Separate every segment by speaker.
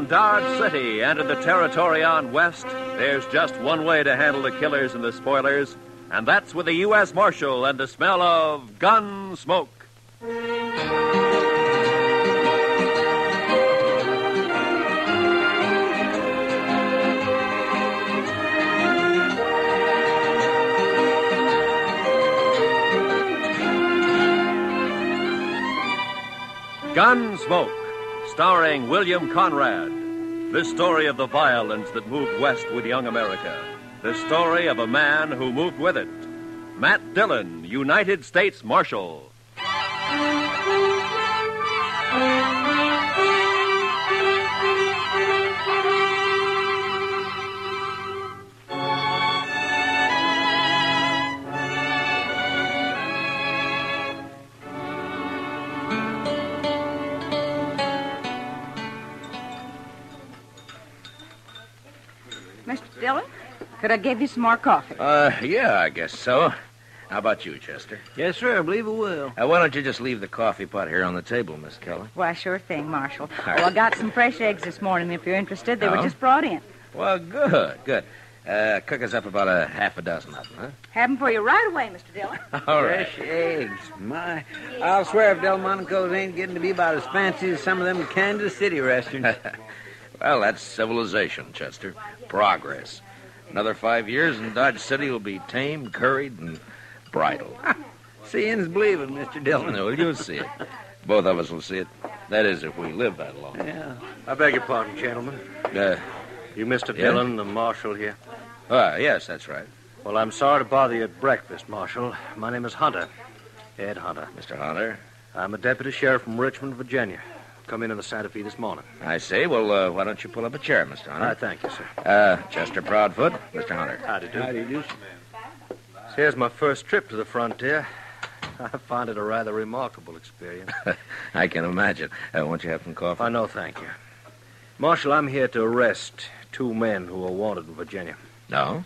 Speaker 1: From Dodge City and to the territory on west, there's just one way to handle the killers and the spoilers, and that's with a U.S. Marshal and the smell of Gunsmoke. Gunsmoke, starring William Conrad. The story of the violence that moved west with young America. The story of a man who moved with it. Matt Dillon, United States Marshal.
Speaker 2: Mr. Dillon, could I give you some more coffee?
Speaker 3: Yeah, I guess so. How about you, Chester?
Speaker 4: Yes, sir, I believe it will.
Speaker 3: Why don't you just leave the coffee pot here on the table, Miss Kelly?
Speaker 2: Why, sure thing, Marshal. Oh, I got some fresh eggs this morning, if you're interested. They were just brought in.
Speaker 3: Well, good. Cook us up about a half a dozen of them, huh?
Speaker 2: Have them for you right away, Mr. Dillon.
Speaker 3: All right.
Speaker 4: Fresh eggs. My, I'll swear if Delmonico's ain't getting to be about as fancy as some of them Kansas City restaurants.
Speaker 3: Well, that's civilization, Chester. Progress. Another 5 years and Dodge City will be tamed, curried, and bridled.
Speaker 4: Seeing's believing, Mr. Dillon.
Speaker 3: No, you'll see it. Both of us will see it. That is, if we live that long.
Speaker 4: Yeah.
Speaker 5: I beg your pardon, gentlemen. You Mr.
Speaker 3: Yeah?
Speaker 5: Dillon, the marshal here?
Speaker 3: Yes, that's right.
Speaker 5: Well, I'm sorry to bother you at breakfast, Marshal. My name is Hunter. Ed Hunter.
Speaker 3: Mr. Hunter.
Speaker 5: I'm a deputy sheriff from Richmond, Virginia. Come in the Santa Fe this morning.
Speaker 3: I say, well, why don't you pull up a chair, Mr. Hunter?
Speaker 5: Thank you, sir.
Speaker 3: Chester Proudfoot, Mr. Hunter.
Speaker 5: Howdy do.
Speaker 4: Howdy do.
Speaker 5: Here's my first trip to the frontier. I find it a rather remarkable experience.
Speaker 3: I can imagine. Won't you have some coffee?
Speaker 5: No, thank you. Marshal, I'm here to arrest 2 men who are wanted in Virginia.
Speaker 3: No?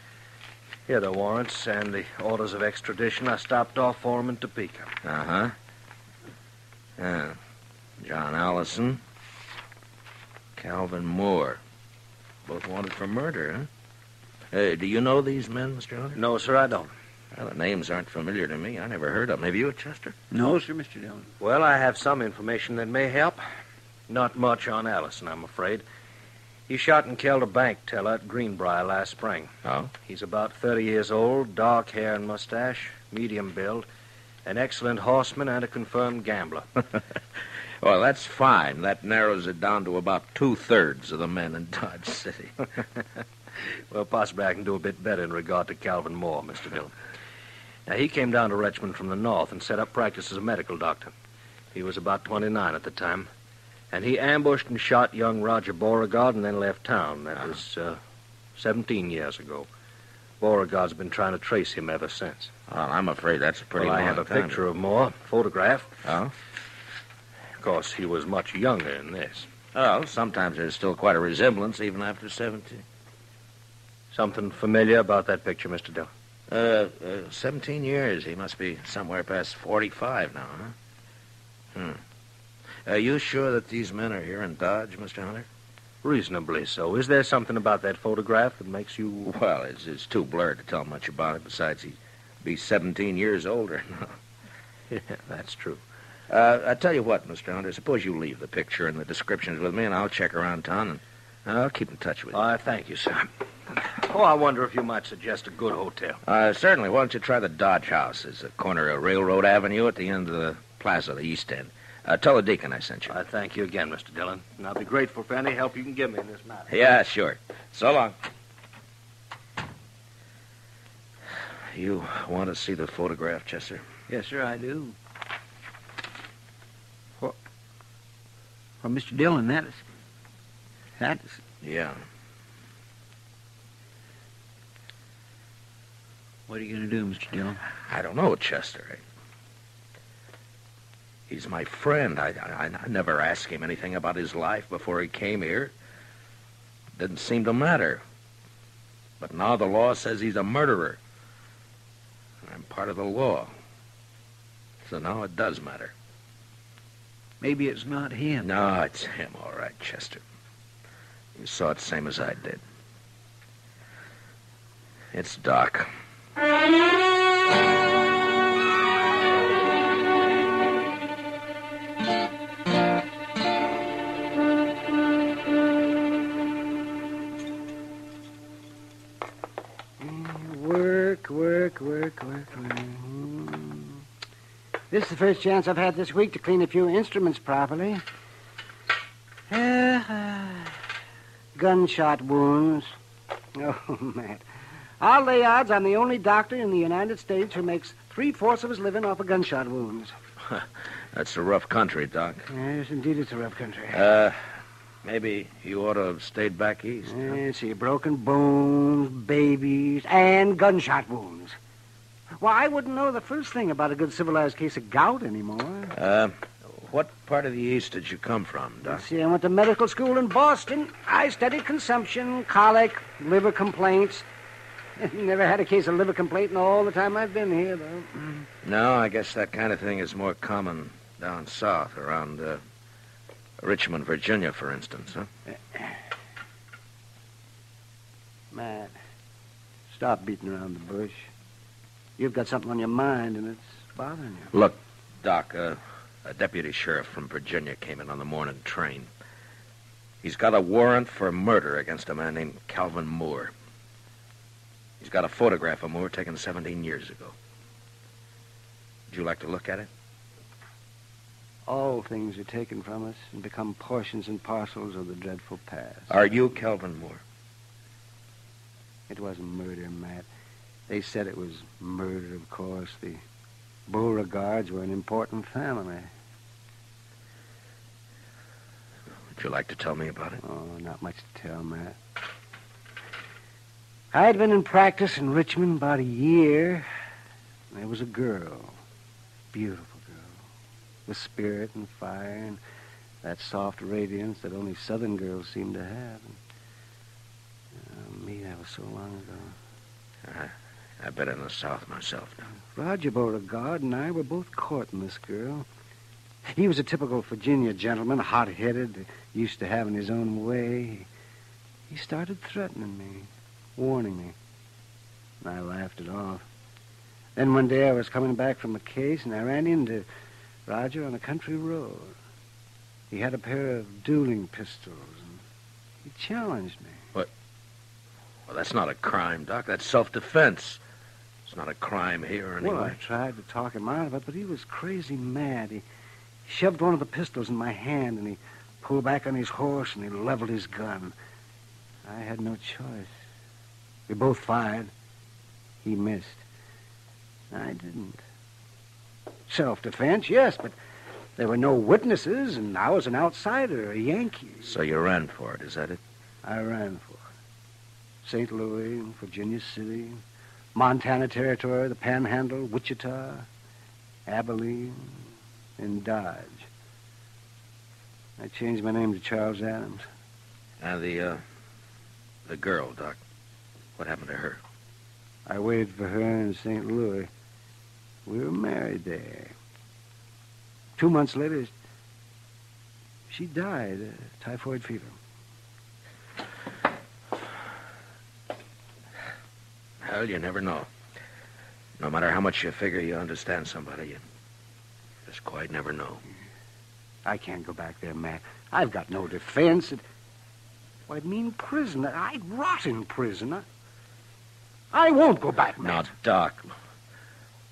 Speaker 5: Here are the warrants and the orders of extradition. I stopped off for them in Topeka.
Speaker 3: Uh-huh. John Allison, Calvin Moore. Both wanted for murder, huh? Do you know these men, Mr. Hunter?
Speaker 5: No, sir, I don't.
Speaker 3: Well, the names aren't familiar to me. I never heard of them. Have you, Chester?
Speaker 4: No, sir, Mr. Dillon.
Speaker 5: Well, I have some information that may help. Not much on Allison, I'm afraid. He shot and killed a bank teller at Greenbrier last spring.
Speaker 3: Oh?
Speaker 5: He's about 30 years old, dark hair and mustache, medium build, an excellent horseman and a confirmed gambler.
Speaker 3: Well, that's fine. That narrows it down to about 2/3 of the men in Dodge City.
Speaker 5: Well, possibly I can do a bit better in regard to Calvin Moore, Mr. Dillon. Now, he came down to Richmond from the north and set up practice as a medical doctor. He was about 29 at the time. And he ambushed and shot young Roger Beauregard and then left town. That was 17 years ago. Beauregard's been trying to trace him ever since.
Speaker 3: Well, I'm afraid that's a pretty long
Speaker 5: I have a
Speaker 3: time.
Speaker 5: picture of Moore, photograph.
Speaker 3: Oh?
Speaker 5: Of course, he was much younger than this.
Speaker 3: Well, sometimes there's still quite a resemblance, even after 17.
Speaker 5: Something familiar about that picture, Mr. Dillon?
Speaker 3: 17 years. He must be somewhere past 45 now, huh? Are you sure that these men are here in Dodge, Mr. Hunter?
Speaker 5: Reasonably so. Is there something about that photograph that makes you...
Speaker 3: Well, it's too blurred to tell much about it. Besides, he'd be 17 years older now.
Speaker 5: Yeah, that's true.
Speaker 3: I tell you what, Mr. Hunter, suppose you leave the picture and the descriptions with me, and I'll check around town, and I'll keep in touch with you.
Speaker 5: Thank you, sir. Oh, I wonder if you might suggest a good hotel.
Speaker 3: Certainly. Why don't you try the Dodge House? It's the corner of Railroad Avenue at the end of the plaza, the East End. Tell the deacon I sent you.
Speaker 5: I thank you again, Mr. Dillon, and I'll be grateful for any help you can give me in this matter.
Speaker 3: Yeah, sure. So long. You want to see the photograph, Chester?
Speaker 4: Yes, sir, I do. Well, Mr. Dillon, that is...
Speaker 3: Yeah.
Speaker 4: What are you going to do, Mr. Dillon?
Speaker 3: I don't know, Chester. He's my friend. I never asked him anything about his life before he came here. Didn't seem to matter. But now the law says he's a murderer. I'm part of the law. So now it does matter.
Speaker 4: Maybe it's not him.
Speaker 3: No, it's him, all right, Chester. You saw it same as I did. It's Doc.
Speaker 6: Work. This is the first chance I've had this week to clean a few instruments properly. Gunshot wounds. Oh, Matt. I'll lay odds I'm the only doctor in the United States who makes 3/4 of his living off of gunshot wounds.
Speaker 3: That's a rough country, Doc.
Speaker 6: Yes, indeed, it's a rough country.
Speaker 3: Maybe you ought to have stayed back east. Huh?
Speaker 6: See, broken bones, babies, and gunshot wounds. Well, I wouldn't know the first thing about a good civilized case of gout anymore.
Speaker 3: What part of the East did you come from, Doc?
Speaker 6: See, I went to medical school in Boston. I studied consumption, colic, liver complaints. Never had a case of liver complaint in all the time I've been here, though.
Speaker 3: No, I guess that kind of thing is more common down south, around Richmond, Virginia, for instance, huh?
Speaker 6: Matt, stop beating around the bush. You've got something on your mind, and it's bothering you.
Speaker 3: Look, Doc, a deputy sheriff from Virginia came in on the morning train. He's got a warrant for murder against a man named Calvin Moore. He's got a photograph of Moore taken 17 years ago. Would you like to look at it?
Speaker 6: All things are taken from us and become portions and parcels of the dreadful past.
Speaker 3: Are you Calvin Moore?
Speaker 6: It wasn't murder, Matt. They said it was murder, of course. The Beauregards were an important family.
Speaker 3: Would you like to tell me about it?
Speaker 6: Oh, not much to tell, Matt. I'd been in practice in Richmond about a year. There was a girl, beautiful girl, with spirit and fire and that soft radiance that only Southern girls seem to have. And, me, that was so long ago.
Speaker 3: I've been in the South myself now.
Speaker 6: Roger Beauregard and I were both courting this girl. He was a typical Virginia gentleman, hot-headed, used to having his own way. He started threatening me, warning me. And I laughed it off. Then one day I was coming back from a case, and I ran into Roger on a country road. He had a pair of dueling pistols, and he challenged me.
Speaker 3: What? Well, that's not a crime, Doc. That's self-defense. It's not a crime here anyway.
Speaker 6: Well, I tried to talk him out of it, but he was crazy mad. He shoved one of the pistols in my hand, and he pulled back on his horse, and he leveled his gun. I had no choice. We both fired. He missed. I didn't. Self-defense, yes, but there were no witnesses, and I was an outsider, a Yankee.
Speaker 3: So you ran for it, is that it?
Speaker 6: I ran for it. St. Louis, Virginia City, Montana Territory, the Panhandle, Wichita, Abilene, and Dodge. I changed my name to Charles Adams.
Speaker 3: And the girl, Doc, what happened to her?
Speaker 6: I waited for her in St. Louis. We were married there. 2 months later, she died of typhoid fever.
Speaker 3: Well, you never know. No matter how much you figure you understand somebody, you just quite never know.
Speaker 6: I can't go back there, Matt. I've got no defense. Well, I'd mean prison. I'd rot in prison. I won't go back, Matt.
Speaker 3: Now, Doc,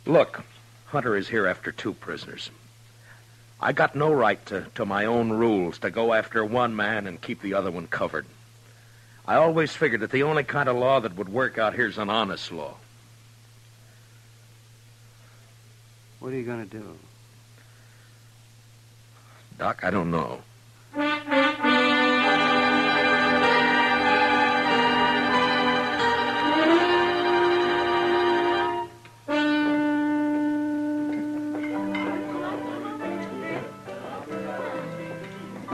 Speaker 3: look, Hunter is here after 2 prisoners. I got no right to my own rules, to go after one man and keep the other one covered. I always figured that the only kind of law that would work out here is an honest law.
Speaker 6: What are you going to do?
Speaker 3: Doc, I don't know.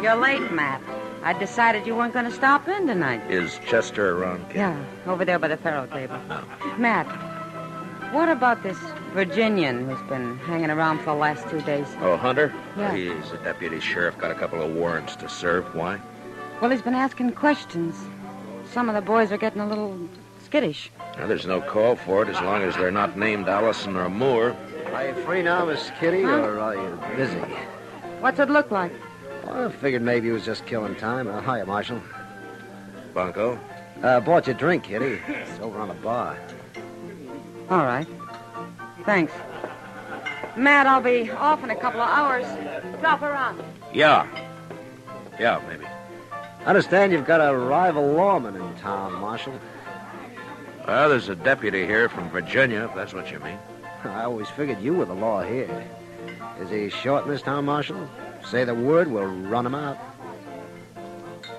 Speaker 2: You're late, Matt. I decided you weren't going to stop in tonight.
Speaker 3: Is Chester around, Kid?
Speaker 2: Yeah, over there by the faro table.
Speaker 3: No.
Speaker 2: Matt, what about this Virginian who's been hanging around for the last 2 days?
Speaker 3: Oh, Hunter?
Speaker 2: Yeah.
Speaker 3: He's a deputy sheriff, got a couple of warrants to serve. Why?
Speaker 2: Well, he's been asking questions. Some of the boys are getting a little skittish.
Speaker 3: Now, there's no call for it as long as they're not named Allison or Moore.
Speaker 6: Are you free now, Miss Kitty, or are you busy?
Speaker 2: What's it look like?
Speaker 6: Well, I figured maybe he was just killing time. Hiya, Marshal.
Speaker 3: Bunko?
Speaker 6: Bought you a drink, Kitty. It's over on the bar.
Speaker 2: All right. Thanks. Matt, I'll be off in a couple of hours. Drop around.
Speaker 3: Yeah. Yeah, maybe.
Speaker 6: I understand you've got a rival lawman in town, Marshal.
Speaker 3: Well, there's a deputy here from Virginia, if that's what you mean.
Speaker 6: I always figured you were the law here. Is he short in this town, Marshal? Say the word, we'll run him out.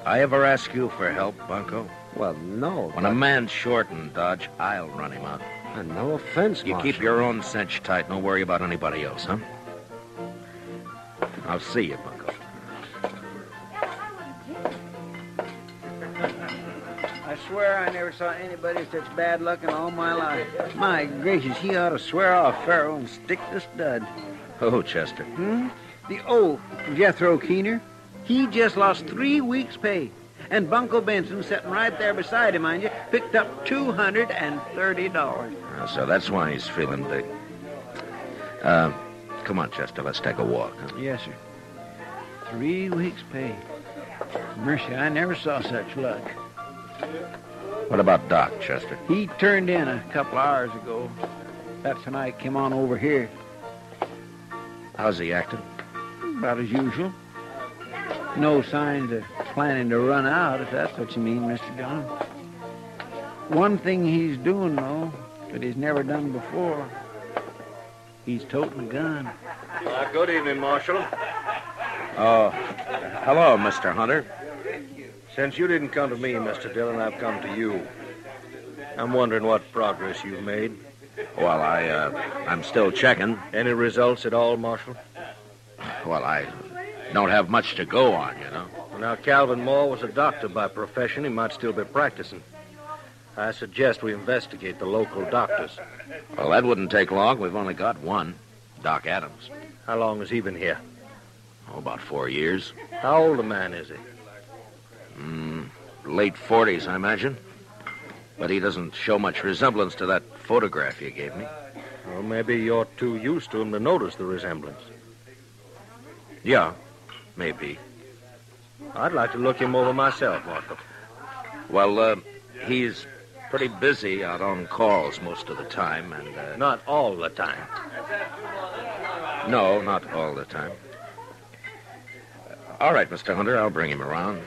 Speaker 3: I ever ask you for help, Bunko?
Speaker 6: Well, no.
Speaker 3: When a man's short in Dodge, I'll run him out.
Speaker 6: No offense,
Speaker 3: You
Speaker 6: Marshal.
Speaker 3: keep your own cinch tight. Don't worry about anybody else, huh? I'll see you, Bunko.
Speaker 4: I swear I never saw anybody with such bad luck in all my life. My gracious, he ought to swear off Pharaoh and stick the stud.
Speaker 3: Oh, Chester.
Speaker 4: The old Jethro Keener, he just lost 3 weeks' pay. And Bunko Benson, sitting right there beside him, mind you, picked up $230.
Speaker 3: So that's why he's feeling big. Come on, Chester, let's take a walk. Huh?
Speaker 4: Yes, sir. 3 weeks' pay. Mercy, I never saw such luck.
Speaker 3: What about Doc, Chester?
Speaker 4: He turned in a couple hours ago. That's when I came on over here.
Speaker 3: How's he acting?
Speaker 4: About as usual. No signs of planning to run out, if that's what you mean, Mr. Dillon. One thing he's doing, though, that he's never done before, he's toting a gun.
Speaker 5: Good evening, Marshal.
Speaker 3: Oh, hello, Mr. Hunter.
Speaker 5: Since you didn't come to me, Mr. Dillon, I've come to you. I'm wondering what progress you've made.
Speaker 3: Well, I'm still checking.
Speaker 5: Any results at all, Marshal?
Speaker 3: Well, I don't have much to go on, you know.
Speaker 5: Well, now, Calvin Moore was a doctor by profession. He might still be practicing. I suggest we investigate the local doctors.
Speaker 3: Well, that wouldn't take long. We've only got one, Doc Adams.
Speaker 5: How long has he been here?
Speaker 3: Oh, about 4 years.
Speaker 5: How old a man is he?
Speaker 3: Late 40s, I imagine. But he doesn't show much resemblance to that photograph you gave me.
Speaker 5: Well, maybe you're too used to him to notice the resemblance.
Speaker 3: Yeah, maybe.
Speaker 5: I'd like to look him over myself, Marshal.
Speaker 3: Well, he's pretty busy out on calls most of the time, and...
Speaker 5: Not all the time.
Speaker 3: No, not all the time. All right, Mr. Hunter, I'll bring him around.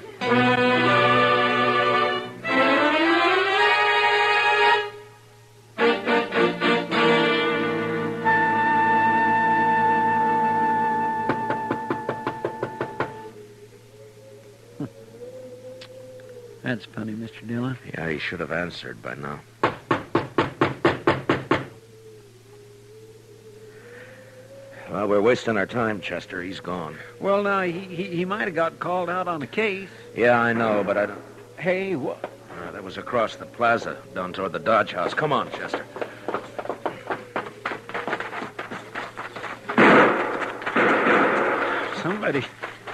Speaker 4: That's funny, Mr. Dillon.
Speaker 3: Yeah, he should have answered by now. Well, we're wasting our time, Chester. He's gone.
Speaker 4: Well, now, he might have got called out on a case.
Speaker 3: Yeah, I know, but I don't...
Speaker 4: Hey, what?
Speaker 3: that was across the plaza, down toward the Dodge House. Come on, Chester.
Speaker 4: Somebody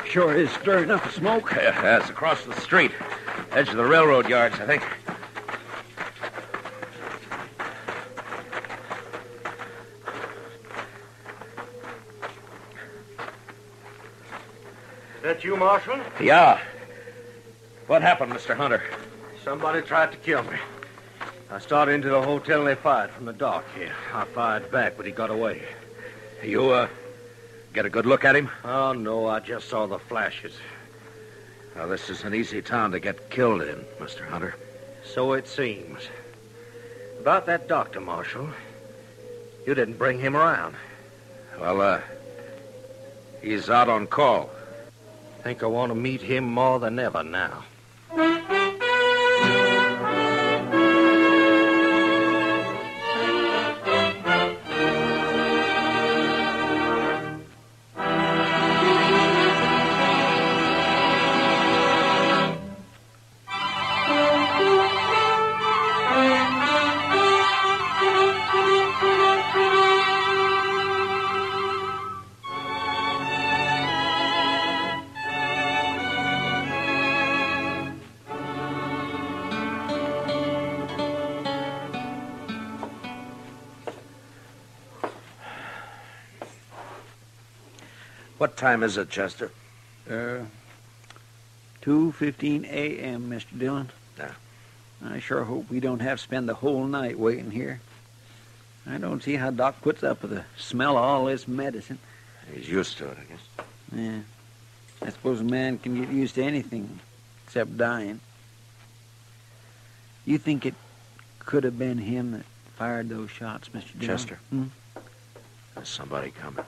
Speaker 4: sure is stirring up the smoke.
Speaker 3: Yeah, it's across the street. Edge of the railroad yards, I think.
Speaker 5: That you, Marshal?
Speaker 3: Yeah. What happened, Mr. Hunter?
Speaker 5: Somebody tried to kill me. I started into the hotel and they fired from the dark here. I fired back, but he got away.
Speaker 3: You, get a good look at him?
Speaker 5: Oh, no, I just saw the flashes.
Speaker 3: Well, this is an easy town to get killed in, Mr. Hunter.
Speaker 5: So it seems. About that doctor, Marshal. You didn't bring him around.
Speaker 3: Well, he's out on call.
Speaker 5: Think I want to meet him more than ever now.
Speaker 3: What time is it, Chester?
Speaker 4: 2:15 a.m., Mr. Dillon.
Speaker 3: Yeah.
Speaker 4: I sure hope we don't have to spend the whole night waiting here. I don't see how Doc puts up with the smell of all this medicine.
Speaker 3: He's used to it, I guess.
Speaker 4: Yeah. I suppose a man can get used to anything except dying. You think it could have been him that fired those shots, Mr. Dillon?
Speaker 3: Chester? There's somebody coming.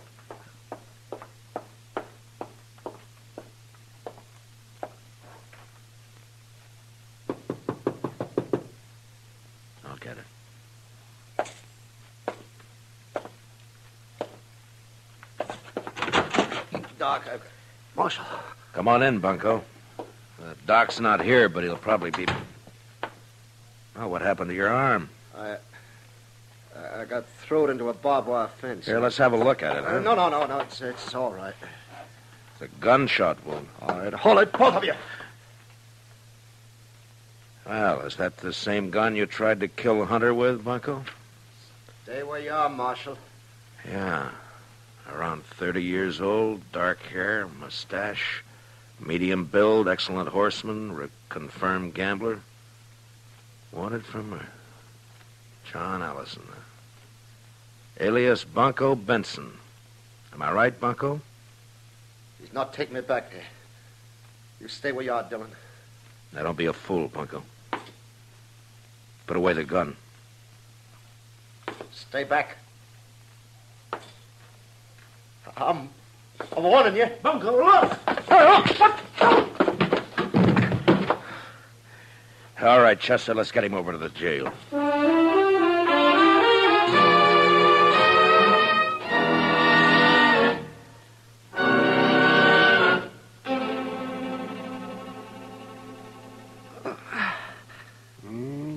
Speaker 3: I'll get it.
Speaker 7: Doc, Marshal.
Speaker 3: Come on in, Bunko. Doc's not here, but he'll probably be... Oh, what happened to your arm?
Speaker 7: I got thrown into a barbed wire fence.
Speaker 3: Here, let's have a look at it, huh?
Speaker 7: No. It's all right.
Speaker 3: It's a gunshot wound.
Speaker 7: All right, hold it, both of you.
Speaker 3: Well, is that the same gun you tried to kill Hunter with, Bunko?
Speaker 7: Stay where you are, Marshal.
Speaker 3: Yeah. Around 30 years old, dark hair, mustache, medium build, excellent horseman, confirmed gambler. Wanted for murder. John Allison. Alias Bunko Benson. Am I right, Bunko?
Speaker 7: He's not taking me back there. You stay where you are, Dillon.
Speaker 3: Now, don't be a fool, Bunko. Put away the gun.
Speaker 7: Stay back. I'm warning you. Bunko, look!
Speaker 3: All right, Chester, let's get him over to the jail.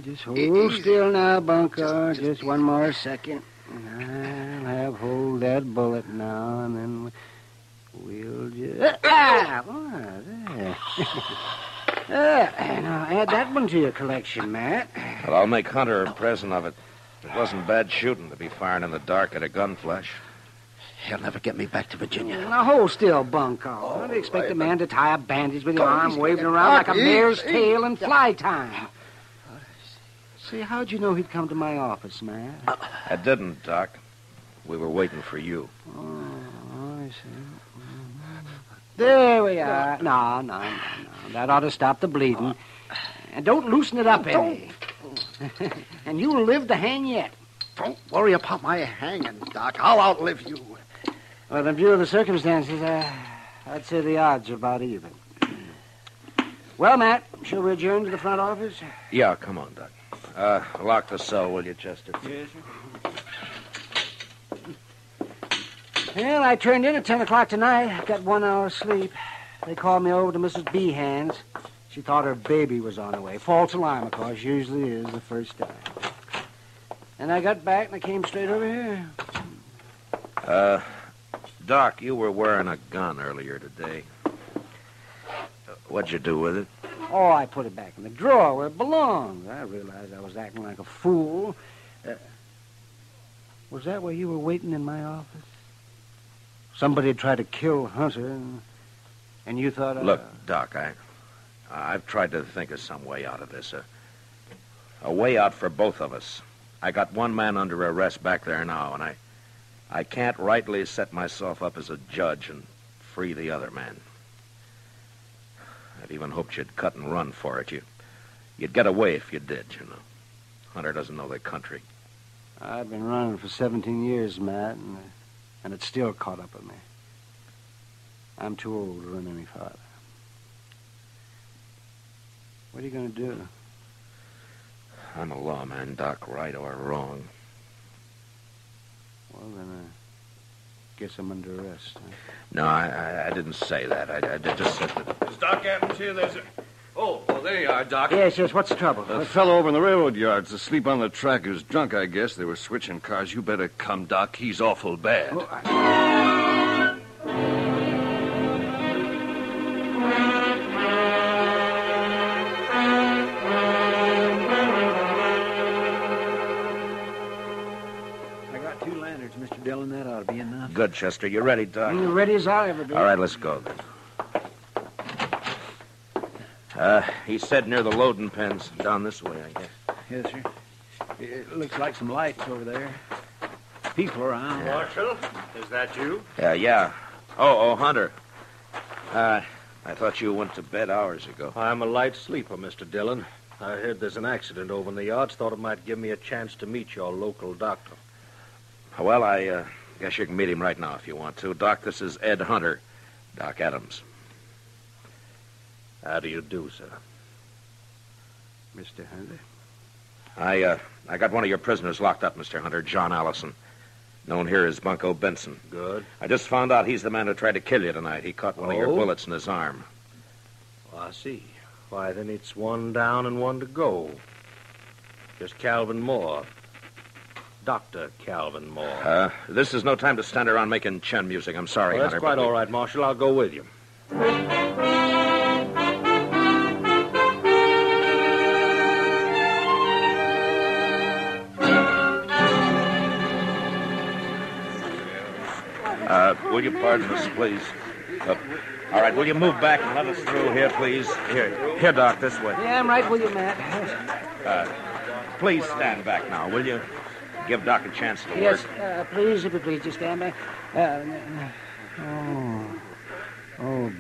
Speaker 6: Just hold still now, Bunko. Just one more second. I'll have hold that bullet now, and then we'll just... there. Now, add that one to your collection, Matt.
Speaker 3: Well, I'll make Hunter a present of it. It wasn't bad shooting to be firing in the dark at a gun flash.
Speaker 7: He'll never get me back to Virginia.
Speaker 6: Now, hold still, Bunko. Don't expect a man to tie a bandage with your arm waving around like a mare's tail in fly time. See, how'd you know he'd come to my office, Matt?
Speaker 3: I didn't, Doc. We were waiting for you.
Speaker 6: Oh, I see. There we are. No. That ought to stop the bleeding. And don't loosen it up any. And you'll live to hang yet.
Speaker 7: Don't worry about my hanging, Doc. I'll outlive you.
Speaker 6: Well, in view of the circumstances, I'd say the odds are about even. Well, Matt, shall we adjourn to the front office?
Speaker 3: Yeah, come on, Doc. Lock the cell, will you, Chester?
Speaker 6: Yes, sir. Well, I turned in at 10 o'clock tonight. Got 1 hour's sleep. They called me over to Mrs. Behan's. She thought her baby was on the way. False alarm, of course. Usually is the first time. And I got back and I came straight over here.
Speaker 3: Doc, you were wearing a gun earlier today. What'd you do with it?
Speaker 6: Oh, I put it back in the drawer where it belongs. I realized I was acting like a fool. Was that where you were waiting in my office? Somebody had tried to kill Hunter, and you thought...
Speaker 3: Look, Doc, I've tried to think of some way out of this. A way out for both of us. I got one man under arrest back there now, and I can't rightly set myself up as a judge and free the other man. I'd even hoped you'd cut and run for it. You'd get away if you did, you know. Hunter doesn't know the country.
Speaker 6: I've been running for 17 years, Matt, and it's still caught up with me. I'm too old to run any farther. What are you going to do?
Speaker 3: I'm a lawman, Doc, right or wrong.
Speaker 6: Well, then I guess I'm under arrest. Huh?
Speaker 3: No, I didn't say that. I just said that...
Speaker 8: Is Doc Adams here? There's a... Oh, there you are, Doc.
Speaker 6: Yes, what's the trouble?
Speaker 8: A fellow over in the railroad yard's asleep on the track. He was drunk, I guess. They were switching cars. You better come, Doc. He's awful bad.
Speaker 4: 2 lanterns, Mr. Dillon. That ought to be enough.
Speaker 3: Good, Chester. You ready, Doc?
Speaker 6: You're ready as I'll ever be.
Speaker 3: All right, let's go then. He said near the loading pens. Down this way, I guess.
Speaker 4: Yes, sir. It looks like some lights over there. People around.
Speaker 5: Marshal, is that you?
Speaker 3: Yeah. Oh, Hunter. I thought you went to bed hours ago.
Speaker 5: I'm a light sleeper, Mr. Dillon. I heard there's an accident over in the yards. Thought it might give me a chance to meet your local doctor.
Speaker 3: Well, I guess you can meet him right now if you want to. Doc, this is Ed Hunter. Doc Adams.
Speaker 5: How do you do, sir?
Speaker 6: Mr. Hunter?
Speaker 3: I got one of your prisoners locked up, Mr. Hunter, John Allison. Known here as Bunko Benson.
Speaker 5: Good.
Speaker 3: I just found out he's the man who tried to kill you tonight. He caught one of your bullets in his arm.
Speaker 5: Oh, I see. Why, then it's one down and one to go. Just Calvin Moore. Dr. Calvin Moore.
Speaker 3: This is no time to stand around making chin music. I'm sorry,
Speaker 5: Well, that's
Speaker 3: Hunter.
Speaker 5: quite all right, Marshal. I'll go with you.
Speaker 3: Will you pardon us, please? All right, will you move back and let us through here, please? Here, Doc, this way.
Speaker 6: Yeah, I'm right with you, Matt.
Speaker 3: Please stand back now, will you? Give Doc a chance to
Speaker 6: Yes,
Speaker 3: work.
Speaker 6: please, if you please, just stand back.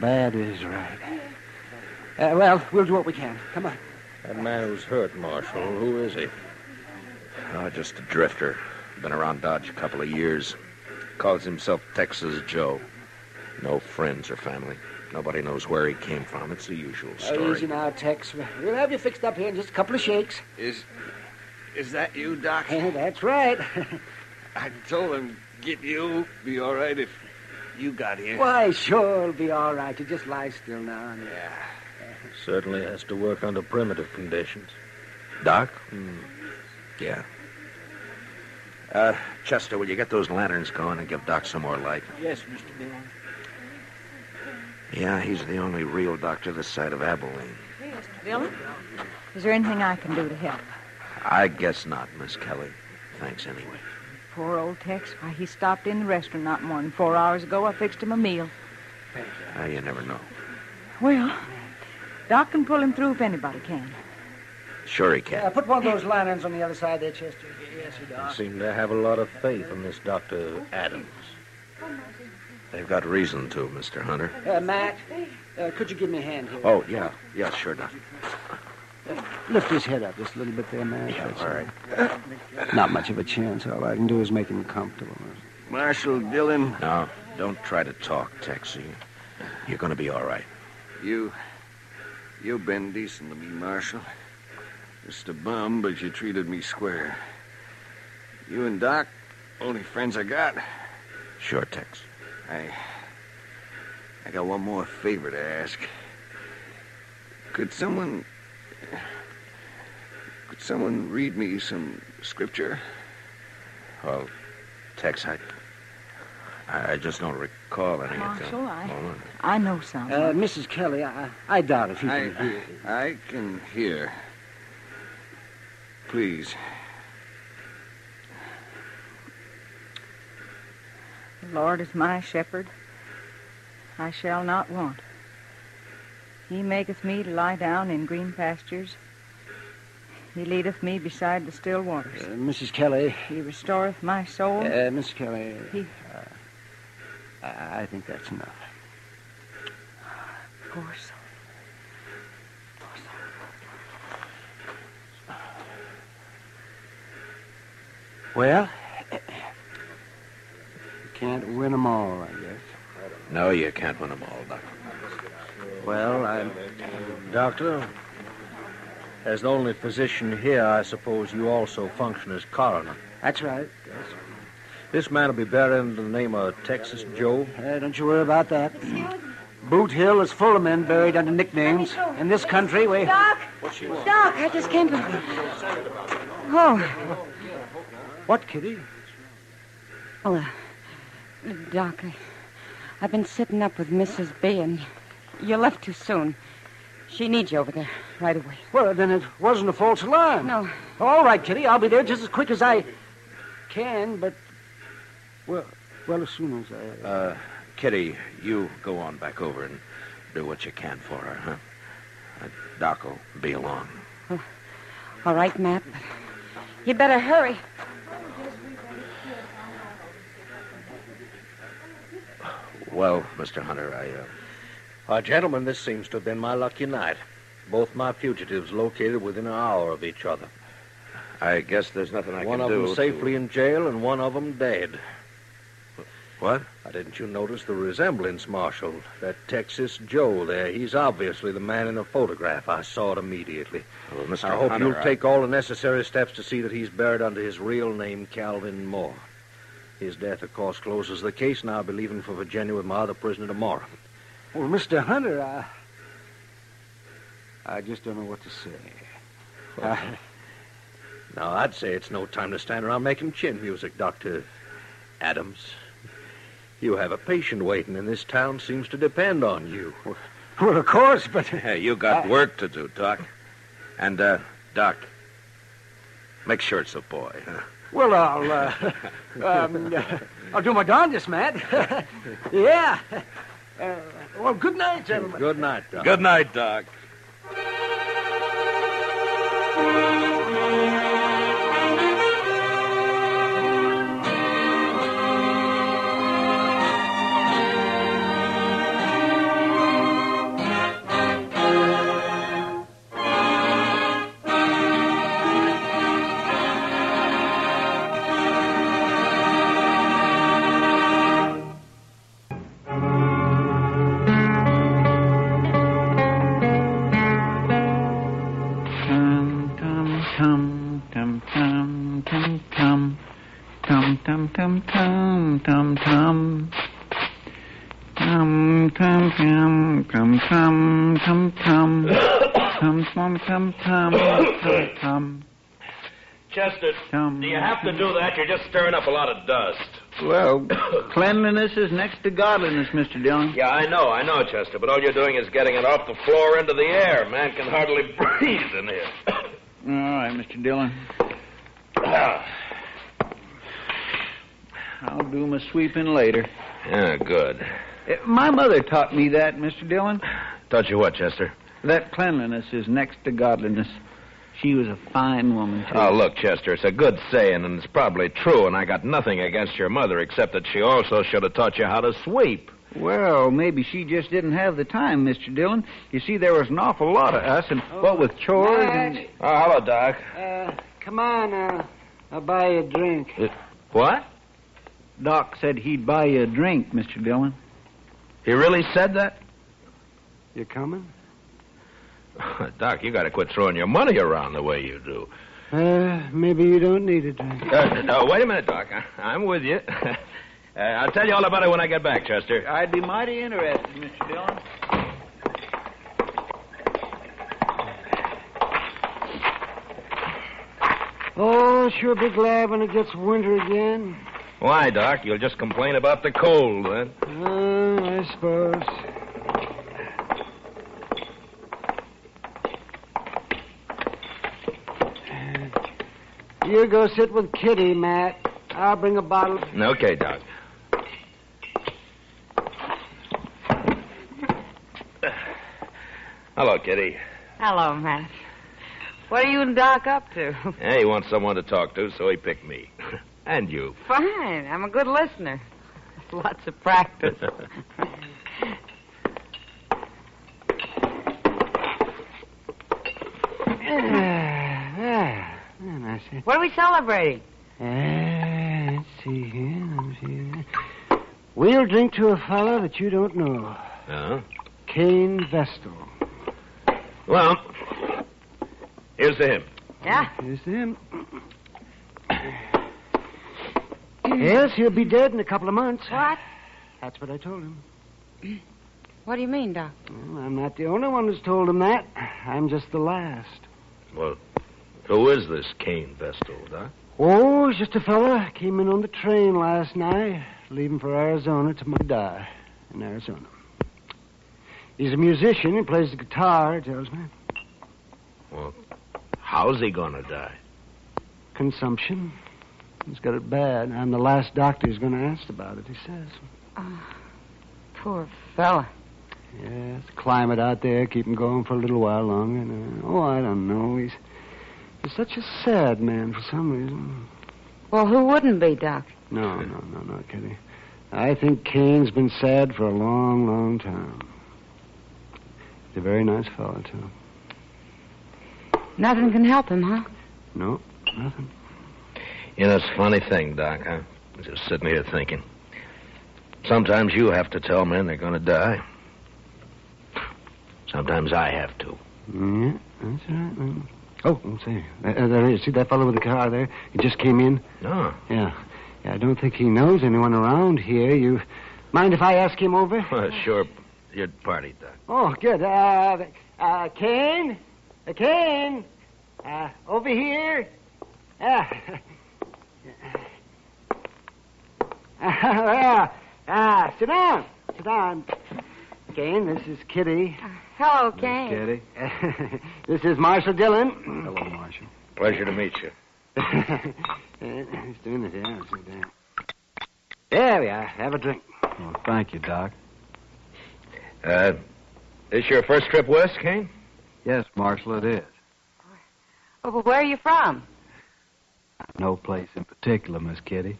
Speaker 6: Bad is right. Well, we'll do what we can. Come on.
Speaker 5: That man who's hurt, Marshal, who is he?
Speaker 3: Oh, just a drifter. Been around Dodge a couple of years. Calls himself Texas Joe. No friends or family. Nobody knows where he came from. It's the usual story.
Speaker 6: Easy now, Tex. We'll have you fixed up here in just a couple of shakes.
Speaker 8: Is that you, Doc?
Speaker 6: That's right.
Speaker 8: I told him get you. Be all right if you got here.
Speaker 6: Why, sure, it'll be all right. You just lie still now.
Speaker 8: Yeah.
Speaker 5: Certainly has to work under primitive conditions.
Speaker 3: Doc? Yeah. Chester, will you get those lanterns going and give Doc some more light?
Speaker 4: Yes, Mr. Dillon.
Speaker 3: Yeah, he's the only real doctor this side of Abilene.
Speaker 9: Hey, Mr. Dillon, is there anything I can do to help?
Speaker 3: I guess not, Miss Kelly. Thanks anyway.
Speaker 9: Poor old Tex. Why, he stopped in the restaurant not more than 4 hours ago. I fixed him a meal.
Speaker 3: You never know.
Speaker 9: Well, Doc can pull him through if anybody can.
Speaker 3: Sure he can.
Speaker 6: Put one of those lanterns on the other side there, Chester. Yes, sir,
Speaker 5: They
Speaker 6: Doc.
Speaker 5: seem to have a lot of faith in this Dr. Adams.
Speaker 3: They've got reason to, Mr. Hunter.
Speaker 6: Matt, could you give me a hand here?
Speaker 3: Oh, yeah. Yeah, sure, Doc.
Speaker 6: Lift his head up just a little bit there, Matt.
Speaker 3: Yeah,
Speaker 6: That's
Speaker 3: all right.
Speaker 6: Not much of a chance. All I can do is make him comfortable.
Speaker 8: Marshal Dillon,
Speaker 3: Now, don't try to talk, Texie. You're going to be all right.
Speaker 8: you've been decent to me, Marshal. Just a bum, but you treated me square. You and Doc, only friends I got.
Speaker 3: Sure, Tex.
Speaker 8: I got one more favor to ask. Could someone read me some scripture?
Speaker 3: Well, Tex, I just don't recall any of
Speaker 9: Marshal,
Speaker 3: them.
Speaker 9: I know some.
Speaker 6: Mrs. Kelly, I doubt if he can hear.
Speaker 8: I can hear. Please.
Speaker 9: The Lord is my shepherd. I shall not want. He maketh me to lie down in green pastures. He leadeth me beside the still waters.
Speaker 6: Mrs. Kelly.
Speaker 9: He restoreth my soul.
Speaker 6: Mrs. Kelly.
Speaker 9: He-
Speaker 6: I think that's enough.
Speaker 9: Poor soul.
Speaker 6: Well, you can't win them all, I guess.
Speaker 3: No, you can't win them all, Doc.
Speaker 5: Well, Doctor, as the only physician here, I suppose you also function as coroner.
Speaker 6: That's right.
Speaker 5: This man will be buried in the name of Texas Joe.
Speaker 6: Don't you worry about that. Boot Hill is full of men buried under nicknames. In this country, we...
Speaker 2: Doc! Doc, I just came to... Oh,
Speaker 6: What, Kitty?
Speaker 2: Doc, I've been sitting up with Mrs. B, and you left too soon. She needs you over there right away.
Speaker 6: Well, then it wasn't a false alarm.
Speaker 2: No.
Speaker 6: All right, Kitty, I'll be there just as quick as I can, but Well, as soon as I...
Speaker 3: Kitty, you go on back over and do what you can for her, huh? Doc will be along.
Speaker 2: All right, Matt. But you better hurry.
Speaker 3: Well, Mr. Hunter,
Speaker 5: Gentlemen, this seems to have been my lucky night. Both my fugitives located within an hour of each other.
Speaker 3: I guess there's nothing I
Speaker 5: One
Speaker 3: can
Speaker 5: of
Speaker 3: do.
Speaker 5: them safely in jail and one of them dead.
Speaker 3: What?
Speaker 5: Didn't you notice the resemblance, Marshal? That Texas Joe there, he's obviously the man in the photograph. I saw it immediately.
Speaker 3: Well, Mr.
Speaker 5: I hope
Speaker 3: Hunter,
Speaker 5: you'll take all the necessary steps to see that he's buried under his real name, Calvin Moore. His death, of course, closes the case, and I'll be leaving for Virginia with my other prisoner tomorrow.
Speaker 6: Well, Mr. Hunter, I just don't know what to say.
Speaker 5: Now, I'd say it's no time to stand around making chin music, Dr. Adams. You have a patient waiting, and this town seems to depend on you.
Speaker 6: Well, of course, but...
Speaker 3: Hey, you got work to do, Doc. And, Doc, make sure it's a boy, huh?
Speaker 6: Well, I'll do my darndest, Matt. Yeah. Well, good night, gentlemen.
Speaker 5: Good night, Doc.
Speaker 3: Good night, Doc.
Speaker 10: Chester, do you have to do that? You're just stirring up a lot of dust.
Speaker 4: Well, cleanliness is next to godliness, Mr. Dillon.
Speaker 10: Yeah, I know, Chester, but all you're doing is getting it off the floor into the air. Man can hardly breathe in here.
Speaker 4: All right, Mr. Dillon. I'll do my sweeping later.
Speaker 3: Yeah, good.
Speaker 4: My mother taught me that, Mr. Dillon.
Speaker 3: Taught you what, Chester?
Speaker 4: That cleanliness is next to godliness. She was a fine woman, too.
Speaker 3: Oh, look, Chester, it's a good saying, and it's probably true, and I got nothing against your mother, except that she also should have taught you how to sweep.
Speaker 4: Well, maybe she just didn't have the time, Mr. Dillon. You see, there was an awful lot of us, and what with chores and...
Speaker 3: Oh, hello, Doc.
Speaker 6: Come on, I'll buy you a drink.
Speaker 3: What?
Speaker 4: Doc said he'd buy you a drink, Mr. Dillon.
Speaker 3: He really said that?
Speaker 6: You coming?
Speaker 3: Doc, you got to quit throwing your money around the way you do.
Speaker 6: Maybe you don't need a drink.
Speaker 3: No, wait a minute, Doc. I'm with you. I'll tell you all about it when I get back, Chester.
Speaker 4: I'd be mighty interested, Mr. Dillon.
Speaker 6: Oh, sure be glad when it gets winter again.
Speaker 3: Why, Doc? You'll just complain about the cold, then?
Speaker 6: I suppose. You go sit with Kitty, Matt. I'll bring a bottle.
Speaker 3: Okay, Doc. Hello, Kitty.
Speaker 2: Hello, Matt. What are you and Doc up to?
Speaker 3: He wants someone to talk to, so he picked me. And you.
Speaker 2: Fine. I'm a good listener. Lots of practice. What are we celebrating?
Speaker 6: Let's see here. We'll drink to a fellow that you don't know. Cain Vestal.
Speaker 3: Well, here's to him.
Speaker 2: Yeah?
Speaker 6: Here's to him. Yes, he'll be dead in a couple of months.
Speaker 2: What?
Speaker 6: That's what I told him.
Speaker 2: What do you mean, Doc?
Speaker 6: Well, I'm not the only one who's told him that. I'm just the last.
Speaker 3: Well, who is this Cain Vestal, Doc?
Speaker 6: Oh, he's just a fella. Came in on the train last night, leaving for Arizona to die in Arizona. He's a musician. He plays the guitar, he tells me.
Speaker 3: Well, how's he gonna die?
Speaker 6: Consumption. He's got it bad. I'm the last doctor who's going to ask about it, he says.
Speaker 2: Poor fella.
Speaker 6: Yes, climate out there, keep him going for a little while longer. I don't know. He's such a sad man for some reason.
Speaker 2: Well, who wouldn't be, Doc?
Speaker 6: No, Kitty. I think Cain's been sad for a long, long time. He's a very nice fellow, too.
Speaker 2: Nothing can help him, huh?
Speaker 6: No, nothing.
Speaker 3: You know, it's a funny thing, Doc. I'm just sitting here thinking. Sometimes you have to tell men they're going to die. Sometimes I have to.
Speaker 6: Yeah, that's right, man. Oh, see. There he is. See that fellow with the car there? He just came in.
Speaker 3: No.
Speaker 6: Yeah, I don't think he knows anyone around here. You mind if I ask him over?
Speaker 3: Sure. Your party, Doc.
Speaker 6: Oh, good. Cain? Cain? Over here? Sit down. Sit down. Cain, this is Kitty.
Speaker 2: Hello, Cain.
Speaker 6: Kitty. This is Marshal Dillon.
Speaker 4: Hello, Marshal.
Speaker 3: Pleasure to meet you.
Speaker 6: He's doing it, yeah. Sit down. There we are. Have a drink.
Speaker 4: Well, thank you, Doc.
Speaker 3: This your first trip west, Cain?
Speaker 4: Yes, Marshal, it is.
Speaker 2: Oh, but where are you from?
Speaker 4: No place in particular, Miss Kitty.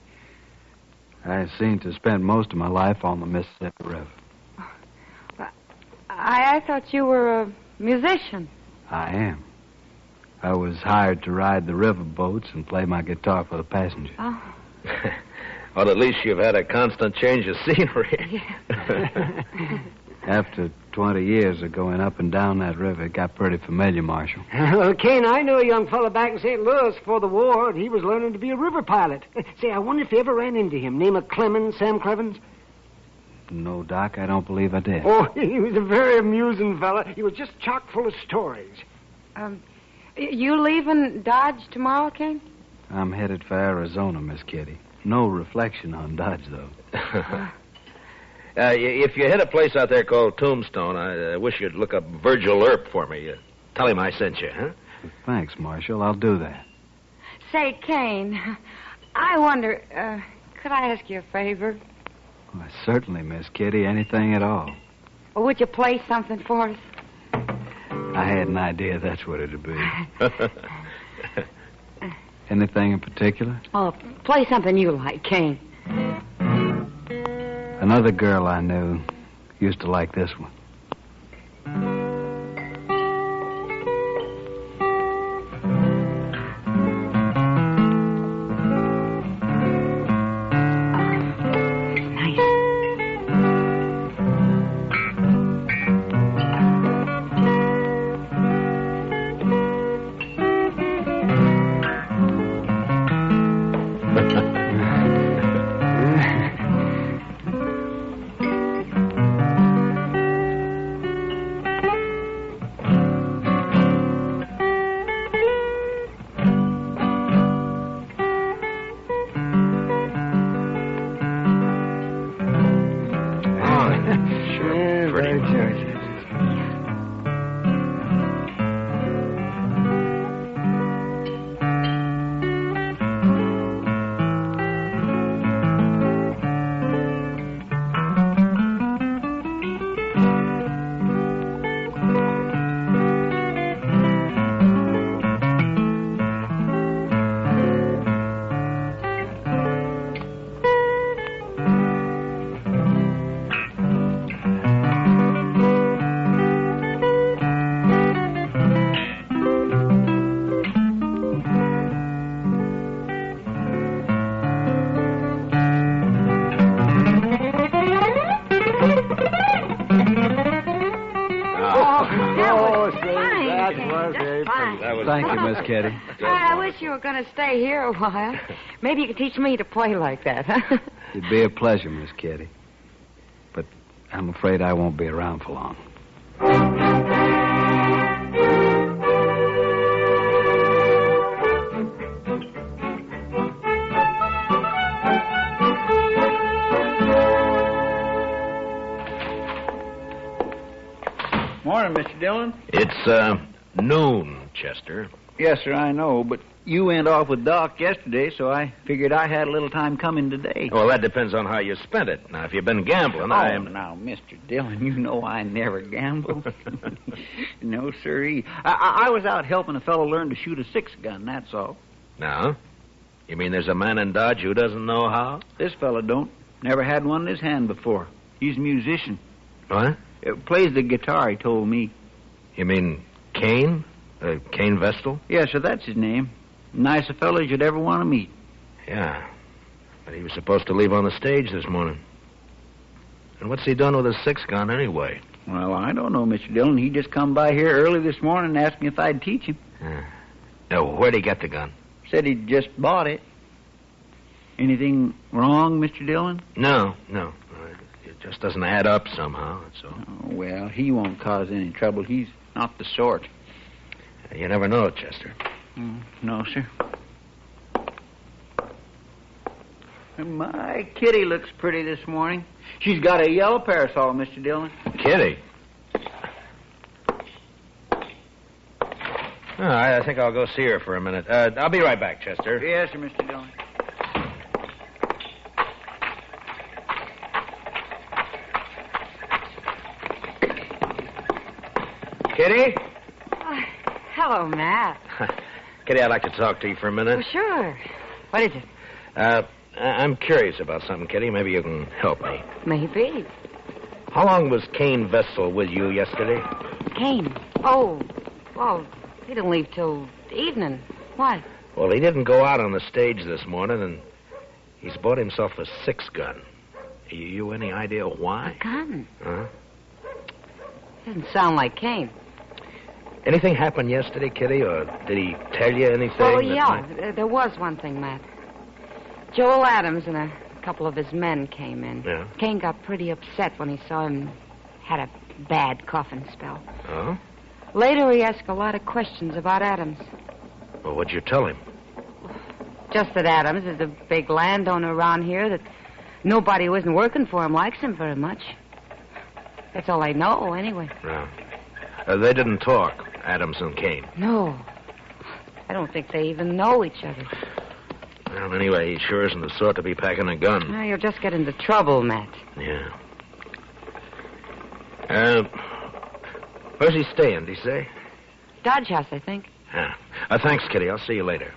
Speaker 4: I seem to spend most of my life on the Mississippi River.
Speaker 2: I thought you were a musician.
Speaker 4: I am. I was hired to ride the river boats and play my guitar for the passengers.
Speaker 2: Oh.
Speaker 3: Well, at least you've had a constant change of scenery.
Speaker 2: Yeah.
Speaker 4: After 20 years of going up and down that river, it got pretty familiar, Marshal.
Speaker 6: Well, Cain, I know a young fellow back in St. Louis before the war, and he was learning to be a river pilot. Say, I wonder if you ever ran into him. Name of Clemens, Sam Clemens?
Speaker 4: No, Doc, I don't believe I did.
Speaker 6: Oh, he was a very amusing fella. He was just chock full of stories.
Speaker 2: You leaving Dodge tomorrow, Cain?
Speaker 4: I'm headed for Arizona, Miss Kitty. No reflection on Dodge, though.
Speaker 3: If you hit a place out there called Tombstone, I wish you'd look up Virgil Earp for me. Tell him I sent you, huh?
Speaker 4: Thanks, Marshal. I'll do that.
Speaker 2: Say, Cain, I wonder, could I ask you a favor?
Speaker 4: Well, certainly, Miss Kitty. Anything at all.
Speaker 2: Or would you play something for us?
Speaker 4: I had an idea that's what it'd be. Anything in particular?
Speaker 2: Oh, play something you like, Cain.
Speaker 4: Another girl I knew used to like this one. Thank you, Miss Kitty.
Speaker 2: I wish you were going to stay here a while. Maybe you could teach me to play like that, huh?
Speaker 4: It'd be a pleasure, Miss Kitty. But I'm afraid I won't be around for long.
Speaker 11: Morning, Mr. Dillon.
Speaker 3: It's noon, Chester.
Speaker 4: Yes, sir, I know, but you went off with Doc yesterday, so I figured I had a little time coming today.
Speaker 3: Well, that depends on how you spent it. Now, if you've been gambling,
Speaker 4: Now, Mr. Dillon, you know I never gamble. No, sirree. I was out helping a fellow learn to shoot a 6-gun, that's all.
Speaker 3: No? You mean there's a man in Dodge who doesn't know how?
Speaker 4: This fellow don't. Never had one in his hand before. He's a musician.
Speaker 3: What?
Speaker 4: Plays the guitar, he told me.
Speaker 3: You mean Cain? Cain Vestal?
Speaker 4: Yes, sir, that's his name. Nice a fellow as you'd ever want to meet.
Speaker 3: Yeah. But he was supposed to leave on the stage this morning. And what's he done with his 6-gun anyway?
Speaker 4: Well, I don't know, Mr. Dillon. He just come by here early this morning and asked me if I'd teach him.
Speaker 3: Now, where'd he get the gun?
Speaker 4: Said he'd just bought it. Anything wrong, Mr. Dillon?
Speaker 3: No. It just doesn't add up somehow, that's all.
Speaker 4: Oh, well, he won't cause any trouble. He's not the sort.
Speaker 3: You never know, Chester.
Speaker 4: No, sir. My Kitty looks pretty this morning. She's got a yellow parasol, Mr. Dillon.
Speaker 3: Kitty? I think I'll go see her for a minute. I'll be right back, Chester.
Speaker 4: Yes, sir, Mr. Dillon.
Speaker 3: Kitty?
Speaker 2: Hello, Matt.
Speaker 3: Kitty, I'd like to talk to you for a minute.
Speaker 2: Oh, sure. What is it?
Speaker 3: I'm curious about something, Kitty. Maybe you can help me.
Speaker 2: Maybe.
Speaker 3: How long was Cain Vestal with you yesterday?
Speaker 2: Cain? Oh, well, he didn't leave till evening. Why?
Speaker 3: Well, he didn't go out on the stage this morning, and he's bought himself a 6-gun. You any idea why?
Speaker 2: A gun?
Speaker 3: Huh?
Speaker 2: Doesn't sound like Cain.
Speaker 3: Anything happened yesterday, Kitty, or did he tell you anything?
Speaker 2: Oh, yeah. There was one thing, Matt. Joel Adams and a couple of his men came in.
Speaker 3: Yeah?
Speaker 2: Cain got pretty upset when he saw him had a bad coughing spell.
Speaker 3: Oh?
Speaker 2: Later, he asked a lot of questions about Adams.
Speaker 3: Well, what'd you tell him?
Speaker 2: Just that Adams is a big landowner around here, that nobody who isn't working for him likes him very much. That's all I know, anyway.
Speaker 3: No. They didn't talk, Adams and Cain.
Speaker 2: No. I don't think they even know each other.
Speaker 3: Well, anyway, he sure isn't the sort to be packing a gun.
Speaker 2: Now, you'll just get into trouble, Matt.
Speaker 3: Yeah. Where's he staying, did he say?
Speaker 2: Dodge House, I think.
Speaker 3: Yeah. Thanks, Kitty. I'll see you later.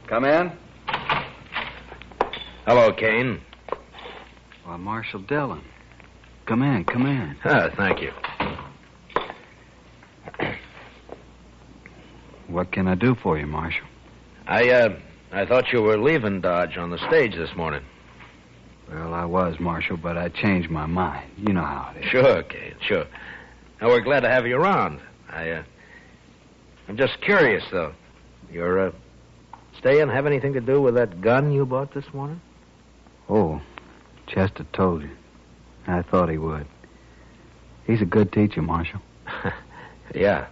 Speaker 6: Come in.
Speaker 3: Hello, Cain.
Speaker 6: Why, Marshal Dillon. Come in, come in.
Speaker 3: Thank you.
Speaker 6: What can I do for you, Marshal?
Speaker 3: I thought you were leaving Dodge on the stage this morning.
Speaker 6: Well, I was, Marshal, but I changed my mind. You know how it is.
Speaker 3: Sure, Cain, sure. Now, we're glad to have you around. I'm just curious, though. Your staying have anything to do with that gun you bought this morning?
Speaker 6: Oh, Chester told you. I thought he would. He's a good teacher, Marshal.
Speaker 3: Yeah.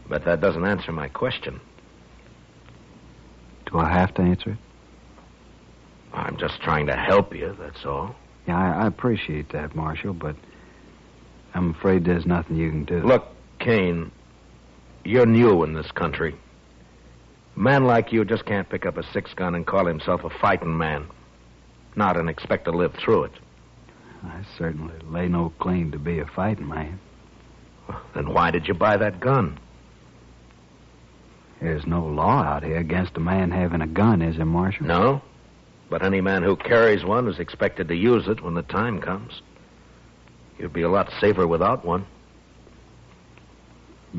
Speaker 3: But that doesn't answer my question.
Speaker 6: Do I have to answer it?
Speaker 3: I'm just trying to help you, that's all.
Speaker 6: Yeah, I appreciate that, Marshal, but I'm afraid there's nothing you can do.
Speaker 3: Look, Cain, you're new in this country. A man like you just can't pick up a 6-gun and call himself a fighting man. Not and expect to live through it.
Speaker 6: I certainly lay no claim to be a fighting man.
Speaker 3: Well, then why did you buy that gun?
Speaker 6: There's no law out here against a man having a gun, is there, Marshal?
Speaker 3: No. But any man who carries one is expected to use it when the time comes. You'd be a lot safer without one.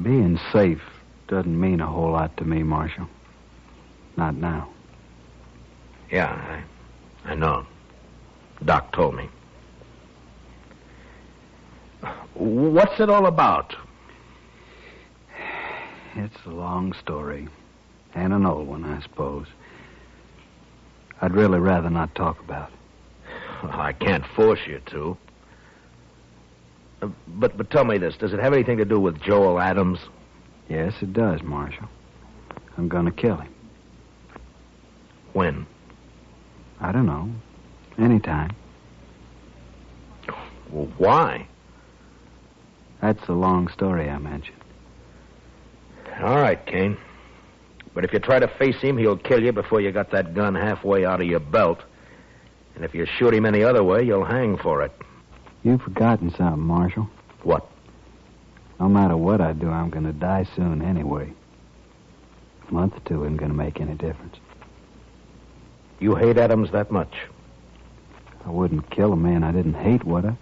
Speaker 6: Being safe doesn't mean a whole lot to me, Marshal. Not now.
Speaker 3: Yeah, I know. Doc told me. What's it all about?
Speaker 6: It's a long story. And an old one, I suppose. I'd really rather not talk about it.
Speaker 3: I can't force you to. But tell me this. Does it have anything to do with Joel Adams?
Speaker 6: Yes, it does, Marshal. I'm going to kill him.
Speaker 3: When?
Speaker 6: I don't know. Anytime.
Speaker 3: Well, why?
Speaker 6: That's the long story I mentioned.
Speaker 3: All right, Cain. But if you try to face him, he'll kill you before you got that gun halfway out of your belt. And if you shoot him any other way, you'll hang for it.
Speaker 6: You've forgotten something, Marshal.
Speaker 3: What?
Speaker 6: No matter what I do, I'm going to die soon anyway. A month or two isn't going to make any difference.
Speaker 3: You hate Adams that much?
Speaker 6: I wouldn't kill a man I didn't hate, would I?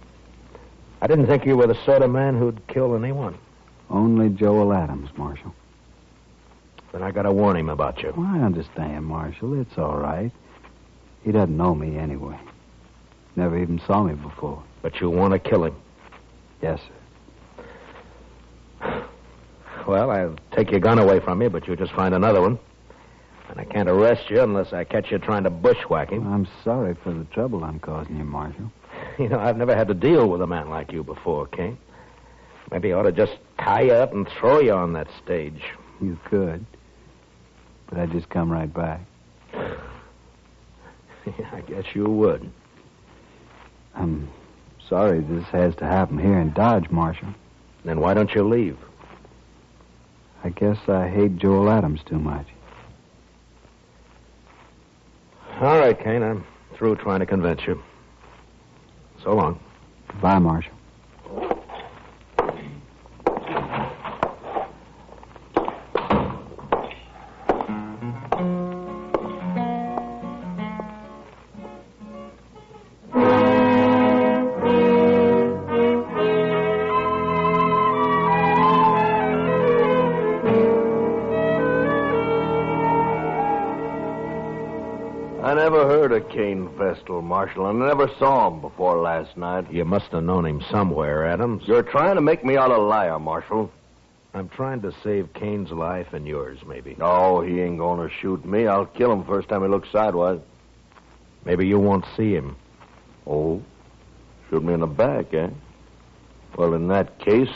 Speaker 3: I didn't think you were the sort of man who'd kill anyone.
Speaker 6: Only Joel Adams, Marshal.
Speaker 3: Then I gotta warn him about you.
Speaker 6: Well, I understand, Marshal. It's all right. He doesn't know me anyway. Never even saw me before.
Speaker 3: But you want to kill him?
Speaker 6: Yes, sir.
Speaker 3: Well, I'll take your gun away from you, but you'll just find another one. And I can't arrest you unless I catch you trying to bushwhack him.
Speaker 6: I'm sorry for the trouble I'm causing you, Marshal.
Speaker 3: You know, I've never had to deal with a man like you before, Cain. Maybe I ought to just tie you up and throw you on that stage.
Speaker 6: You could. But I'd just come right back.
Speaker 3: I guess you would.
Speaker 6: I'm sorry this has to happen here in Dodge, Marshal.
Speaker 3: Then why don't you leave?
Speaker 6: I guess I hate Joel Adams too much.
Speaker 3: All right, Cain, I'm through trying to convince you. So long.
Speaker 6: Goodbye, Marshal.
Speaker 10: I never heard of Cain Vestal, Marshal. I never saw him before last night.
Speaker 3: You must have known him somewhere, Adams.
Speaker 10: You're trying to make me out a liar, Marshal.
Speaker 3: I'm trying to save Cain's life and yours, maybe.
Speaker 10: No, he ain't gonna shoot me. I'll kill him first time he looks sidewise.
Speaker 3: Maybe you won't see him.
Speaker 10: Oh? Shoot me in the back, eh? Well, in that case,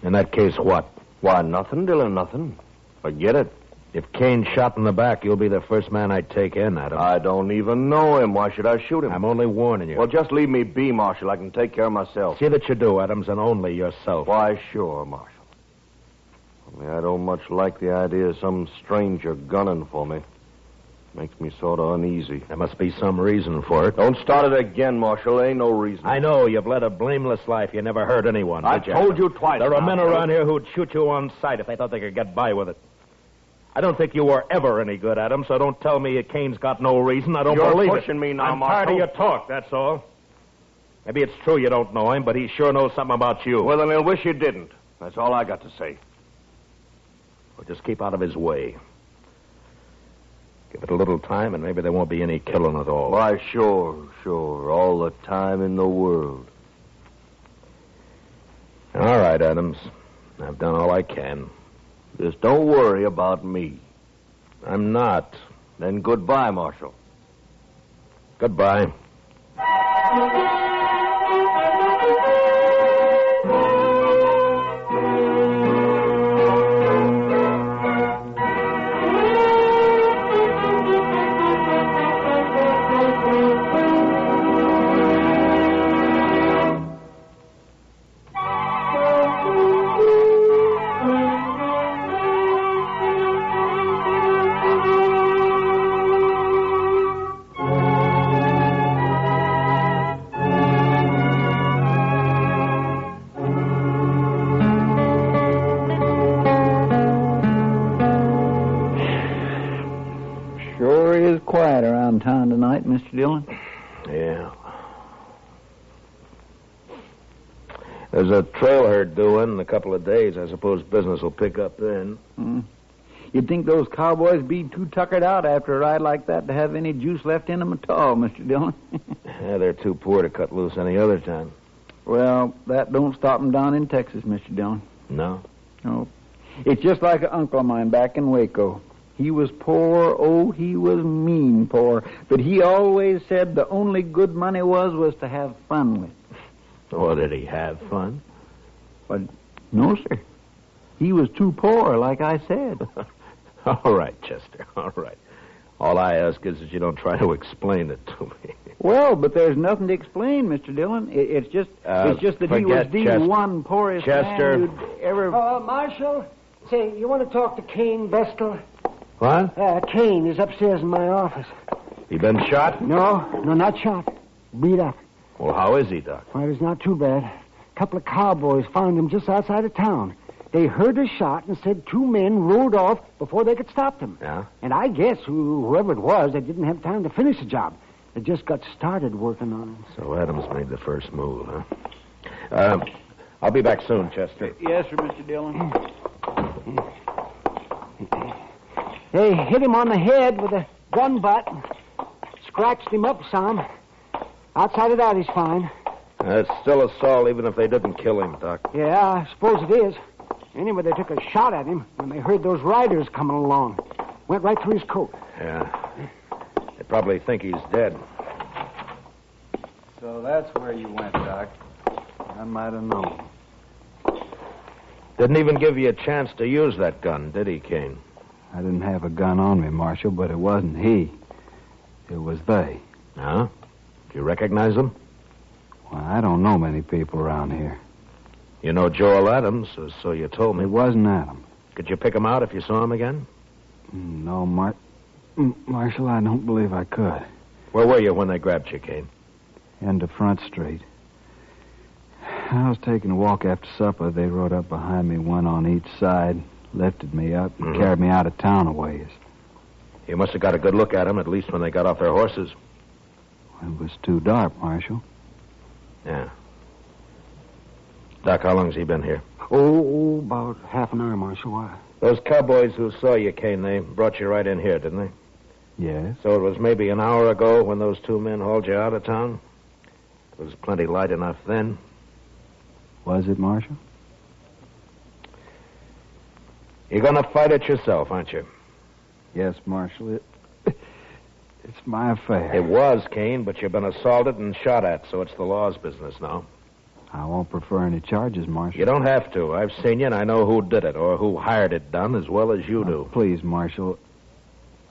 Speaker 3: In that case, what?
Speaker 10: Why, nothing, Dillon, nothing. Forget it.
Speaker 3: If Cain's shot in the back, you'll be the first man I take in, Adams.
Speaker 10: I don't even know him. Why should I shoot him?
Speaker 3: I'm only warning you.
Speaker 10: Well, just leave me be, Marshal. I can take care of myself.
Speaker 3: See that you do, Adams, and only yourself.
Speaker 10: Why, sure, Marshal. Only I don't much like the idea of some stranger gunning for me. Makes me sort of uneasy.
Speaker 3: There must be some reason for it.
Speaker 10: Don't start it again, Marshal. Ain't no reason.
Speaker 3: I know. You've led a blameless life. You never hurt anyone.
Speaker 10: I've told you twice.
Speaker 3: There are
Speaker 10: now,
Speaker 3: men around here who'd shoot you on sight if they thought they could get by with it. I don't think you were ever any good, Adams, so don't tell me Cain's got no reason. I don't believe it.
Speaker 10: You're pushing me now,
Speaker 3: I'm
Speaker 10: Marshal.
Speaker 3: tired of your talk, that's all. Maybe it's true you don't know him, but he sure knows something about you.
Speaker 10: Well, then I wish you didn't. That's all I got to say.
Speaker 3: Well, just keep out of his way. Give it a little time, and maybe there won't be any killing at all.
Speaker 10: Why, sure. All the time in the world.
Speaker 3: All right, Adams. I've done all I can.
Speaker 10: Just don't worry about me.
Speaker 3: I'm not.
Speaker 10: Then goodbye, Marshal.
Speaker 3: Goodbye.
Speaker 4: Quiet around town tonight, Mr. Dillon.
Speaker 3: Yeah. There's a trail herd due in a couple of days. I suppose business will pick up then.
Speaker 4: You'd think those cowboys be too tuckered out after a ride like that to have any juice left in them at all, Mr. Dillon.
Speaker 3: Yeah, they're too poor to cut loose any other time.
Speaker 4: Well, that don't stop 'em down in Texas, Mr. Dillon.
Speaker 3: No?
Speaker 4: No. It's just like an uncle of mine back in Waco. He was poor, oh, he was mean poor. But he always said the only good money was to have fun with.
Speaker 3: Oh, did he have fun?
Speaker 4: But no, sir. He was too poor, like I said.
Speaker 3: All right, Chester, all right. All I ask is that you don't try to explain it to me.
Speaker 4: Well, but there's nothing to explain, Mr. Dillon. It's just that he was the one poorest man you'd ever...
Speaker 11: Marshal, say, you want to talk to Cain Vestal?
Speaker 3: What?
Speaker 11: Cain is upstairs in my office.
Speaker 3: He been shot?
Speaker 11: No, not shot. Beat up.
Speaker 3: Well, how is he, Doc?
Speaker 11: Well, it's not too bad. A couple of cowboys found him just outside of town. They heard a shot and said 2 men rode off before they could stop them.
Speaker 3: Yeah?
Speaker 11: And I guess whoever it was, they didn't have time to finish the job. They just got started working on him.
Speaker 3: So Adams made the first move, huh? I'll be back soon, Chester.
Speaker 4: Yes, sir, Mr. Dillon.
Speaker 11: They hit him on the head with a gun butt. Scratched him up some. Outside of that, he's fine.
Speaker 3: It's still assault, even if they didn't kill him, Doc.
Speaker 11: Yeah, I suppose it is. Anyway, they took a shot at him when they heard those riders coming along. Went right through his coat.
Speaker 3: Yeah. They probably think he's dead.
Speaker 6: So that's where you went, Doc. I might have known.
Speaker 3: Didn't even give you a chance to use that gun, did he, Cain?
Speaker 6: I didn't have a gun on me, Marshal, but it wasn't he. It was they.
Speaker 3: Huh? Do you recognize them?
Speaker 6: Well, I don't know many people around here.
Speaker 3: You know Joel Adams, or so you told me.
Speaker 6: It wasn't Adam.
Speaker 3: Could you pick him out if you saw him again?
Speaker 6: No, Marshal, I don't believe I could.
Speaker 3: Where were you when they grabbed you, Cain?
Speaker 6: End of Front Street. I was taking a walk after supper. They rode up behind me, one on each side, lifted me up, and carried me out of town a ways.
Speaker 3: You must have got a good look at them, at least when they got off their horses.
Speaker 6: It was too dark, Marshal.
Speaker 3: Yeah. Doc, how long's he been here?
Speaker 11: Oh, about half an hour, Marshal. Why?
Speaker 3: Those cowboys who saw you, Cain, they brought you right in here, didn't they?
Speaker 6: Yes.
Speaker 3: So it was maybe an hour ago when those 2 men hauled you out of town? It was plenty light enough then.
Speaker 6: Was it, Marshal?
Speaker 3: You're gonna fight it yourself, aren't you?
Speaker 6: Yes, Marshal. It's my affair.
Speaker 3: It was, Cain, but you've been assaulted and shot at, so it's the law's business now.
Speaker 6: I won't prefer any charges, Marshal.
Speaker 3: You don't have to. I've seen you, and I know who did it, or who hired it done, as well as you do.
Speaker 6: Please, Marshal,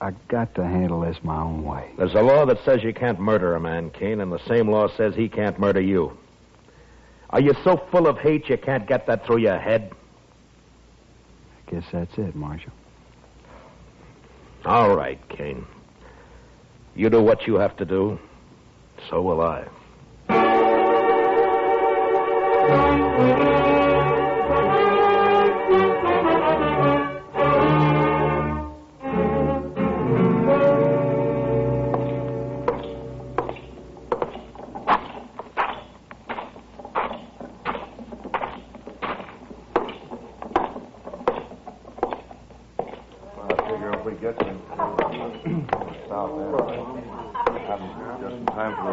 Speaker 6: I got to handle this my own way.
Speaker 3: There's a law that says you can't murder a man, Cain, and the same law says he can't murder you. Are you so full of hate you can't get that through your head?
Speaker 6: I guess that's it, Marshal.
Speaker 3: All right, Cain. You do what you have to do. So will I.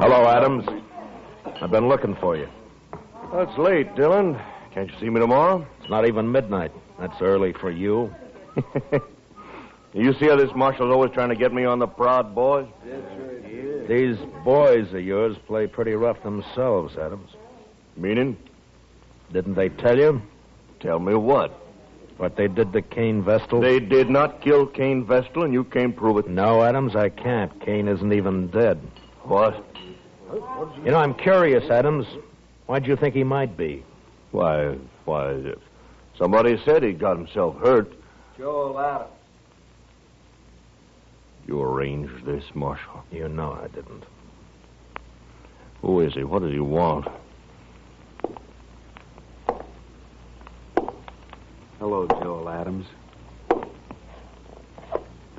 Speaker 3: Hello, Adams. I've been looking for you.
Speaker 12: That's late, Dillon. Can't you see me tomorrow?
Speaker 3: It's not even midnight. That's early for you.
Speaker 12: You see how this marshal's always trying to get me on the prod, boys?
Speaker 3: These boys of yours play pretty rough themselves, Adams.
Speaker 12: Meaning?
Speaker 3: Didn't they tell you?
Speaker 12: Tell me what?
Speaker 3: What they did to Cain Vestal?
Speaker 12: They did not kill Cain Vestal, and you can't prove it.
Speaker 3: No, Adams, I can't. Cain isn't even dead.
Speaker 12: What?
Speaker 3: You know, I'm curious, Adams. Why'd you think he might be?
Speaker 12: Why, somebody said he got himself hurt.
Speaker 4: Joel Adams.
Speaker 12: You arranged this, Marshal?
Speaker 3: You know I didn't.
Speaker 12: Who is he? What does he want?
Speaker 6: Hello, Joel Adams.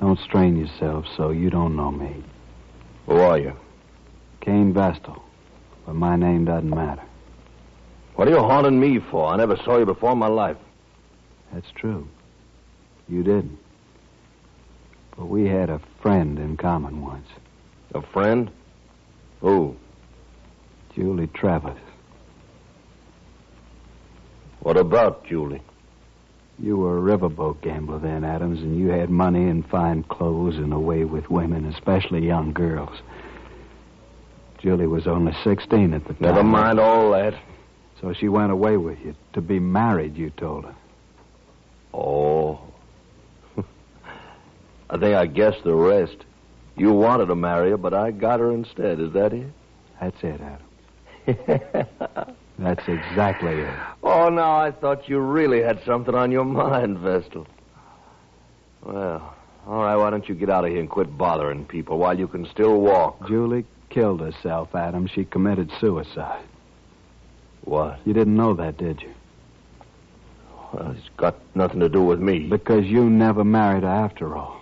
Speaker 6: Don't strain yourself so you don't know me.
Speaker 12: Who are you?
Speaker 6: Cain Vestal. But my name doesn't matter.
Speaker 12: What are you haunting me for? I never saw you before in my life.
Speaker 6: That's true. You didn't. But we had a friend in common once.
Speaker 12: A friend? Who?
Speaker 11: Julie Travers.
Speaker 12: What about Julie?
Speaker 11: You were a riverboat gambler then, Adams, and you had money and fine clothes and a way with women, especially young girls. Julie was only 16 at the time.
Speaker 12: Never mind all that.
Speaker 11: So she went away with you to be married, you told her.
Speaker 12: Oh. I think I guessed the rest. You wanted to marry her, but I got her instead. Is that it?
Speaker 11: That's it, Adams. That's exactly it.
Speaker 12: Oh, no, I thought you really had something on your mind, Vestal. Well, all right, why don't you get out of here and quit bothering people while you can still walk?
Speaker 11: Julie killed herself, Adams. She committed suicide.
Speaker 12: What?
Speaker 11: You didn't know that, did you?
Speaker 12: Well, it's got nothing to do with me.
Speaker 11: Because you never married her after all.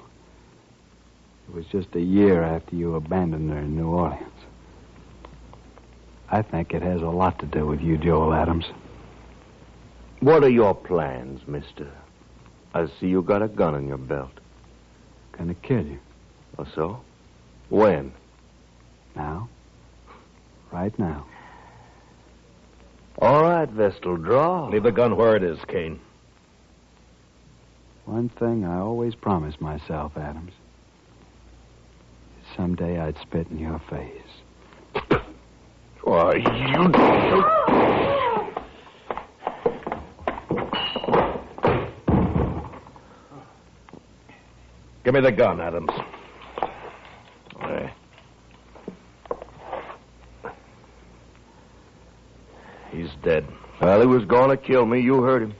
Speaker 11: It was just a year after you abandoned her in New Orleans. I think it has a lot to do with you, Joel Adams.
Speaker 12: What are your plans, mister? I see you got a gun in your belt.
Speaker 11: Gonna kill you.
Speaker 12: Oh, so? When?
Speaker 11: Now. Right now.
Speaker 12: All right, Vestal, draw.
Speaker 3: Leave the gun where it is, Cain.
Speaker 11: One thing I always promised myself, Adams. Someday I'd spit in your face.
Speaker 12: Why, you...
Speaker 3: Give me the gun, Adams. He's dead.
Speaker 12: Well, he was going to kill me. You heard him.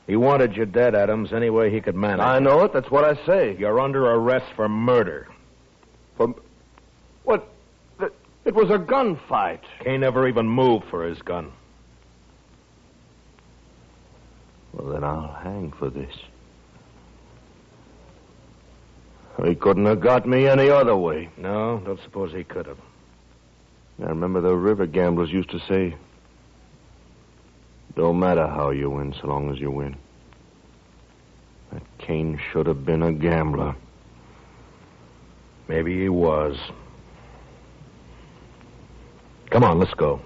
Speaker 3: He wanted you dead, Adams, any way he could manage.
Speaker 12: I know it. That's what I say.
Speaker 3: You're under arrest for murder.
Speaker 12: What? It was a gunfight.
Speaker 3: Cain never even moved for his gun.
Speaker 12: Well, then I'll hang for this. He couldn't have got me any other way.
Speaker 3: No, don't suppose he could have.
Speaker 12: I remember the river gamblers used to say, don't matter how you win, so long as you win. That Cain should have been a gambler.
Speaker 3: Maybe he was. Come on, let's go.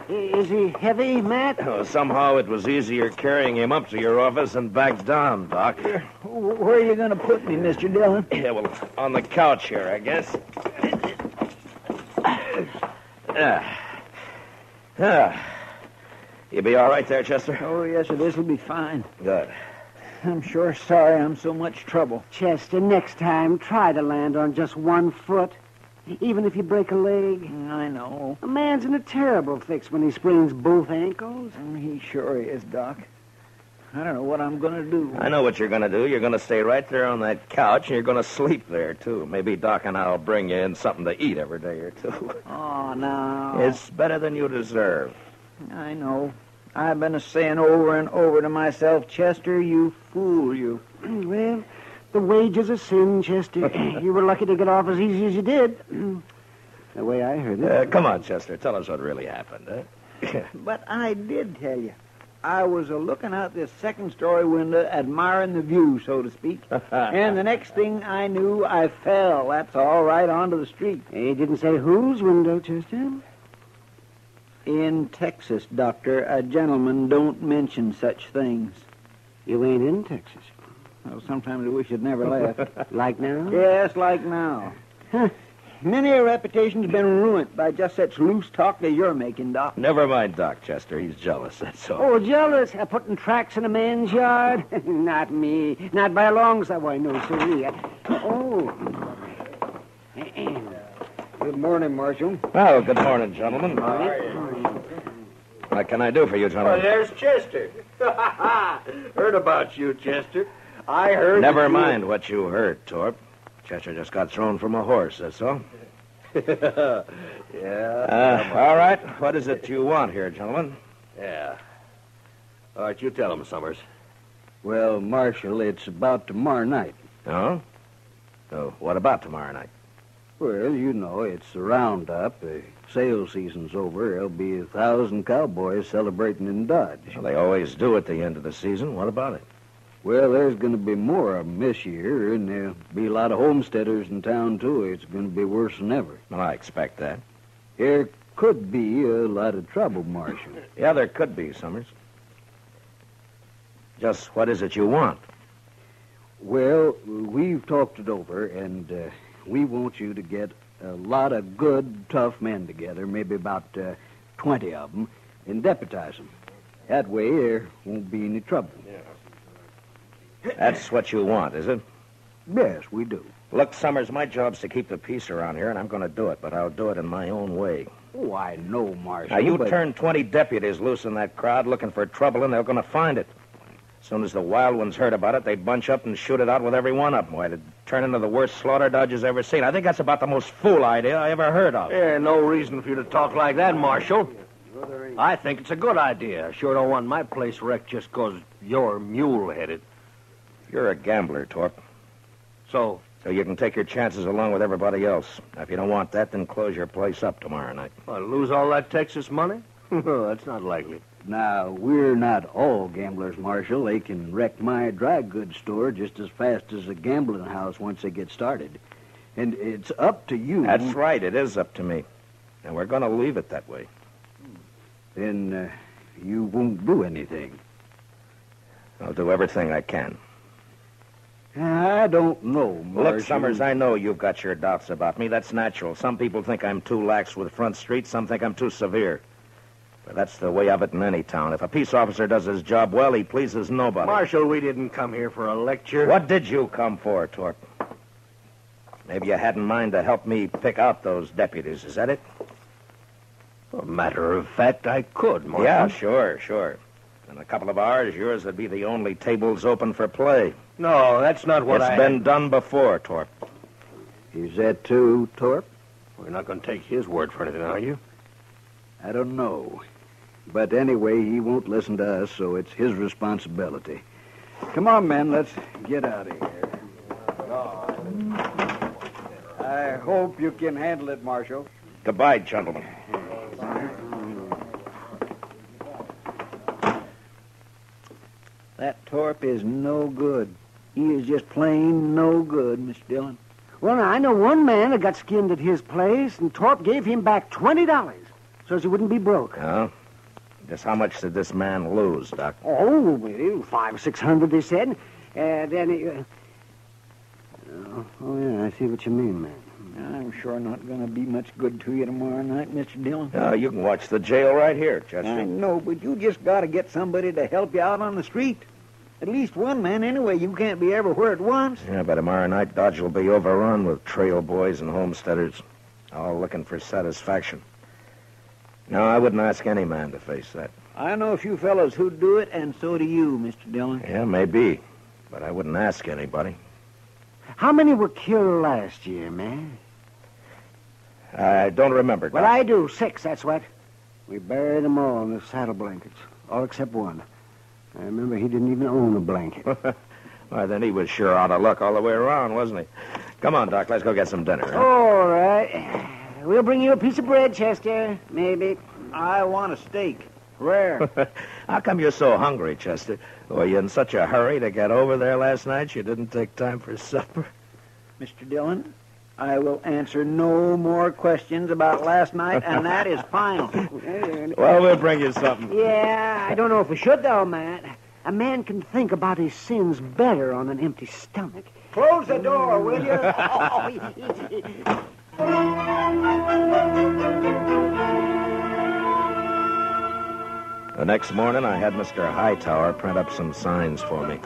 Speaker 11: Is he heavy, Matt?
Speaker 3: Oh, somehow it was easier carrying him up to your office and back down, Doc.
Speaker 4: Where are you going to put me, Mr. Dillon?
Speaker 3: Yeah, well, on the couch here, I guess. You be all right there, Chester?
Speaker 4: Oh, yes, sir. This'll be fine.
Speaker 3: Good.
Speaker 4: I'm sure sorry I'm so much trouble.
Speaker 11: Chester, next time, try to land on just one foot. Even if you break a leg.
Speaker 4: I know.
Speaker 11: A man's in a terrible fix when he sprains both ankles.
Speaker 4: He sure is, Doc. I don't know what I'm going to do.
Speaker 3: I know what you're going to do. You're going to stay right there on that couch, and you're going to sleep there, too. Maybe Doc and I'll bring you in something to eat every day or two.
Speaker 4: Oh, no.
Speaker 3: It's better than you deserve.
Speaker 4: I know. I've been saying over and over to myself, Chester, you fool, you.
Speaker 11: Well, the wages of sin, Chester. You were lucky to get off as easy as you did. The way I heard it.
Speaker 3: Come on, Chester. Tell us what really happened, eh?
Speaker 4: But I did tell you. I was looking out this second-story window, admiring the view, so to speak. And the next thing I knew, I fell. That's all right onto the street.
Speaker 11: He didn't say whose window, Chester.
Speaker 4: In Texas, Doctor, a gentleman don't mention such things.
Speaker 11: You ain't in Texas.
Speaker 4: Well, sometimes I wish I'd never left.
Speaker 11: Like now?
Speaker 4: Yes, like now. Many a reputation's been ruined by just such loose talk that you're making, Doc.
Speaker 3: Never mind Doc, Chester. He's jealous, that's all.
Speaker 11: Oh, jealous? Putting tracks in a man's yard? Not me. Not by a long shot. Why, no, sirree. Oh.
Speaker 4: Good morning, Marshal.
Speaker 3: Well, good morning, gentlemen. What can I do for you,
Speaker 13: Oh,
Speaker 3: gentlemen?
Speaker 13: there's Chester. Heard about you, Chester. I heard.
Speaker 3: Never mind what you heard, Torp. Chester just got thrown from a horse, that's all.
Speaker 13: Yeah.
Speaker 3: All right. What is it you want here, gentlemen?
Speaker 5: Yeah. All right, you tell him, Summers.
Speaker 4: Well, Marshal, it's about tomorrow night.
Speaker 3: Oh? So, what about tomorrow night?
Speaker 4: Well, you know, it's the roundup. The sale season's over. There'll be 1,000 cowboys celebrating in Dodge.
Speaker 3: Well, they always do at the end of the season. What about it?
Speaker 4: Well, there's going to be more of them this year, and there'll be a lot of homesteaders in town, too. It's going to be worse than ever.
Speaker 3: Well, I expect that.
Speaker 4: There could be a lot of trouble, Marshal.
Speaker 3: Yeah, there could be, Summers. Just what is it you want?
Speaker 4: Well, we've talked it over, and we want you to get a lot of good, tough men together, maybe about 20 of them, and deputize them. That way, there won't be any trouble.
Speaker 3: That's what you want, is it?
Speaker 4: Yes, we do.
Speaker 3: Look, Summers, my job's to keep the peace around here, and I'm going to do it, but I'll do it in my own way.
Speaker 4: Oh, I know, Marshal.
Speaker 3: Now, you
Speaker 4: but...
Speaker 3: turn 20 deputies loose in that crowd looking for trouble, and they're going to find it. As soon as the wild ones heard about it, they'd bunch up and shoot it out with every one of them. Why, it'd turn into the worst slaughter Dodge's ever seen. I think that's about the most fool idea I ever heard of.
Speaker 5: Yeah, no reason for you to talk like that, Marshal. I think it's a good idea. I sure don't want my place wrecked just 'cause you're mule-headed.
Speaker 3: You're a gambler, Torp.
Speaker 5: So
Speaker 3: you can take your chances along with everybody else. Now, if you don't want that, then close your place up tomorrow night.
Speaker 5: lose all that Texas money? That's not likely.
Speaker 4: Now, we're not all gamblers, Marshal. They can wreck my dry goods store just as fast as a gambling house once they get started. And it's up to you.
Speaker 3: That's right. It is up to me. And we're going to leave it that way.
Speaker 4: Then you won't do anything.
Speaker 3: I'll do everything I can.
Speaker 4: I don't know, Marshal.
Speaker 3: Look, Summers, I know you've got your doubts about me. That's natural. Some people think I'm too lax with Front Street. Some think I'm too severe. But that's the way of it in any town. If a peace officer does his job well, he pleases nobody.
Speaker 5: Marshal, we didn't come here for a lecture.
Speaker 3: What did you come for, Torp? Maybe you had in mind to help me pick out those deputies. Is that it?
Speaker 5: A matter of fact, I could, Marshal.
Speaker 3: Yeah, sure. In a couple of hours, yours would be the only tables open for play.
Speaker 5: No, that's not what
Speaker 3: It's been done before, Torp.
Speaker 4: Is that true, Torp?
Speaker 5: We're not going to take his word for anything, are you?
Speaker 4: I don't know. But anyway, he won't listen to us, so it's his responsibility. Come on, men, let's get out of here. I hope you can handle it, Marshal.
Speaker 3: Goodbye, gentlemen.
Speaker 4: That Torp is no good. He is just plain no good, Mr. Dillon.
Speaker 6: Well, I know one man that got skinned at his place, and Torp gave him back $20 so he wouldn't be broke.
Speaker 3: Oh? Just how much did this man lose, Doc?
Speaker 6: Oh, $500-600, they said. Then he... yeah, I see what you mean, man.
Speaker 4: I'm sure not going to be much good to you tomorrow night, Mr. Dillon.
Speaker 3: Oh, you can watch the jail right here, Chester.
Speaker 4: I know, but you just got to get somebody to help you out on the street. At least one man, anyway. You can't be everywhere at once.
Speaker 3: Yeah, by tomorrow night, Dodge will be overrun with trail boys and homesteaders, all looking for satisfaction. No, I wouldn't ask any man to face that.
Speaker 4: I know a few fellows who'd do it, and so do you, Mr. Dillon.
Speaker 3: Yeah, maybe, but I wouldn't ask anybody.
Speaker 6: How many were killed last year, man?
Speaker 3: I don't remember, Doc.
Speaker 6: Well, I do. 6, that's what. We buried them all in the saddle blankets, all except one. I remember he didn't even own a blanket.
Speaker 3: Why, then he was sure out of luck all the way around, wasn't he? Come on, Doc, let's go get some dinner. Huh?
Speaker 6: All right. We'll bring you a piece of bread, Chester. Maybe.
Speaker 4: I want a steak. Rare.
Speaker 3: How come you're so hungry, Chester? Were you in such a hurry to get over there last night you didn't take time for supper?
Speaker 4: Mr. Dillon, I will answer no more questions about last night, and that is final.
Speaker 3: Well, we'll bring you something.
Speaker 6: Yeah, I don't know if we should, though, Matt. A man can think about his sins better on an empty stomach.
Speaker 4: Close the door, will you?
Speaker 3: The next morning, I had Mr. Hightower print up some signs for me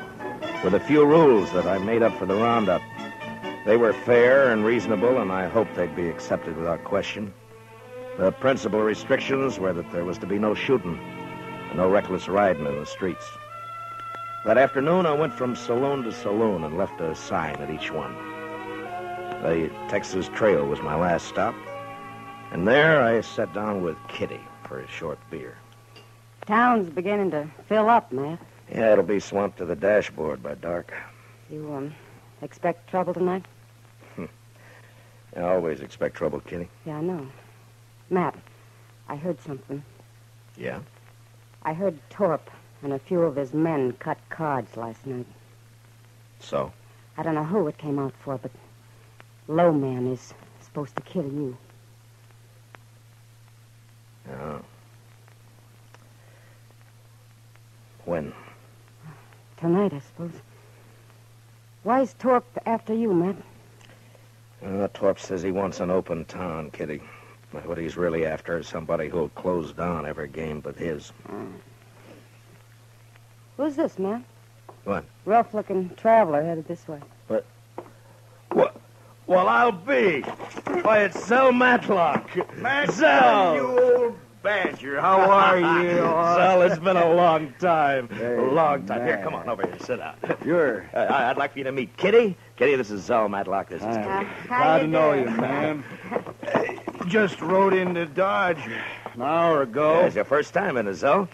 Speaker 3: with a few rules that I made up for the roundup. They were fair and reasonable, and I hoped they'd be accepted without question. The principal restrictions were that there was to be no shooting and no reckless riding in the streets. That afternoon, I went from saloon to saloon and left a sign at each one. The Texas Trail was my last stop, and there I sat down with Kitty for a short beer.
Speaker 2: Town's beginning to fill up, Matt.
Speaker 3: Yeah, it'll be swamped to the dashboard by dark.
Speaker 2: You, expect trouble tonight?
Speaker 3: I always expect trouble, Kitty.
Speaker 2: Yeah, I know. Matt, I heard something.
Speaker 3: Yeah?
Speaker 2: I heard Torp and a few of his men cut cards last night.
Speaker 3: So?
Speaker 2: I don't know who it came out for, but Low Man is supposed to kill you.
Speaker 3: Oh. When?
Speaker 2: Tonight, I suppose. Why's Torp after you, Matt?
Speaker 3: Torp says he wants an open town, Kitty. But what he's really after is somebody who'll close down every game but his.
Speaker 2: Who's this, Matt?
Speaker 3: What?
Speaker 2: Rough-looking traveler headed this way.
Speaker 3: What? Well, I'll be. Why, it's Zell Matlock. Zell!
Speaker 13: You old badger. How are you?
Speaker 3: Zell, it's been a long time.
Speaker 6: Hey,
Speaker 3: a long time. Here,
Speaker 6: man.
Speaker 3: come on over here. Sit down.
Speaker 6: Sure.
Speaker 3: I'd like for you to meet Kitty. Kitty, this is Zell Matlock. This is Kitty.
Speaker 6: Glad to know you, ma'am. Just rode into Dodge an hour ago.
Speaker 3: Yeah, it's your first time in it, Zell.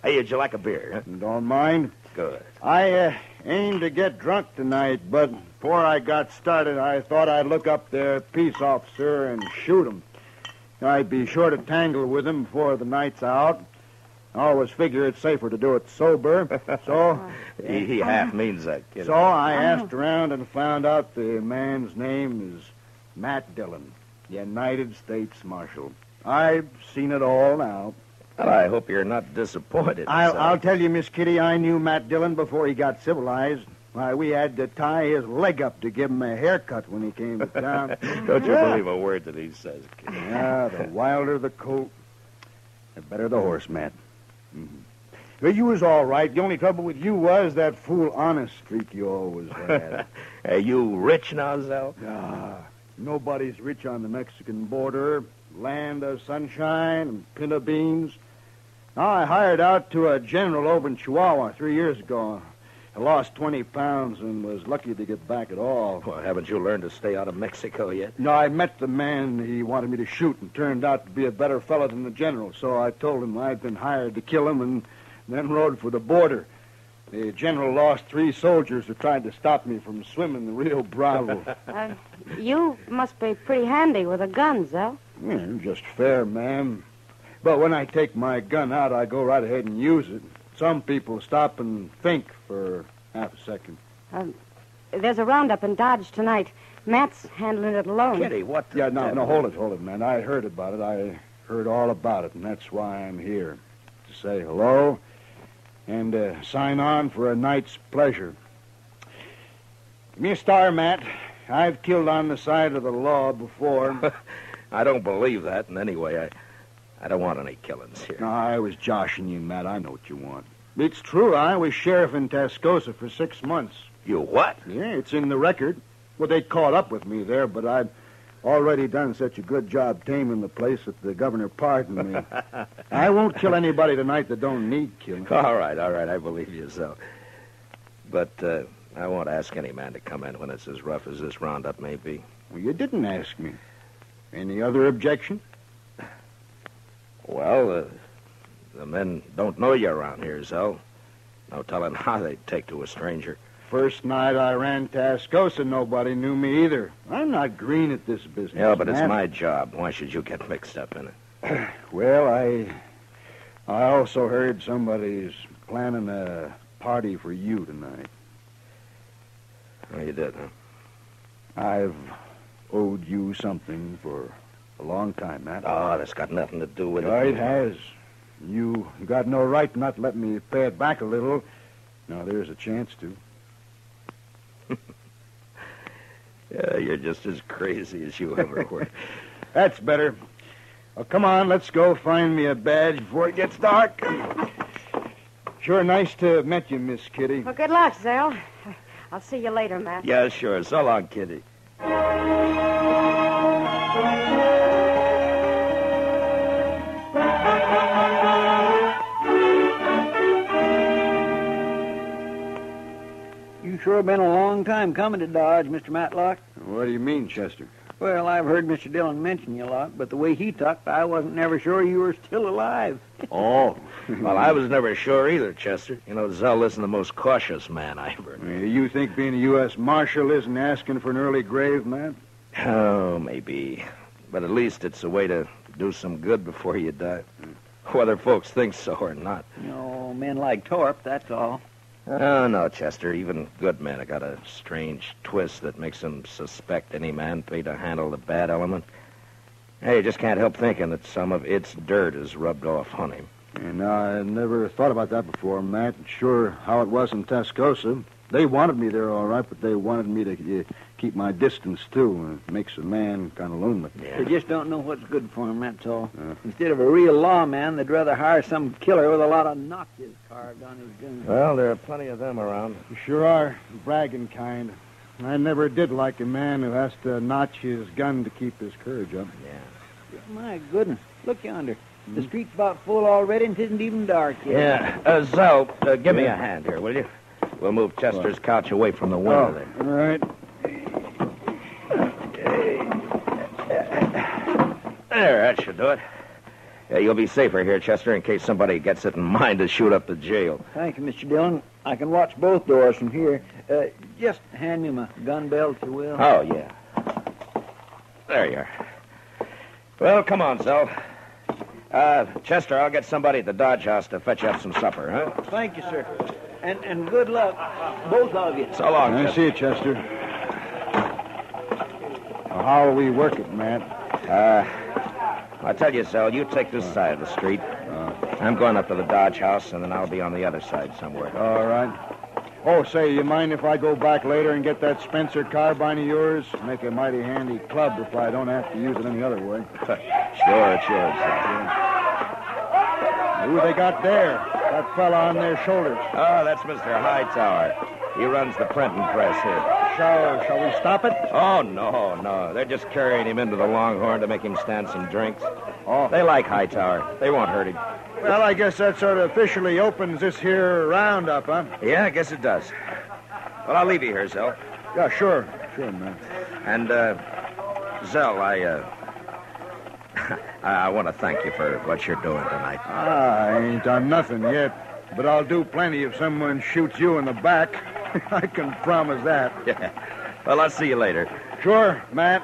Speaker 3: Hey, would you like a beer? Huh?
Speaker 6: Don't mind.
Speaker 3: Good.
Speaker 6: I aimed to get drunk tonight, but before I got started, I thought I'd look up the peace officer and shoot him. I'd be sure to tangle with him before the night's out. I always figure it's safer to do it sober. So
Speaker 3: he half means that, Kitty.
Speaker 6: So I asked around and found out the man's name is Matt Dillon, United States Marshal. I've seen it all now.
Speaker 3: Well, I hope you're not disappointed.
Speaker 6: I'll tell you, Miss Kitty, I knew Matt Dillon before he got civilized. Why, we had to tie his leg up to give him a haircut when he came to town.
Speaker 3: Don't you believe a word that he says, Kitty.
Speaker 6: Yeah, the wilder the colt, the better the horse, Matt. Mm-hmm. Well, you was all right. The only trouble with you was that fool honest streak you always had.
Speaker 3: Are you rich now, Zell?
Speaker 6: Nobody's rich on the Mexican border. Land of sunshine and pinto beans. I hired out to a general over in Chihuahua 3 years ago. I lost 20 pounds and was lucky to get back at all.
Speaker 3: Well, haven't you learned to stay out of Mexico yet?
Speaker 6: No, I met the man he wanted me to shoot and turned out to be a better fellow than the general. So I told him I'd been hired to kill him and then rode for the border. The general lost 3 soldiers who tried to stop me from swimming the Rio Bravo.
Speaker 2: You must be pretty handy with a gun, Zell.
Speaker 6: Yeah, just fair, ma'am. But when I take my gun out, I go right ahead and use it. Some people stop and think for half a second.
Speaker 2: There's a roundup in Dodge tonight. Matt's handling it alone.
Speaker 3: Kitty, what?
Speaker 6: Yeah, no, hold it, man. I heard about it. I heard all about it, and that's why I'm here. To say hello and sign on for a night's pleasure. Give me a star, Matt. I've killed on the side of the law before.
Speaker 3: I don't believe that, and anyway, I don't want any killings here.
Speaker 6: No, I was joshing you, Matt. I know what you want. It's true. I was sheriff in Tascosa for 6 months.
Speaker 3: You what?
Speaker 6: Yeah, it's in the record. Well, they caught up with me there, but I'd already done such a good job taming the place that the governor pardoned me. I won't kill anybody tonight that don't need killing.
Speaker 3: All right, I believe you so. But I won't ask any man to come in when it's as rough as this roundup may be.
Speaker 6: Well, you didn't ask me. Any other objection?
Speaker 3: Well, the men don't know you around here, Zell. No telling how they'd take to a stranger.
Speaker 6: First night I ran Tascosa, nobody knew me either. I'm not green at this business.
Speaker 3: Yeah, but
Speaker 6: man.
Speaker 3: It's my job. Why should you get mixed up in it?
Speaker 6: Well, I also heard somebody's planning a party for you tonight.
Speaker 3: Oh, you did, huh?
Speaker 6: I've owed you something for a long time, Matt.
Speaker 3: Oh, that's got nothing to do with it.
Speaker 6: It has. You got no right not to let me pay it back a little. Now, there's a chance to.
Speaker 3: Yeah, you're just as crazy as you ever were.
Speaker 6: That's better. Well, come on, let's go find me a badge before it gets dark. Sure nice to have met you, Miss Kitty.
Speaker 2: Well, good luck, Zell. I'll see you later, Matt.
Speaker 3: Yeah, sure. So long, Kitty.
Speaker 4: You sure been a long time coming to Dodge, Mr. Matlock.
Speaker 6: What do you mean, Chester?
Speaker 4: Well, I've heard Mr. Dillon mention you a lot, but the way he talked, I wasn't never sure you were still alive.
Speaker 3: Oh. Well, I was never sure either, Chester. You know, Zell isn't the most cautious man I ever knew.
Speaker 6: You think being a U.S. Marshal isn't asking for an early grave, Matt?
Speaker 3: Oh, maybe. But at least it's a way to do some good before you die. Whether folks think so or not.
Speaker 4: No, men like Torp, that's all.
Speaker 3: Oh, no, Chester. Even good men have got a strange twist that makes them suspect any man paid to handle the bad element. Hey, you just can't help thinking that some of its dirt is rubbed off on him.
Speaker 6: And I never thought about that before, Matt. Sure how it was in Tascosa. They wanted me there all right, but they wanted me to keep my distance, too. It makes a man kind of lonely.
Speaker 3: Yeah.
Speaker 4: They just don't know what's good for him, that's all. Instead of a real lawman, they'd rather hire some killer with a lot of notches carved on his gun.
Speaker 3: Well, there are plenty of them around.
Speaker 6: You sure are. Bragging kind. I never did like a man who has to notch his gun to keep his courage up.
Speaker 3: Yeah.
Speaker 4: My goodness. Look yonder. The street's about full already and it isn't even dark yet.
Speaker 3: Yeah. Zell, give me a hand here, will you? We'll move Chester's couch away from the window there.
Speaker 6: All right.
Speaker 3: There, that should do it. Yeah, you'll be safer here, Chester, in case somebody gets it in mind to shoot up the jail.
Speaker 4: Thank you, Mr. Dillon. I can watch both doors from here. Just hand me my gun belt, if you will.
Speaker 3: Oh, yeah. There you are. Well, come on, Zell. Chester, I'll get somebody at the Dodge House to fetch you up some supper, huh?
Speaker 4: Thank you, sir. And good luck, both of you.
Speaker 3: So long,
Speaker 6: I
Speaker 3: Chester.
Speaker 6: see you, Chester. Well, how will we work it, Matt?
Speaker 3: I tell you, Zell, you take this side of the street. I'm going up to the Dodge House, and then I'll be on the other side somewhere.
Speaker 6: All right. Oh, say, you mind if I go back later and get that Spencer carbine of yours? Make a mighty handy club if I don't have to use it any other way.
Speaker 3: Sure, Zell.
Speaker 6: Who they got there? That fella on their shoulders.
Speaker 3: Oh, that's Mr. Hightower. He runs the printing press here.
Speaker 6: Shall we stop it?
Speaker 3: Oh, no. They're just carrying him into the Longhorn to make him stand some drinks.
Speaker 6: Oh.
Speaker 3: They like Hightower. They won't hurt him.
Speaker 6: Well, I guess that sort of officially opens this here roundup, huh?
Speaker 3: Yeah, I guess it does. Well, I'll leave you here, Zell.
Speaker 6: Yeah, sure, man.
Speaker 3: And, Zell, I want to thank you for what you're doing tonight.
Speaker 6: I ain't done nothing yet, but I'll do plenty if someone shoots you in the back. I can promise that.
Speaker 3: Yeah. Well, I'll see you later.
Speaker 6: Sure, Matt.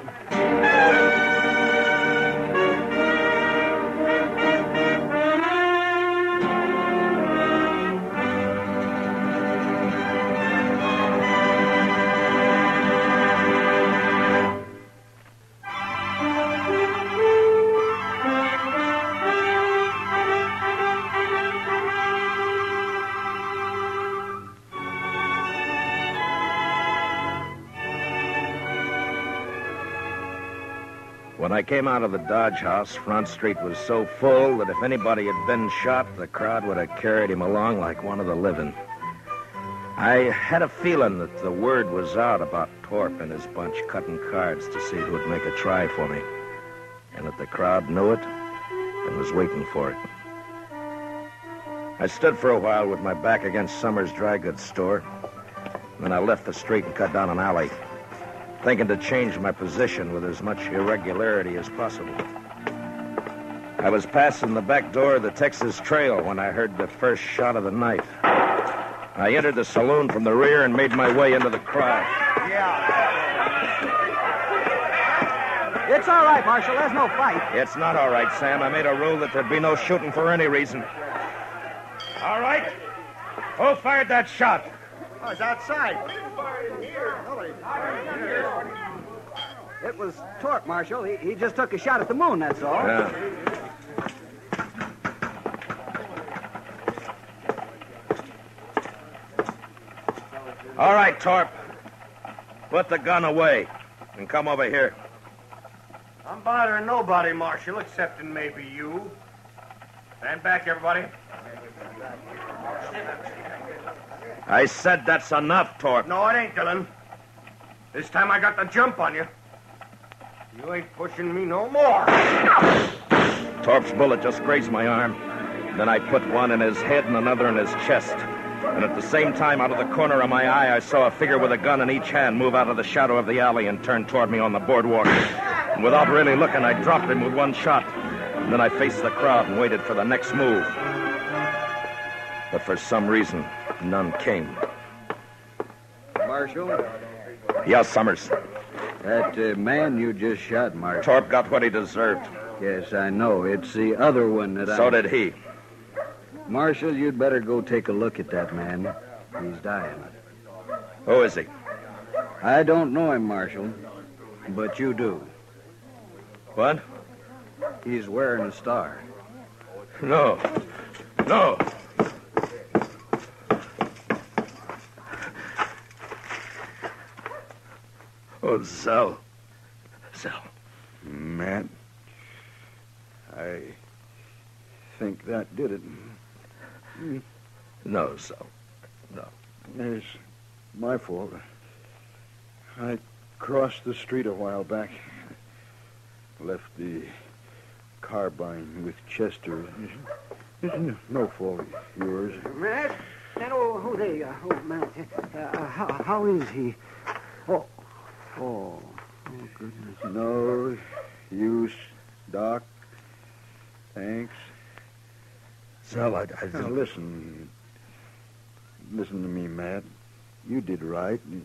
Speaker 3: When I came out of the Dodge House, Front Street was so full that if anybody had been shot, the crowd would have carried him along like one of the living. I had a feeling that the word was out about Torp and his bunch cutting cards to see who'd make a try for me, and that the crowd knew it and was waiting for it. I stood for a while with my back against Summers' dry goods store. Then I left the street and cut down an alley, thinking to change my position with as much irregularity as possible. I was passing the back door of the Texas Trail when I heard the first shot of the night. I entered the saloon from the rear and made my way into the crowd.
Speaker 14: It's all right, Marshal. There's no fight.
Speaker 3: It's not all right, Sam. I made a rule that there'd be no shooting for any reason. All right. Who fired that shot?
Speaker 14: Oh, it's outside. It was Torp, Marshal. He just took a shot at the moon, that's all.
Speaker 3: Yeah. All right, Torp. Put the gun away and come over here.
Speaker 13: I'm bothering nobody, Marshal, excepting maybe you. Stand back, everybody.
Speaker 3: I said that's enough, Torp.
Speaker 13: No, it ain't, Dillon. This time I got the jump on you. You ain't pushing me no more.
Speaker 3: Torp's bullet just grazed my arm. Then I put one in his head and another in his chest. And at the same time, out of the corner of my eye, I saw a figure with a gun in each hand move out of the shadow of the alley and turn toward me on the boardwalk. And without really looking, I dropped him with one shot. And then I faced the crowd and waited for the next move. But for some reason, none came.
Speaker 4: Marshal?
Speaker 3: Yes, Summers.
Speaker 4: That man you just shot, Marshal.
Speaker 3: Torp got what he deserved.
Speaker 4: Yes, I know. It's the other one that
Speaker 3: So did he.
Speaker 4: Marshal, you'd better go take a look at that man. He's dying.
Speaker 3: Who is he?
Speaker 4: I don't know him, Marshal, but you do.
Speaker 3: What?
Speaker 4: He's wearing a star.
Speaker 3: No. No. Oh, Sal. Sal.
Speaker 8: Matt, I think that did it.
Speaker 3: No, Sal. No.
Speaker 8: It's my fault. I crossed the street a while back. Left the carbine with Chester. It's no fault of yours.
Speaker 6: Matt? Oh, there you are. Oh, Matt. How is he? Oh, goodness.
Speaker 8: No use, Doc. Thanks.
Speaker 3: Sal, I
Speaker 8: Now, listen. Listen to me, Matt. You did right. The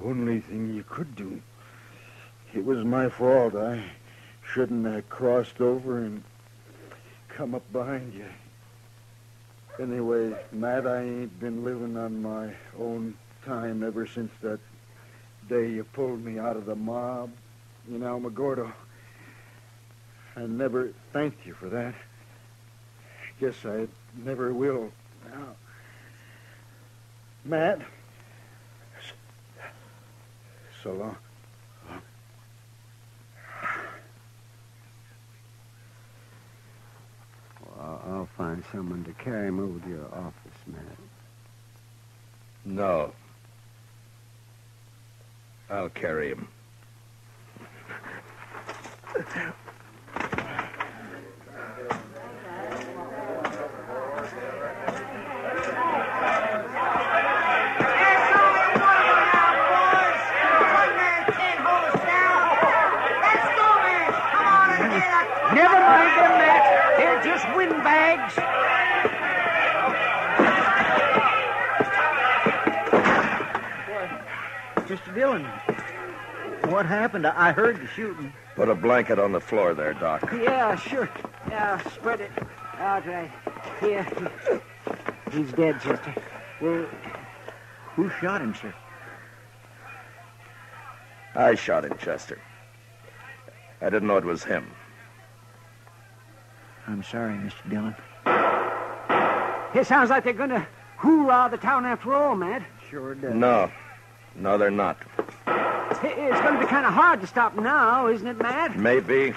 Speaker 8: only thing you could do. It was my fault. I shouldn't have crossed over and come up behind you. Anyway, Matt, I ain't been living on my own time ever since that day you pulled me out of the mob in Alamogordo. I never thanked you for that. Guess I never will now. Matt, so long.
Speaker 6: Well, I'll find someone to carry him over to your office, Matt.
Speaker 3: No. I'll carry him.
Speaker 6: Never mind them, Matt. They're just windbags.
Speaker 4: Mr. Dillon, what happened? I heard the shooting.
Speaker 3: Put a blanket on the floor there, Doc.
Speaker 6: Yeah, sure. Yeah, spread it out right here. He's dead, Chester.
Speaker 4: Well, who shot him, sir?
Speaker 3: I shot him, Chester. I didn't know it was him.
Speaker 4: I'm sorry, Mr. Dillon.
Speaker 6: It sounds like they're going to hoorah the town after all, Matt.
Speaker 4: Sure does.
Speaker 3: No, they're not.
Speaker 6: It's going to be kind of hard to stop now, isn't it, Matt?
Speaker 3: Maybe.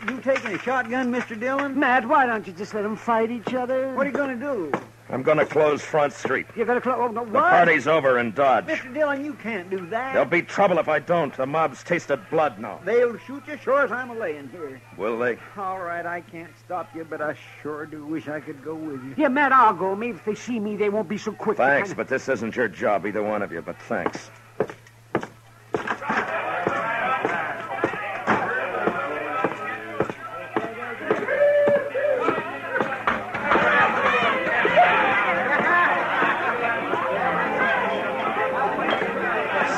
Speaker 4: You taking a shotgun, Mr. Dillon?
Speaker 6: Matt, why don't you just let them fight each other?
Speaker 4: What are you going to do?
Speaker 3: I'm going to close Front Street.
Speaker 6: You're going to close... Oh, no, what?
Speaker 3: The party's over in Dodge.
Speaker 4: Mr. Dillon, you can't do that.
Speaker 3: There'll be trouble if I don't. The mob's tasted blood now.
Speaker 4: They'll shoot you sure as I'm a-laying here.
Speaker 3: Will they?
Speaker 4: All right, I can't stop you, but I sure do wish I could go with you.
Speaker 6: Yeah, Matt, I'll go. Maybe if they see me, they won't be so quick.
Speaker 3: Thanks, but this isn't your job, either one of you, but thanks.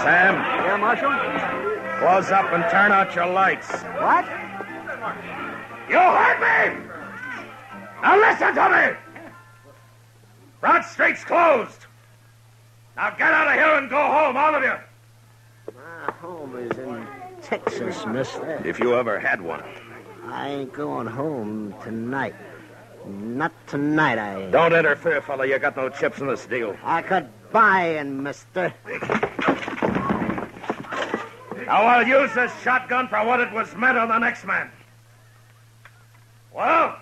Speaker 3: Sam.
Speaker 6: Yeah, Marshal?
Speaker 3: Close up and turn out your lights.
Speaker 6: What?
Speaker 3: You heard me! Now listen to me! Front Street's closed. Now get out of here and go home, all of you.
Speaker 15: My home is in Texas, mister.
Speaker 3: If you ever had one.
Speaker 15: I ain't going home tonight. Not tonight, I ain't.
Speaker 3: Don't interfere, fella. You got no chips in this deal.
Speaker 15: I could buy in, mister.
Speaker 3: Now I'll use this shotgun for what it was meant on the next man. Well?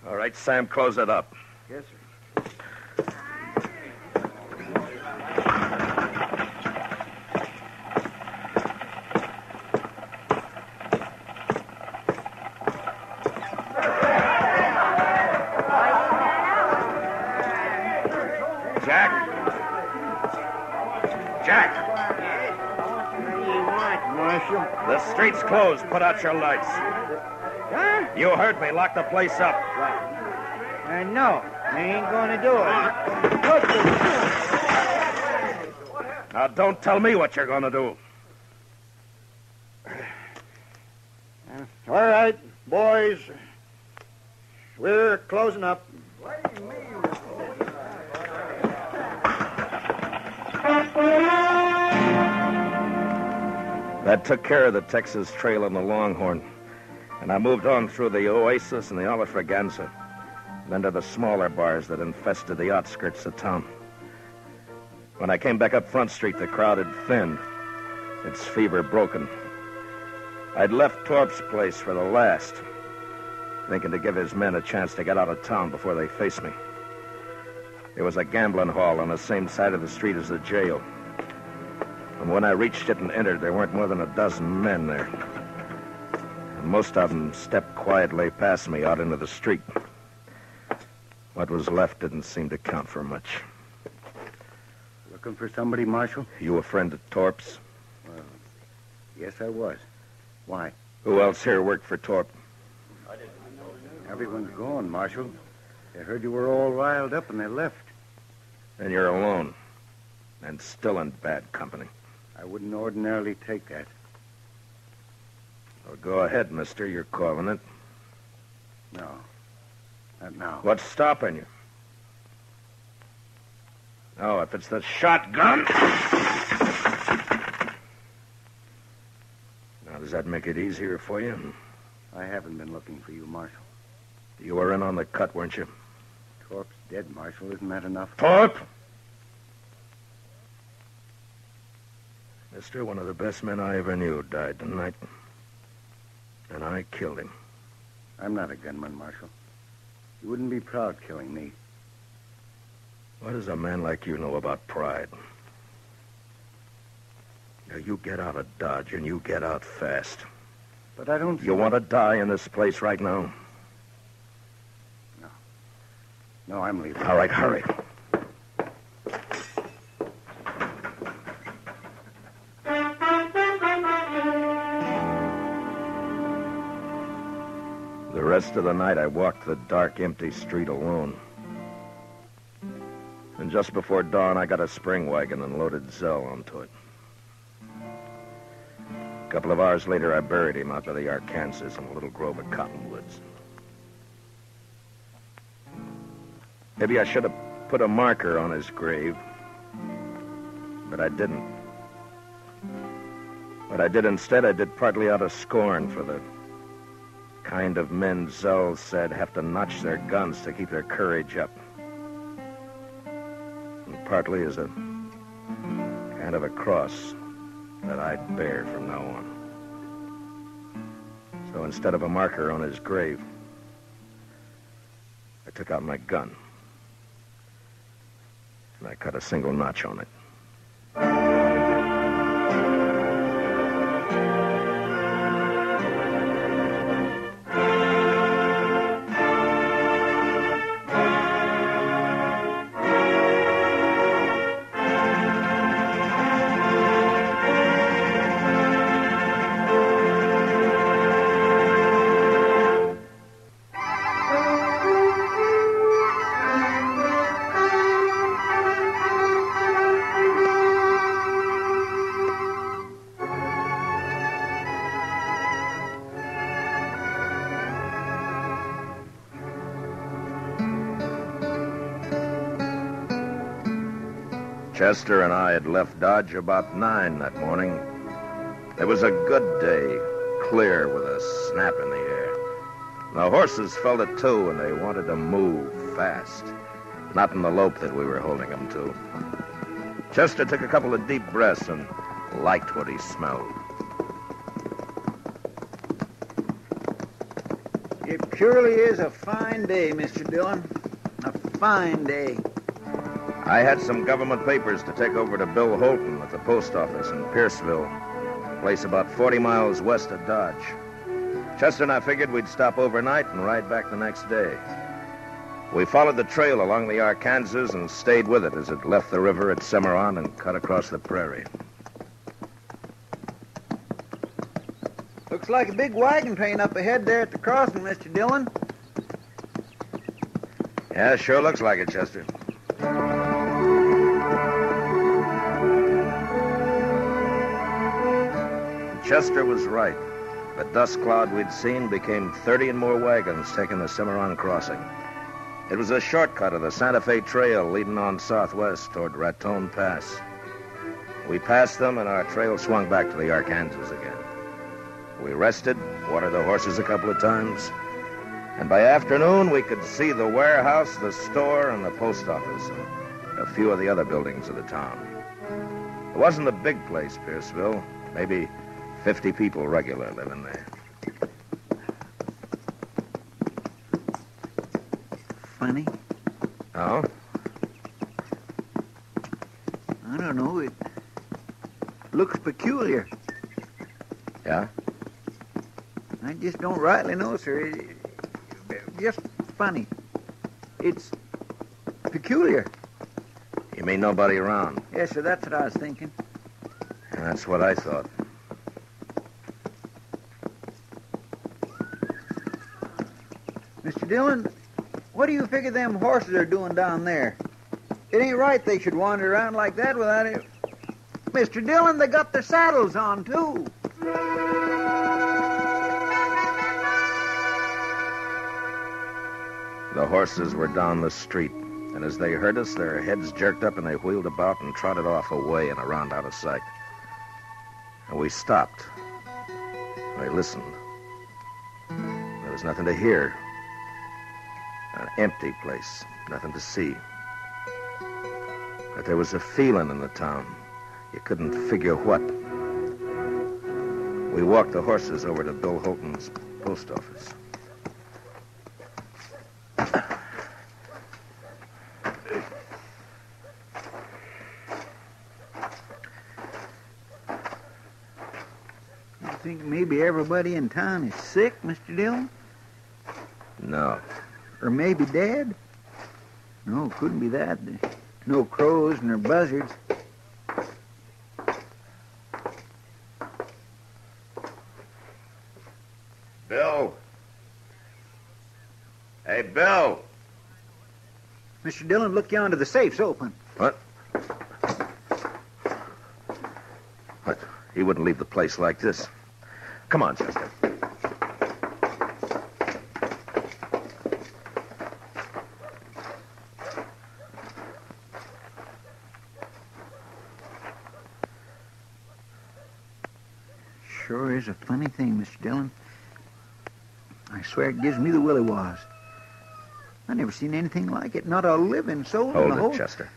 Speaker 3: All right, Sam, close it up.
Speaker 4: Yes, sir.
Speaker 3: Jack!
Speaker 6: Marshal?
Speaker 3: The street's closed. Put out your lights.
Speaker 14: Huh?
Speaker 3: You heard me. Lock the place up.
Speaker 14: No, I ain't gonna do it.
Speaker 3: Now, don't tell me what you're going to do.
Speaker 8: All right, boys. We're closing up.
Speaker 3: That took care of the Texas Trail and the Longhorn. And I moved on through the Oasis and the Olafraganza, then to the smaller bars that infested the outskirts of town. When I came back up Front Street, the crowd had thinned, its fever broken. I'd left Torp's place for the last, thinking to give his men a chance to get out of town before they faced me. There was a gambling hall on the same side of the street as the jail. And when I reached it and entered, there weren't more than a dozen men there. And most of them stepped quietly past me out into the street. What was left didn't seem to count for much.
Speaker 6: Looking for somebody, Marshal?
Speaker 3: You a friend of Torp's?
Speaker 6: Well, yes, I was. Why?
Speaker 3: Who else here worked for Torp?
Speaker 6: Everyone's gone, Marshal. They heard you were all riled up and they left.
Speaker 3: And you're alone. And still in bad company.
Speaker 6: I wouldn't ordinarily take that.
Speaker 3: Well, go ahead, mister. You're calling it.
Speaker 6: No. Not now.
Speaker 3: What's stopping you? Oh, if it's the shotgun. Now, does that make it easier for you?
Speaker 6: I haven't been looking for you, Marshal.
Speaker 3: You were in on the cut, weren't you?
Speaker 6: Torp's dead, Marshal. Isn't that enough?
Speaker 3: Torp! Mister, one of the best men I ever knew died tonight. And I killed him.
Speaker 6: I'm not a gunman, Marshal. You wouldn't be proud killing me.
Speaker 3: What does a man like you know about pride? Now, you get out of Dodge, and you get out fast.
Speaker 6: But I don't...
Speaker 3: You want to die in this place right now?
Speaker 6: No. No, I'm leaving.
Speaker 3: All right, hurry. The rest of the night, I walked the dark, empty street alone. And just before dawn, I got a spring wagon and loaded Zell onto it. A couple of hours later, I buried him out by the Arkansas in a little grove of cottonwoods. Maybe I should have put a marker on his grave, but I didn't. What I did instead, I did partly out of scorn for the kind of men Zell said have to notch their guns to keep their courage up. And partly as a kind of a cross that I'd bear from now on. So instead of a marker on his grave, I took out my gun. And I cut a single notch on it. Chester and I had left Dodge about 9 that morning. It was a good day, clear with a snap in the air. The horses felt it too, and they wanted to move fast. Not in the lope that we were holding them to. Chester took a couple of deep breaths and liked what he smelled.
Speaker 4: It surely is a fine day, Mr. Dillon. A fine day.
Speaker 3: I had some government papers to take over to Bill Holton at the post office in Pierceville, a place about 40 miles west of Dodge. Chester and I figured we'd stop overnight and ride back the next day. We followed the trail along the Arkansas and stayed with it as it left the river at Cimarron and cut across the prairie.
Speaker 4: Looks like a big wagon train up ahead there at the crossing, Mr. Dillon.
Speaker 3: Yeah, sure looks like it, Chester. Chester was right. The dust cloud we'd seen became 30 and more wagons taking the Cimarron crossing. It was a shortcut of the Santa Fe Trail leading on southwest toward Raton Pass. We passed them, and our trail swung back to the Arkansas again. We rested, watered the horses a couple of times, and by afternoon we could see the warehouse, the store, and the post office, and a few of the other buildings of the town. It wasn't a big place, Pierceville. Maybe 50 people regular living there.
Speaker 4: Funny.
Speaker 3: Oh?
Speaker 4: I don't know. It looks peculiar.
Speaker 3: Yeah?
Speaker 4: I just don't rightly know, sir. Just funny. It's peculiar.
Speaker 3: You mean nobody around?
Speaker 4: Yes, sir, that's what I was thinking.
Speaker 3: And that's what I thought.
Speaker 4: Mr. Dillon, what do you figure them horses are doing down there? It ain't right they should wander around like that without it. Mr. Dillon, they got their saddles on, too.
Speaker 3: The horses were down the street, and as they heard us, their heads jerked up and they wheeled about and trotted off away and around out of sight. And we stopped. I listened. There was nothing to hear. An empty place, nothing to see. But there was a feeling in the town. You couldn't figure what. We walked the horses over to Bill Houghton's post office.
Speaker 4: You think maybe everybody in town is sick, Mr. Dillon?
Speaker 3: No.
Speaker 4: Or maybe dead? No, couldn't be that. There's no crows nor buzzards.
Speaker 3: Bill. Hey, Bill.
Speaker 4: Mr. Dillon, look yonder. The safe's open.
Speaker 3: What? What? He wouldn't leave the place like this. Come on, Chester.
Speaker 4: Sure is a funny thing, Mr. Dillon. I swear it gives me the willy-was. I never seen anything like it. Not a living soul in the whole...
Speaker 3: Hold it, Chester.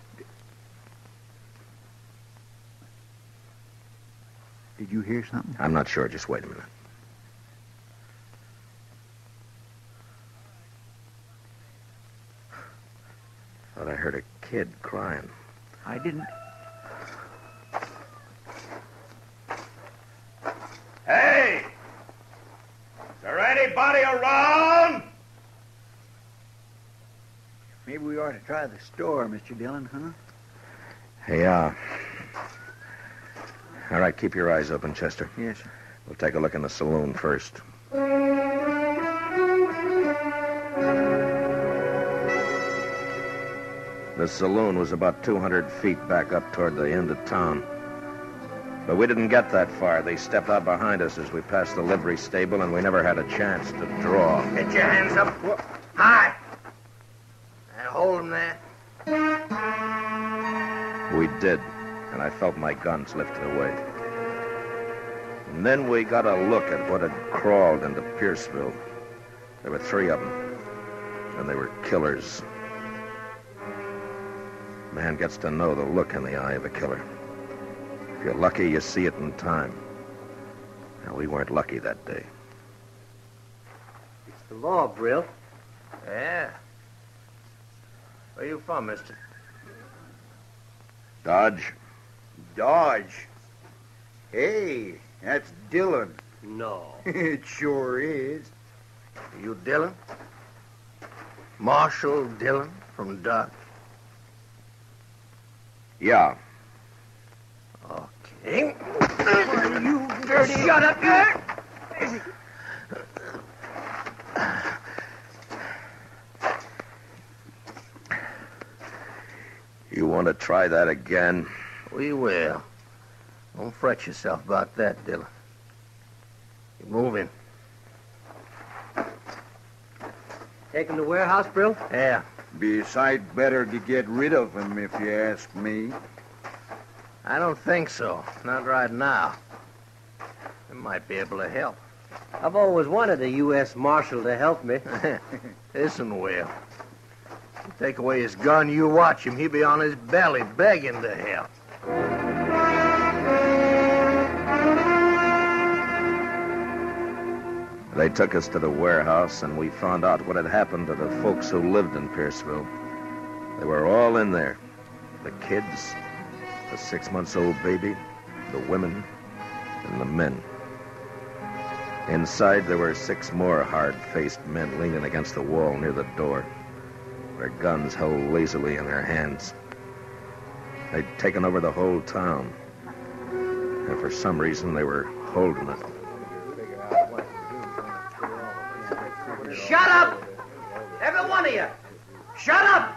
Speaker 4: Did you hear something?
Speaker 3: I'm not sure. Just wait a minute. Thought I heard a kid crying.
Speaker 4: I didn't.
Speaker 13: Hey! Is there anybody around?
Speaker 4: Maybe we ought to try the store, Mr. Dillon, huh?
Speaker 3: Hey, all right, keep your eyes open, Chester.
Speaker 4: Yes, sir.
Speaker 3: We'll take a look in the saloon first. The saloon was about 200 feet back up toward the end of town. But we didn't get that far. They stepped out behind us as we passed the livery stable, and we never had a chance to draw.
Speaker 13: Get your hands up. High. And hold them there.
Speaker 3: We did, and I felt my guns lifted away. And then we got a look at what had crawled into Pierceville. There were 3 of them, and they were killers. Man gets to know the look in the eye of a killer. If you're lucky, you see it in time. Now, we weren't lucky that day.
Speaker 14: It's the law, Brill.
Speaker 5: Yeah. Where you from, mister?
Speaker 3: Dodge.
Speaker 8: Dodge? Hey, that's Dillon.
Speaker 14: No.
Speaker 8: It sure is.
Speaker 5: You Dillon?
Speaker 13: Marshal Dillon from Doc?
Speaker 3: Yeah.
Speaker 13: Okay. You dirty... Shut up, there!
Speaker 3: You want to try that again?
Speaker 13: We will. Don't fret yourself about that, Dillon. You move in.
Speaker 14: Take him to warehouse, Brill?
Speaker 13: Yeah.
Speaker 8: Besides, better to get rid of him, if you ask me.
Speaker 13: I don't think so. Not right now. We might be able to help.
Speaker 14: I've always wanted a U.S. Marshal to help me.
Speaker 13: Listen, Will. You take away his gun, you watch him. He'll be on his belly begging to help.
Speaker 3: They took us to the warehouse, and we found out what had happened to the folks who lived in Pierceville. They were all in there. The kids, the 6-month-old baby, the women, and the men. Inside, there were 6 more hard-faced men leaning against the wall near the door, their guns held lazily in their hands. They'd taken over the whole town, and for some reason, they were holding it.
Speaker 14: Shut up! Every one of you! Shut up!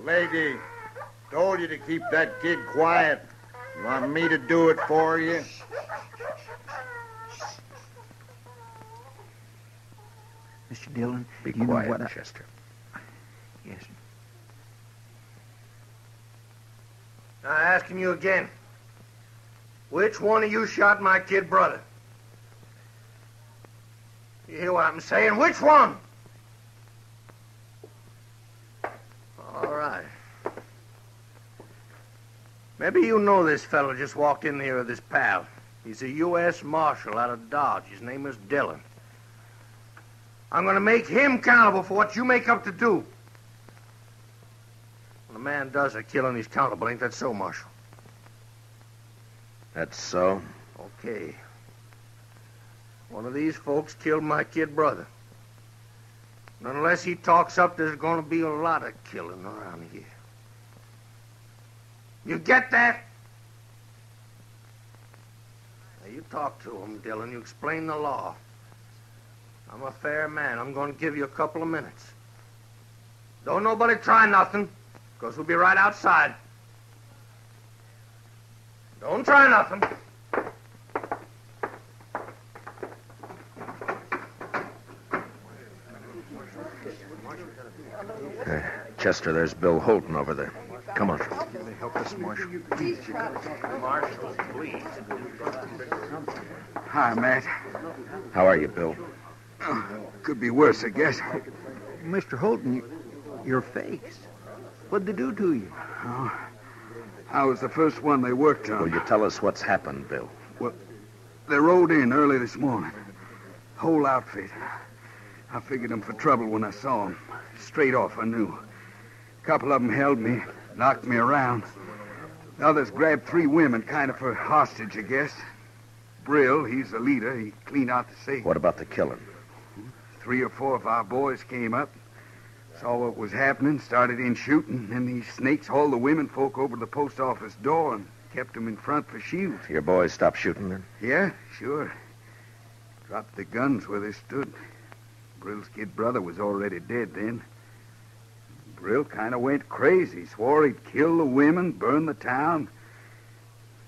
Speaker 8: Lady, told you to keep that kid quiet. You want me to do it for you?
Speaker 4: Mr. Dillon,
Speaker 3: Be
Speaker 4: you
Speaker 3: quiet,
Speaker 4: know what
Speaker 3: Chester.
Speaker 4: Yes, sir.
Speaker 13: Now, asking you again. Which one of you shot my kid brother? You hear what I'm saying? Which one? All right. Maybe you know this fellow just walked in here with his pal. He's a U.S. Marshal out of Dodge. His name is Dillon. I'm going to make him accountable for what you make up to do. When a man does a killing, he's accountable. Ain't that so, Marshal?
Speaker 3: That's so?
Speaker 13: Okay. One of these folks killed my kid brother. And unless he talks up, there's going to be a lot of killing around here. You get that? Now, you talk to him, Dillon. You explain the law. I'm a fair man. I'm going to give you a couple of minutes. Don't nobody try nothing, because we'll be right outside. Don't try nothing.
Speaker 3: Chester, there's Bill Holton over there. Come on.
Speaker 8: Help us, Marshal.
Speaker 13: Marshal, please.
Speaker 6: Hi, Matt.
Speaker 3: How are you, Bill?
Speaker 6: Could be worse, I guess.
Speaker 4: Mr. Holton, your face. What'd they do to you?
Speaker 6: Oh, I was the first one they worked on.
Speaker 3: Will you tell us what's happened, Bill?
Speaker 6: Well, they rode in early this morning. Whole outfit. I figured them for trouble when I saw them. Straight off, I knew. A couple of them held me, knocked me around. The others grabbed 3 women, kind of for hostage, I guess. Brill, he's the leader. He cleaned out the safe.
Speaker 3: What about the killing?
Speaker 6: 3 or 4 of our boys came up, saw what was happening, started in shooting. Then these snakes hauled the women folk over to the post office door and kept them in front for shields.
Speaker 3: Your boys stopped shooting then?
Speaker 6: Yeah, sure. Dropped the guns where they stood. Brill's kid brother was already dead then. Brill kind of went crazy, swore he'd kill the women, burn the town.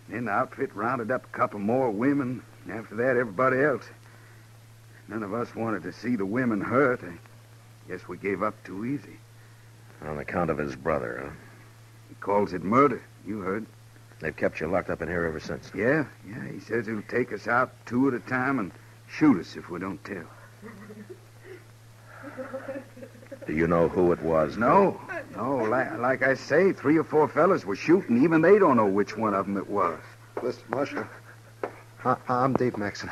Speaker 6: Then the outfit rounded up a couple more women, and after that, everybody else. None of us wanted to see the women hurt. I guess we gave up too easy.
Speaker 3: On account of his brother, huh?
Speaker 6: He calls it murder. You heard.
Speaker 3: They've kept you locked up in here ever since.
Speaker 6: Yeah. He says he'll take us out 2 at a time and shoot us if we don't tell.
Speaker 3: Do you know who it was?
Speaker 6: No. Like I say, 3 or 4 fellas were shooting. Even they don't know which one of them it was.
Speaker 7: Listen, Marshal. I'm Dave Maxon.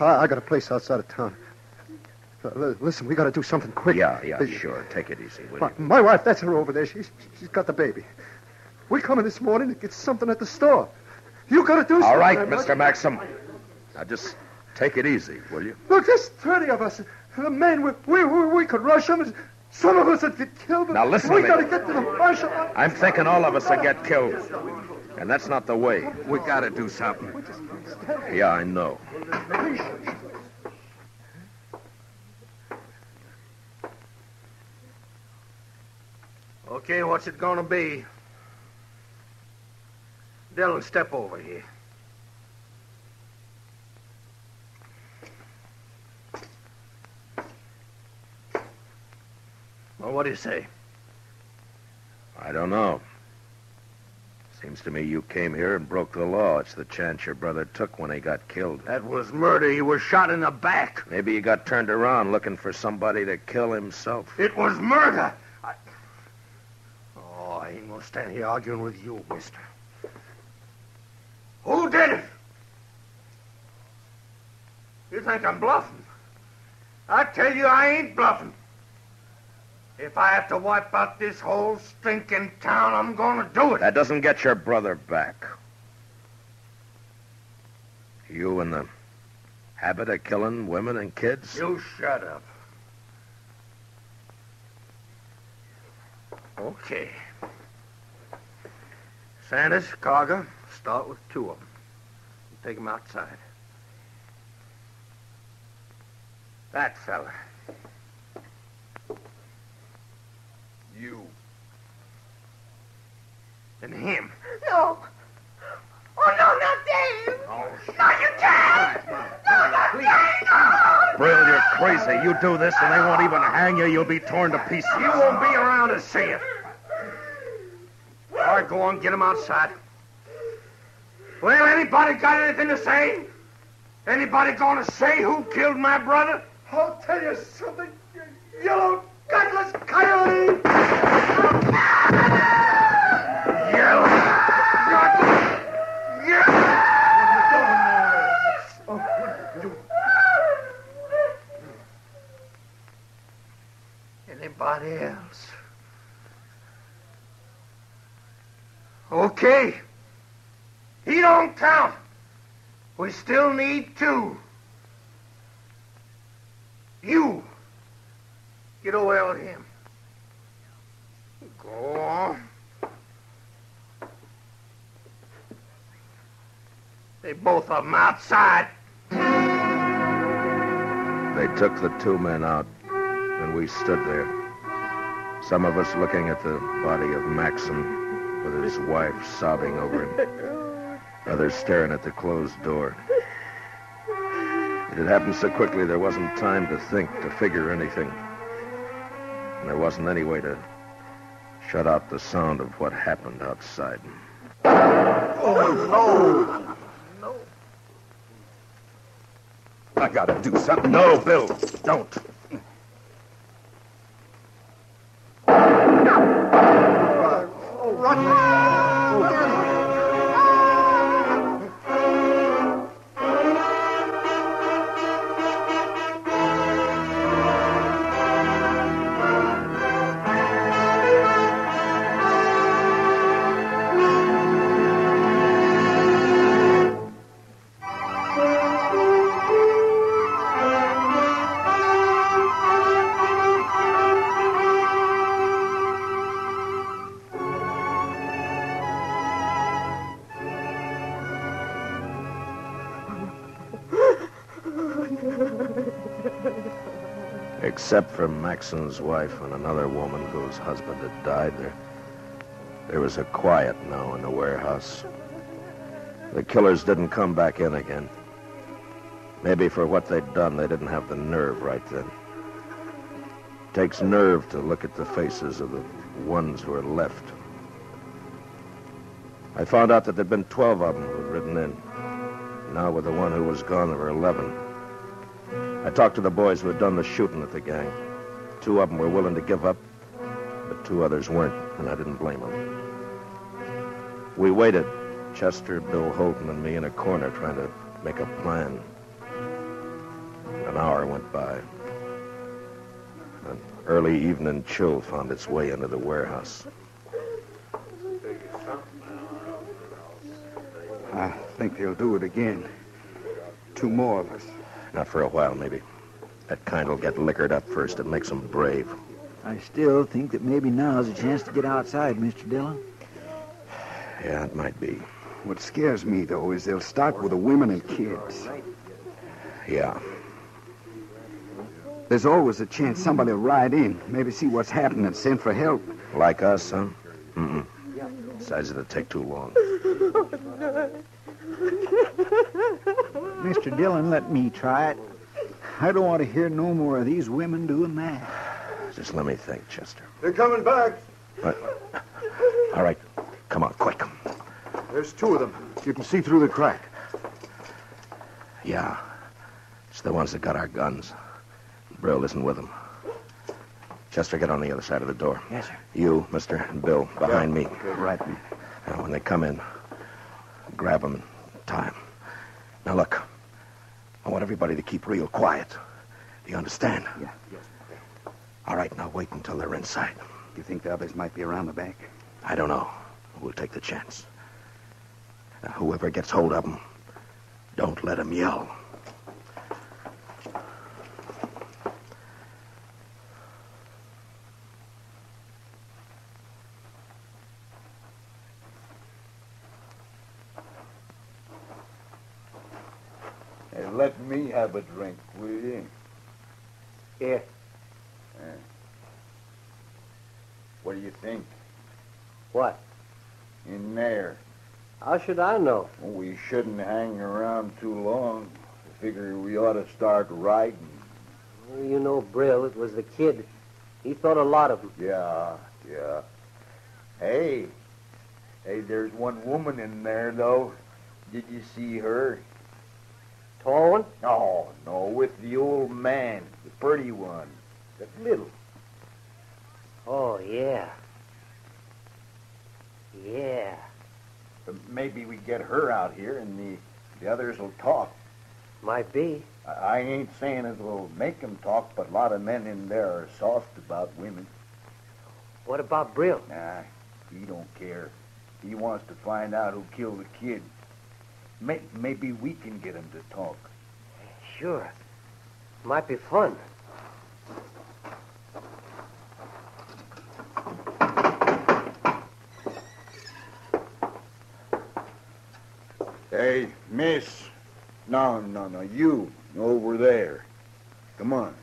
Speaker 7: I got a place outside of town. Listen, we got to do something quick.
Speaker 3: Yeah, sure. Take it easy, will you?
Speaker 7: My wife, that's her over there. She's got the baby. We come in this morning to get something at the store. You got to do something.
Speaker 3: All right, Mr. Maxim. Now just take it easy, will you?
Speaker 7: Look, there's 30 of us. The men, we could rush them. Some of us would get killed.
Speaker 3: Now listen to
Speaker 7: we
Speaker 3: me.
Speaker 7: got to get to the marshal.
Speaker 3: I'm thinking all of us will get killed. And that's not the way. We got to do something. Yeah, I know.
Speaker 13: Okay, what's it gonna be? Dillon, step over here. Well, what do you say?
Speaker 3: I don't know. Seems to me you came here and broke the law. It's the chance your brother took when he got killed.
Speaker 13: That was murder. He was shot in the back.
Speaker 3: Maybe he got turned around looking for somebody to kill himself.
Speaker 13: It was murder. I ain't gonna stand here arguing with you, mister. Who did it? You think I'm bluffing? I tell you I ain't bluffing. If I have to wipe out this whole stinking town, I'm gonna do it.
Speaker 3: That doesn't get your brother back. You in the habit of killing women and kids?
Speaker 13: You shut up. Okay. Sanders, Carger, start with 2 of them. Take them outside. That fella. You. And him.
Speaker 16: No. Oh, no, not Dave.
Speaker 13: Oh,
Speaker 16: No, you can't. No, not Dave. No.
Speaker 3: Brill, you're crazy. You do this and they won't even hang you. You'll be torn to pieces.
Speaker 13: You won't be around to see it. All right, go on, get him outside. Well, anybody got anything to say? Anybody gonna say who killed my brother?
Speaker 7: I'll tell you something, you yellow, gutless coyote!
Speaker 13: Yellow, gutless, Anybody else? Okay. He don't count. We still need 2. You. Get away with him. Go on. They both of them outside.
Speaker 3: They took the 2 men out, and we stood there. Some of us looking at the body of Maxim with his wife sobbing over him. Others staring at the closed door. It had happened so quickly there wasn't time to think, to figure anything. And there wasn't any way to shut out the sound of what happened outside.
Speaker 7: Oh, no.
Speaker 3: I gotta do something. No, Bill, don't. Except for Maxon's wife and another woman whose husband had died, there was a quiet now in the warehouse. The killers didn't come back in again. Maybe for what they'd done, they didn't have the nerve right then. It takes nerve to look at the faces of the ones who are left. I found out that there'd been 12 of them who'd ridden in. Now with the one who was gone, there were 11. I talked to the boys who had done the shooting at the gang. 2 of them were willing to give up, but 2 others weren't, and I didn't blame them. We waited, Chester, Bill Holton, and me in a corner trying to make a plan. An hour went by. An early evening chill found its way into the warehouse.
Speaker 6: I think they'll do it again. 2 more of us.
Speaker 3: Not for a while, maybe. That kind will get liquored up first. It makes them brave.
Speaker 4: I still think that maybe now's a chance to get outside, Mr. Dillon.
Speaker 3: Yeah, it might be.
Speaker 6: What scares me, though, is they'll start with the women and kids.
Speaker 3: Yeah.
Speaker 6: There's always a chance somebody will ride in, maybe see what's happening and send for help.
Speaker 3: Like us, huh? Mm-mm. Besides, it'll take too long.
Speaker 4: Mr. Dillon, let me try it. I don't want to hear no more of these women doing that.
Speaker 3: Just let me think, Chester.
Speaker 7: They're coming back.
Speaker 3: All right. Come on, quick.
Speaker 7: There's two of them. You can see through the crack.
Speaker 3: Yeah. It's the ones that got our guns. Brill isn't with them. Chester, get on the other side of the door.
Speaker 4: Yes, sir.
Speaker 3: You, mister, and Bill, behind me.
Speaker 6: Okay, right.
Speaker 3: Now, when they come in, grab them in time. Now, look. I want everybody to keep real quiet. Do you understand?
Speaker 6: Yeah.
Speaker 3: All right, now wait until they're inside.
Speaker 6: You think the others might be around the back?
Speaker 3: I don't know. We'll take the chance. Now, whoever gets hold of them, don't let them yell.
Speaker 8: Hey, let me have a drink, will you?
Speaker 14: Here.
Speaker 8: What do you think?
Speaker 14: What?
Speaker 8: In there.
Speaker 14: How should I know?
Speaker 8: Well, we shouldn't hang around too long. I figure we ought to start riding.
Speaker 14: Well, you know Brill. It was the kid. He thought a lot of them.
Speaker 8: Yeah. Hey, there's one woman in there, though. Did you see her?
Speaker 14: Tall one?
Speaker 8: Oh, no, with the old man, the pretty one, the little.
Speaker 14: Oh, yeah. Yeah.
Speaker 8: Maybe we get her out here and the others will talk.
Speaker 14: Might be.
Speaker 8: I ain't saying it will make them talk, but a lot of men in there are soft about women.
Speaker 14: What about Brill?
Speaker 8: Nah, he don't care. He wants to find out who killed the kid. Maybe we can get him to talk.
Speaker 14: Sure. Might be fun.
Speaker 8: Hey, miss. No, you. Over there. Come on.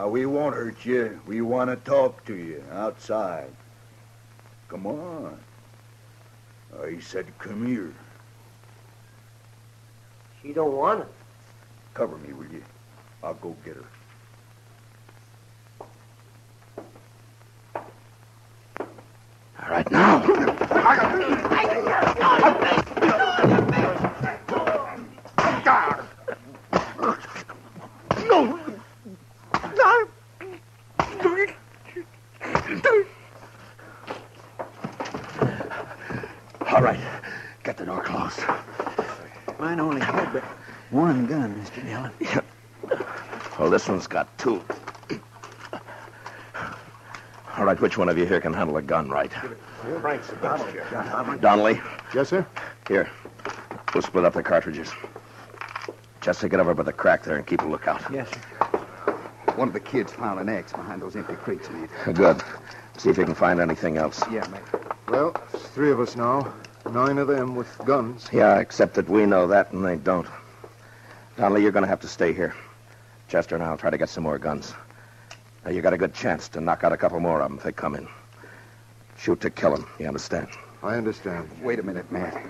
Speaker 8: We won't hurt you. We want to talk to you outside. Come on. He said come here.
Speaker 14: She don't want it.
Speaker 8: Cover me, will you? I'll go get her.
Speaker 3: All right, now. All right, get the door closed.
Speaker 4: Mine only had but one gun, Mr. Dillon.
Speaker 3: Well, this one's got two. All right, which one of you here can handle a gun right?
Speaker 7: Frank's
Speaker 3: Donnelly?
Speaker 7: Yes, sir?
Speaker 3: Here. We'll split up the cartridges. Chester, get over by the crack there and keep a lookout.
Speaker 4: Yes, sir.
Speaker 6: One of the kids found an axe behind those empty crates, man.
Speaker 3: Good. See if you can find anything else.
Speaker 6: Yeah, mate.
Speaker 7: Well, there's 3 of us now. 9 of them with guns.
Speaker 3: Yeah, except that we know that and they don't. Donnelly, you're going to have to stay here. Chester and I'll try to get some more guns. Now, you got a good chance to knock out a couple more of them if they come in. Shoot to kill them, you understand?
Speaker 7: I understand.
Speaker 6: Wait a minute, Matt.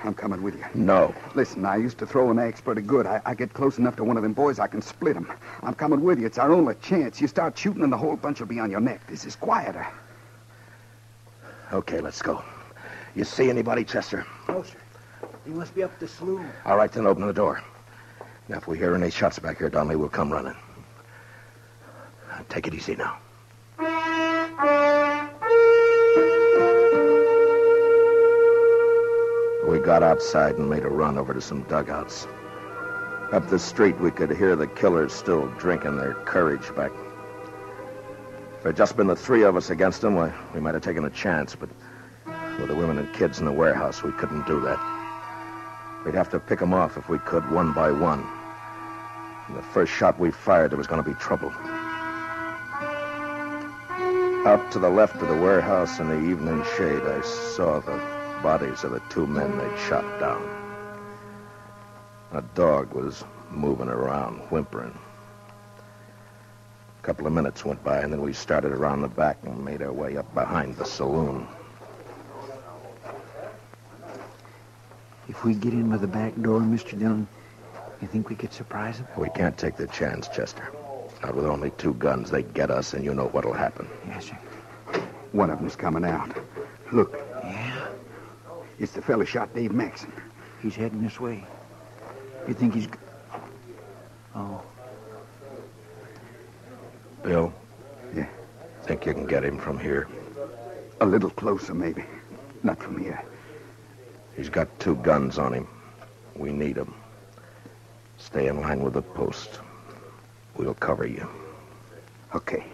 Speaker 6: I'm coming with you.
Speaker 3: No.
Speaker 6: Listen, I used to throw an axe pretty good. I get close enough to one of them boys, I can split him. I'm coming with you. It's our only chance. You start shooting and the whole bunch will be on your neck. This is quieter.
Speaker 3: Okay, let's go. You see anybody, Chester?
Speaker 4: No, sir. He must be up the slough.
Speaker 3: All right, then open the door. Now, if we hear any shots back here, Donnelly, we'll come running. Take it easy now. We got outside and made a run over to some dugouts. Up the street, we could hear the killers still drinking their courage back. If it had just been the 3 of us against them, we might have taken a chance, but with the women and kids in the warehouse, we couldn't do that. We'd have to pick them off if we could, one by one. And the first shot we fired, there was going to be trouble. Out to the left of the warehouse in the evening shade, I saw the bodies of the two men they'd shot down. A dog was moving around, whimpering. A couple of minutes went by, and then we started around the back and made our way up behind the saloon.
Speaker 4: If we get in by the back door, Mr. Dillon, you think we could surprise them?
Speaker 3: We can't take the chance, Chester. Not with only two guns. They get us, and you know what'll happen.
Speaker 4: Yes, sir.
Speaker 17: One of them's coming out. Look.
Speaker 4: Yeah?
Speaker 17: It's the fella shot Dave Maxon.
Speaker 4: He's heading this way. You think he's... Oh.
Speaker 3: Bill?
Speaker 17: Yeah?
Speaker 3: Think you can get him from here?
Speaker 17: A little closer, maybe. Not from here.
Speaker 3: He's got two guns on him. We need them. Stay in line with the post. We'll cover you.
Speaker 17: Okay.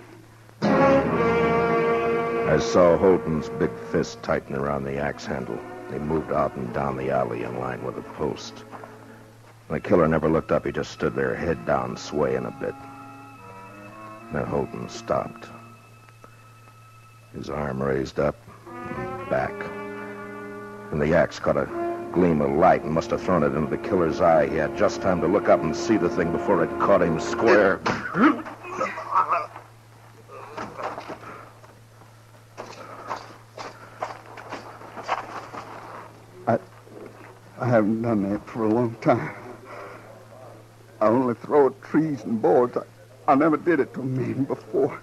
Speaker 3: I saw Holden's big fist tighten around the axe handle. He moved out and down the alley in line with the post. The killer never looked up. He just stood there, head down, swaying a bit. Then Holden stopped. His arm raised up and back. And the axe caught a gleam of light and must have thrown it into the killer's eye. He had just time to look up and see the thing before it caught him square.
Speaker 17: I haven't done that for a long time. I only throw at trees and boards. I never did it to a man before.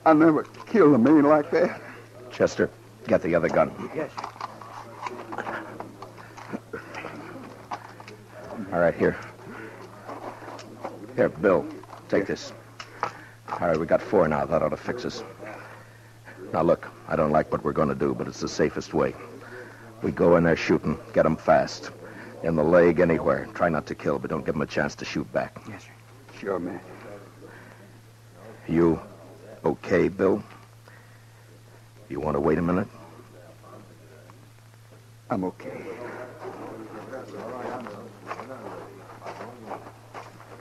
Speaker 17: I never killed a man like that.
Speaker 3: Chester, get the other gun.
Speaker 4: Yes.
Speaker 3: All right, here. Here, Bill, take this. All right, we got 4 now. That ought to fix us. Now, look, I don't like what we're going to do, but it's the safest way. We go in there shooting, get them fast. In the leg, anywhere. Try not to kill, but don't give them a chance to shoot back.
Speaker 4: Yes, sir.
Speaker 17: Sure, man.
Speaker 3: You okay, Bill? You want to wait a minute?
Speaker 17: I'm okay.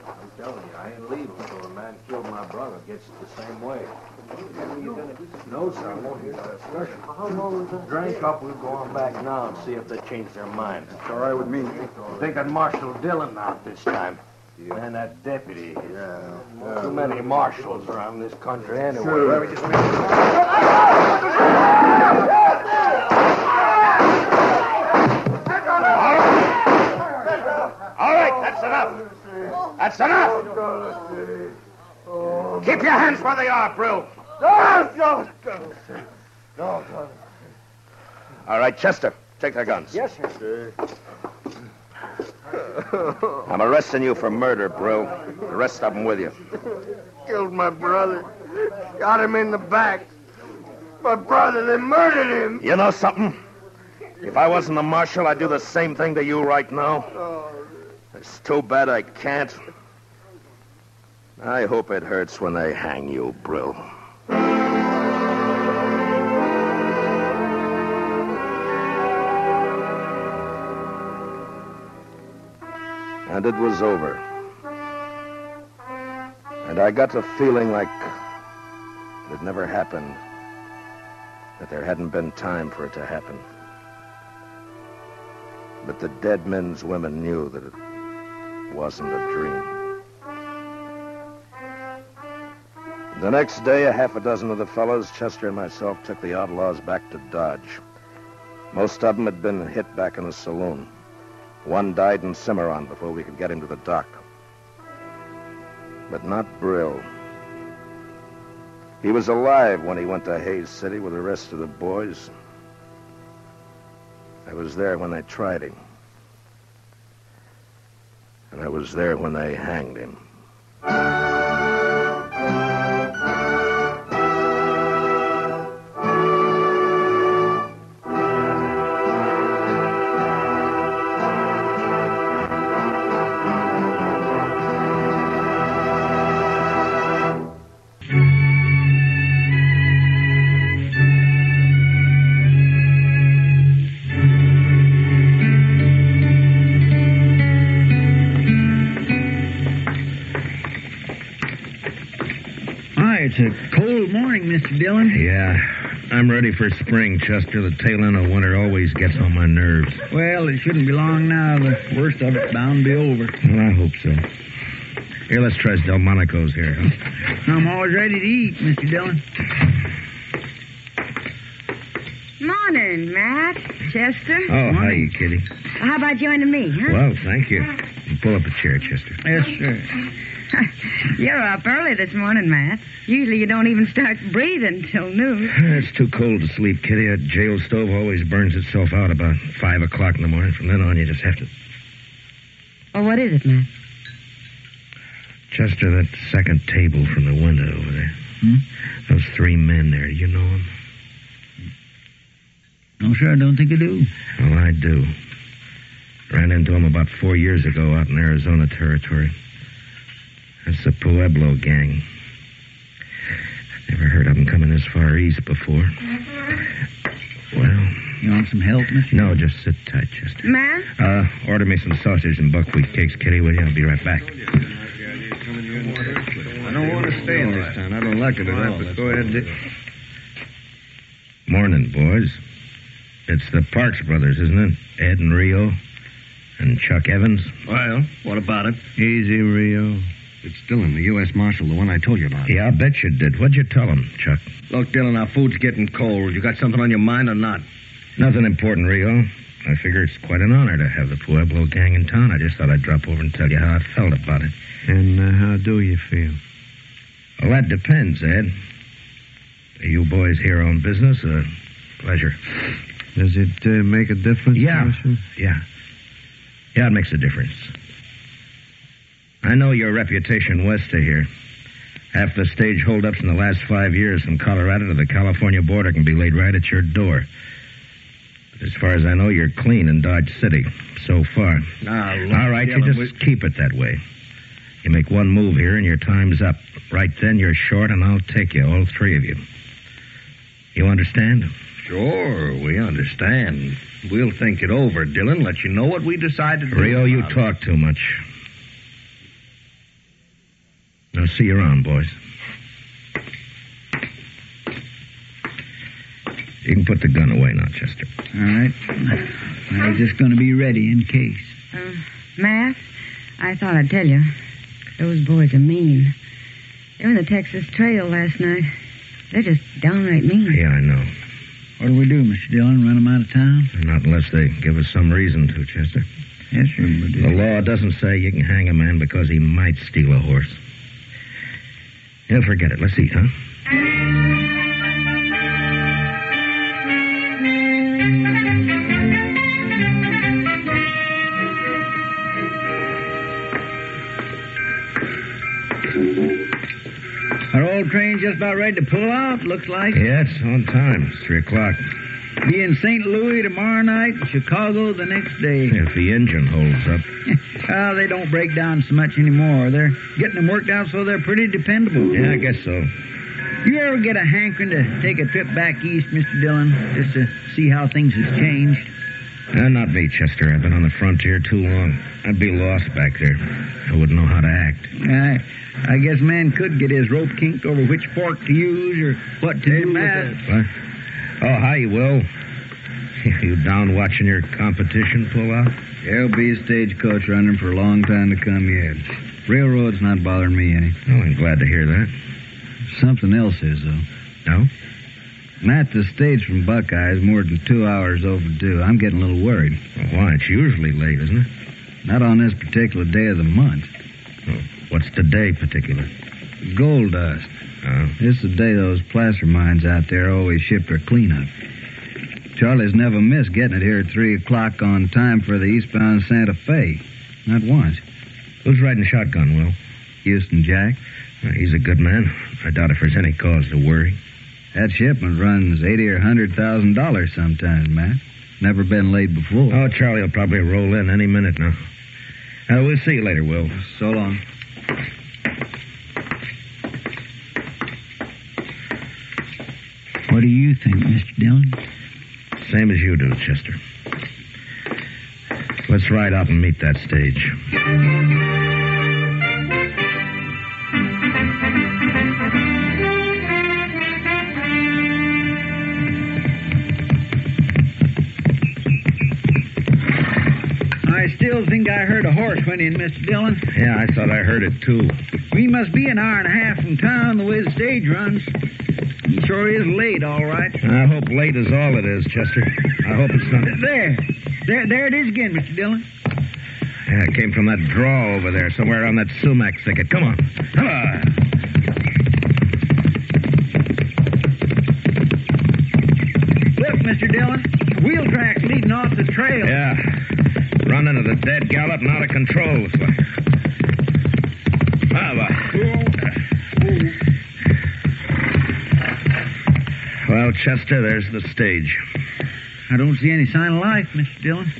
Speaker 12: I'm telling you, I ain't leaving until the man killed my brother gets it the same way. No, sir, I won't hear that discussion. How long is that? Drink up, we'll go on back now and see if they change their mind.
Speaker 17: It's all right with me.
Speaker 12: Thinking Marshal Dillon out this time. Yeah. And that deputy. Yeah. Too many marshals around this country anyway.
Speaker 17: Sure.
Speaker 13: All right, that's enough. That's enough. Keep your hands where they are, Brill.
Speaker 3: All right, Chester, take their guns.
Speaker 4: Yes, sir.
Speaker 3: I'm arresting you for murder, Brill. The rest of them with you.
Speaker 13: Killed my brother. Got him in the back. My brother, they murdered him.
Speaker 3: You know something? If I wasn't a marshal, I'd do the same thing to you right now. It's too bad I can't. I hope it hurts when they hang you, Brill. And it was over. And I got the feeling like it never happened, that there hadn't been time for it to happen. But the dead men's women knew that it wasn't a dream. The next day, a half a dozen of the fellows, Chester and myself, took the outlaws back to Dodge. Most of them had been hit back in the saloon. One died in Cimarron before we could get him to the dock. But not Brill. He was alive when he went to Hayes City with the rest of the boys. I was there when they tried him. And I was there when they hanged him.
Speaker 4: it's a cold morning, Mr. Dillon.
Speaker 18: Yeah. I'm ready for spring, Chester. The tail end of winter always gets on my nerves.
Speaker 4: Well, it shouldn't be long now. The worst of it's bound to be over.
Speaker 18: Well, I hope so. Here, let's try Delmonico's here, huh?
Speaker 4: I'm always ready to eat, Mr. Dillon.
Speaker 2: Morning, Matt. Chester.
Speaker 18: Oh, hi, Kitty.
Speaker 2: How about joining me, huh?
Speaker 18: Well, thank you. Pull up a chair, Chester.
Speaker 4: Yes, sir.
Speaker 2: You're up early this morning, Matt. Usually you don't even start breathing till noon.
Speaker 18: It's too cold to sleep, Kitty. That jail stove always burns itself out about 5 o'clock in the morning. From then on, you just have to...
Speaker 2: Oh, what is it, Matt?
Speaker 18: Chester, that second table from the window over there. Those 3 men there, do you know them?
Speaker 4: No, sir, I don't think I do.
Speaker 18: Well, I do. Ran into them about 4 years ago out in Arizona territory. That's the Pueblo gang. Never heard of them coming this far east before. Well...
Speaker 4: You want some help, Mr.?
Speaker 18: No, just sit tight, Chester.
Speaker 2: Matt?
Speaker 18: Order me some sausage and buckwheat cakes, Kitty, will you? I'll be right back.
Speaker 12: I don't want to stay in this town. I don't like it at all. But go ahead, Dick.
Speaker 18: Morning, boys. It's the Parks brothers, isn't it? Ed and Rio and Chuck Evans.
Speaker 12: Well, what about it?
Speaker 18: Easy, Rio.
Speaker 12: It's Dillon, the U.S. Marshal, the one I told you about.
Speaker 18: Yeah, I'll bet you did. What'd you tell him, Chuck?
Speaker 12: Look, Dillon, our food's getting cold. You got something on your mind or not?
Speaker 18: Nothing important, Rio. I figure it's quite an honor to have the Pueblo gang in town. I just thought I'd drop over and tell you how I felt about it.
Speaker 6: And how do you feel?
Speaker 18: Well, that depends, Ed. Are you boys here on business or pleasure?
Speaker 6: Does it make a difference?
Speaker 18: Yeah.
Speaker 6: Marshal?
Speaker 18: Yeah, it makes a difference. I know your reputation west of here. Half the stage holdups in the last 5 years from Colorado to the California border can be laid right at your door. But as far as I know, you're clean in Dodge City so far.
Speaker 12: Now, look,
Speaker 18: all right,
Speaker 12: Dillon,
Speaker 18: you just keep it that way. You make one move here and your time's up. Right then, you're short and I'll take you, all 3 of you. You understand?
Speaker 12: Sure, we understand. We'll think it over, Dillon. Let you know what we decide to do.
Speaker 18: Rio, you talk too much. Now, see you around, boys. You can put the gun away now, Chester.
Speaker 4: All right. I was just going to be ready in case.
Speaker 2: Matt, I thought I'd tell you. Those boys are mean. They were in the Texas Trail last night. They're just downright mean.
Speaker 18: Yeah, I know.
Speaker 4: What do we do, Mr. Dillon? Run them out of town?
Speaker 18: Not unless they give us some reason to, Chester.
Speaker 4: Yes, sir.
Speaker 18: The law doesn't say you can hang a man because he might steal a horse. Yeah, forget it. Let's eat, huh?
Speaker 4: Our old train just about ready to pull out, looks like.
Speaker 18: Yeah, it's on time. It's 3 o'clock.
Speaker 4: Be in St. Louis tomorrow night, Chicago the next day.
Speaker 18: If the engine holds up.
Speaker 4: Well, they don't break down so much anymore. They're getting them worked out so they're pretty dependable.
Speaker 18: Yeah, I guess so.
Speaker 4: You ever get a hankering to take a trip back east, Mr. Dillon, just to see how things have changed?
Speaker 18: Not me, Chester. I've been on the frontier too long. I'd be lost back there. I wouldn't know how to act.
Speaker 4: I guess a man could get his rope kinked over which fork to use or what to do.
Speaker 18: Matt. What? Oh, hi, Will. You down watching your competition pull out?
Speaker 11: There'll be a stagecoach running for a long time to come yet. Railroad's not bothering me any.
Speaker 18: Oh, I'm glad to hear that.
Speaker 11: Something else is, though.
Speaker 18: No?
Speaker 11: Matt, the stage from Buckeye is more than 2 hours overdue. I'm getting a little worried.
Speaker 18: Well, why? It's usually late, isn't it?
Speaker 11: Not on this particular day of the month.
Speaker 18: Oh, what's the day particular?
Speaker 11: Gold dust.
Speaker 18: Oh.
Speaker 11: This is the day those placer mines out there always ship their cleanup. Charlie's never missed getting it here at 3 o'clock on time for the eastbound Santa Fe. Not once.
Speaker 18: Who's riding shotgun, Will?
Speaker 11: Houston Jack.
Speaker 18: He's a good man. I doubt if there's any cause to worry.
Speaker 11: That shipment runs $80,000 or $100,000 sometimes, Matt. Never been late before.
Speaker 18: Oh, Charlie will probably roll in any minute now. We'll see you later, Will.
Speaker 11: So long.
Speaker 4: What do you think, Mr. Dillon?
Speaker 18: Same as you do, Chester. Let's ride out and meet that stage.
Speaker 4: still think I heard a horse went in, Mr. Dillon.
Speaker 18: Yeah, I thought I heard it, too.
Speaker 4: We must be an hour and a half from town the way the stage runs. He sure is late, all right.
Speaker 18: I hope late is all it is, Chester. I hope it's not...
Speaker 4: There it is again, Mr. Dillon.
Speaker 18: Yeah, it came from that draw over there, somewhere around that sumac thicket. Come on. Come on.
Speaker 4: Look, Mr. Dillon. Wheel tracks leading off the trail.
Speaker 18: Yeah. Running at a dead gallop and out of control, looks like. Well, Chester, there's the stage.
Speaker 4: I don't see any sign of life, Mr. Dillon.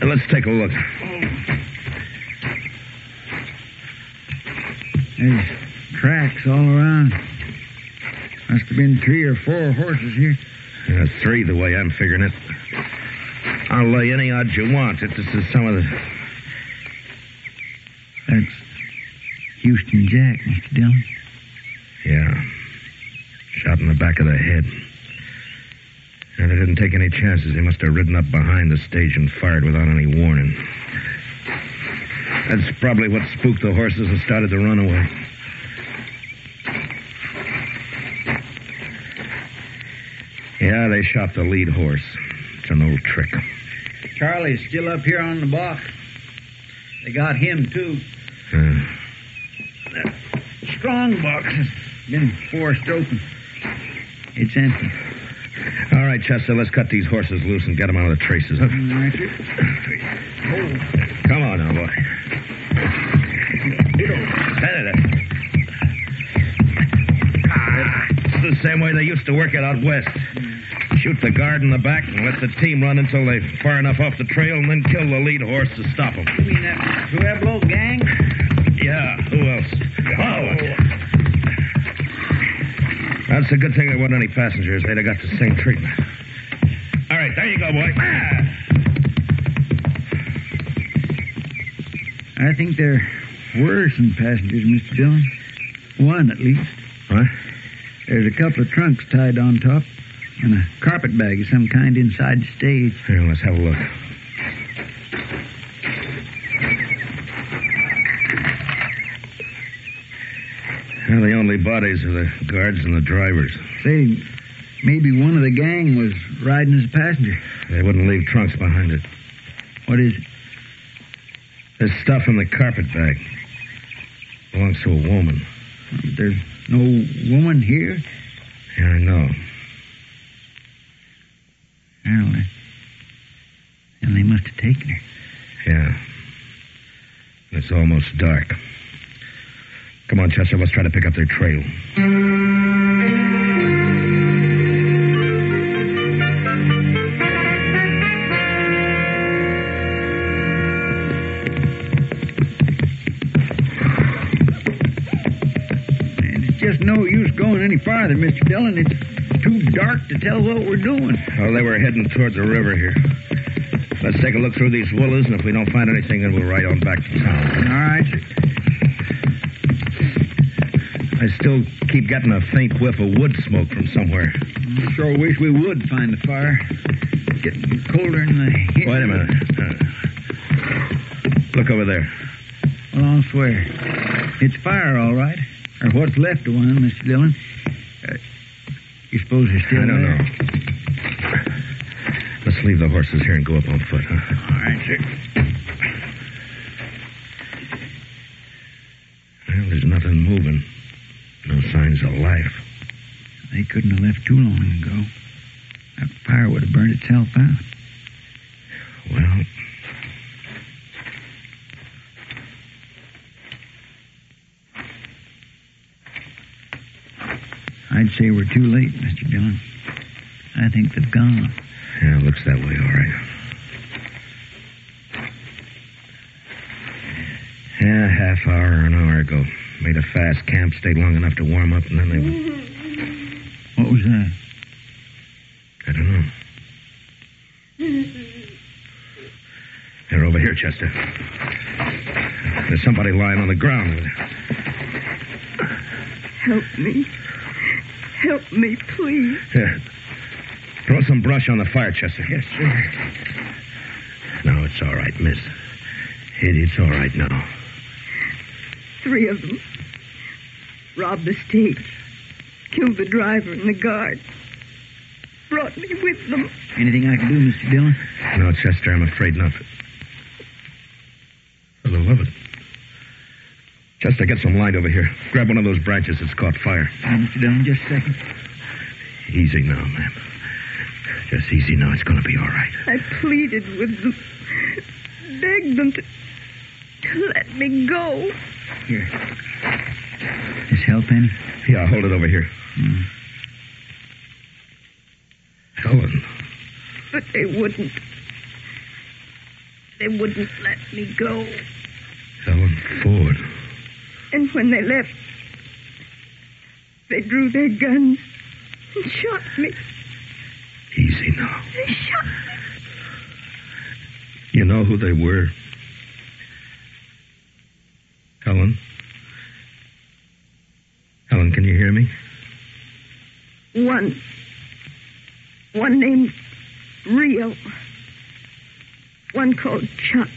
Speaker 18: Let's take a look.
Speaker 4: There's tracks all around. Must have been 3 or 4 horses here.
Speaker 18: 3, the way I'm figuring it. I'll lay any odds you want if this is some of the...
Speaker 4: That's Houston Jack, Mr. Dillon.
Speaker 18: Yeah. Shot in the back of the head. And they didn't take any chances. He must have ridden up behind the stage and fired without any warning. That's probably what spooked the horses and started to run away. Yeah, they shot the lead horse. It's an old trick.
Speaker 4: Charlie's still up here on the box. They got him, too. That strong box has been forced open. It's empty.
Speaker 18: All right, Chester, let's cut these horses loose and get them out of the traces, huh?
Speaker 4: All right, sir.
Speaker 18: Come on now, boy. It's the same way they used to work it out west. Shoot the guard in the back and let the team run until they're far enough off the trail and then kill the lead horse to stop them.
Speaker 4: You mean that Pueblo gang?
Speaker 18: Yeah, who else? Oh! That's a good thing there weren't any passengers. They'd have got the same treatment. All right, there you go, boy.
Speaker 4: I think there were some passengers, Mr. Dillon. One, at least.
Speaker 18: What?
Speaker 4: There's a couple of trunks tied on top and a carpet bag of some kind inside the stage.
Speaker 18: Here, let's have a look. Well, the only bodies are the guards and the drivers.
Speaker 4: Say, maybe one of the gang was riding as a passenger.
Speaker 18: They wouldn't leave trunks behind it.
Speaker 4: What is it?
Speaker 18: There's stuff in the carpet bag. Belongs to a woman.
Speaker 4: There's no woman here?
Speaker 18: Yeah, I know.
Speaker 4: Well, then they must have taken her.
Speaker 18: Yeah. It's almost dark. Come on, Chester, let's try to pick up their trail.
Speaker 4: It's just no use going any farther, Mr. Dillon. It's too dark to tell what we're doing.
Speaker 18: Well, they were heading toward the river here. Let's take a look through these willows, and if we don't find anything, then we'll ride on back to town.
Speaker 4: All right, sir.
Speaker 18: I still keep getting a faint whiff of wood smoke from somewhere.
Speaker 4: I sure wish we would find the fire. It's getting colder in the...
Speaker 18: Wait a minute. Look over there.
Speaker 4: Well, I'll swear. It's fire, all right. Or what's left of one, Mr. Dillon. You suppose they're still there?
Speaker 18: I don't know. Let's leave the horses here and go up on foot, huh?
Speaker 4: All right, sir.
Speaker 18: Well, there's nothing moving. No signs of life.
Speaker 4: They couldn't have left too long ago. That fire would have burned itself out.
Speaker 18: Well...
Speaker 4: I'd say we're too late, Mr. Dillon. I think they've gone.
Speaker 18: Yeah, it looks that way, all right. Yeah, half hour or an hour ago. Made a fast camp, stayed long enough to warm up, and then they went...
Speaker 4: What was that?
Speaker 18: I don't know. They're over here, Chester. There's somebody lying on the ground.
Speaker 19: Help me. Help me, please.
Speaker 18: Here. Throw some brush on the fire, Chester.
Speaker 4: Yes, sir.
Speaker 18: Now, it's all right, miss. It's all right now.
Speaker 19: 3 of them. Robbed the stage. Killed the driver and the guard. Brought me with them.
Speaker 11: Anything I can do, Mr. Dillon?
Speaker 18: No, Chester, I'm afraid not. For the love of it. Chester, get some light over here. Grab one of those branches that's caught fire.
Speaker 11: Mr. Dillon, just a second.
Speaker 18: Easy now, ma'am. Just easy now. It's going to be all right.
Speaker 19: I pleaded with them. Begged them to let me go.
Speaker 11: Here. This help any?
Speaker 18: Yeah, hold it over here. Helen.
Speaker 19: But they wouldn't. They wouldn't let me go.
Speaker 18: Helen Ford.
Speaker 19: And when they left, they drew their guns and shot me.
Speaker 18: Easy now.
Speaker 19: They shot me.
Speaker 18: You know who they were? Helen? Helen, can you hear me?
Speaker 19: One named Rio. One called Chuck.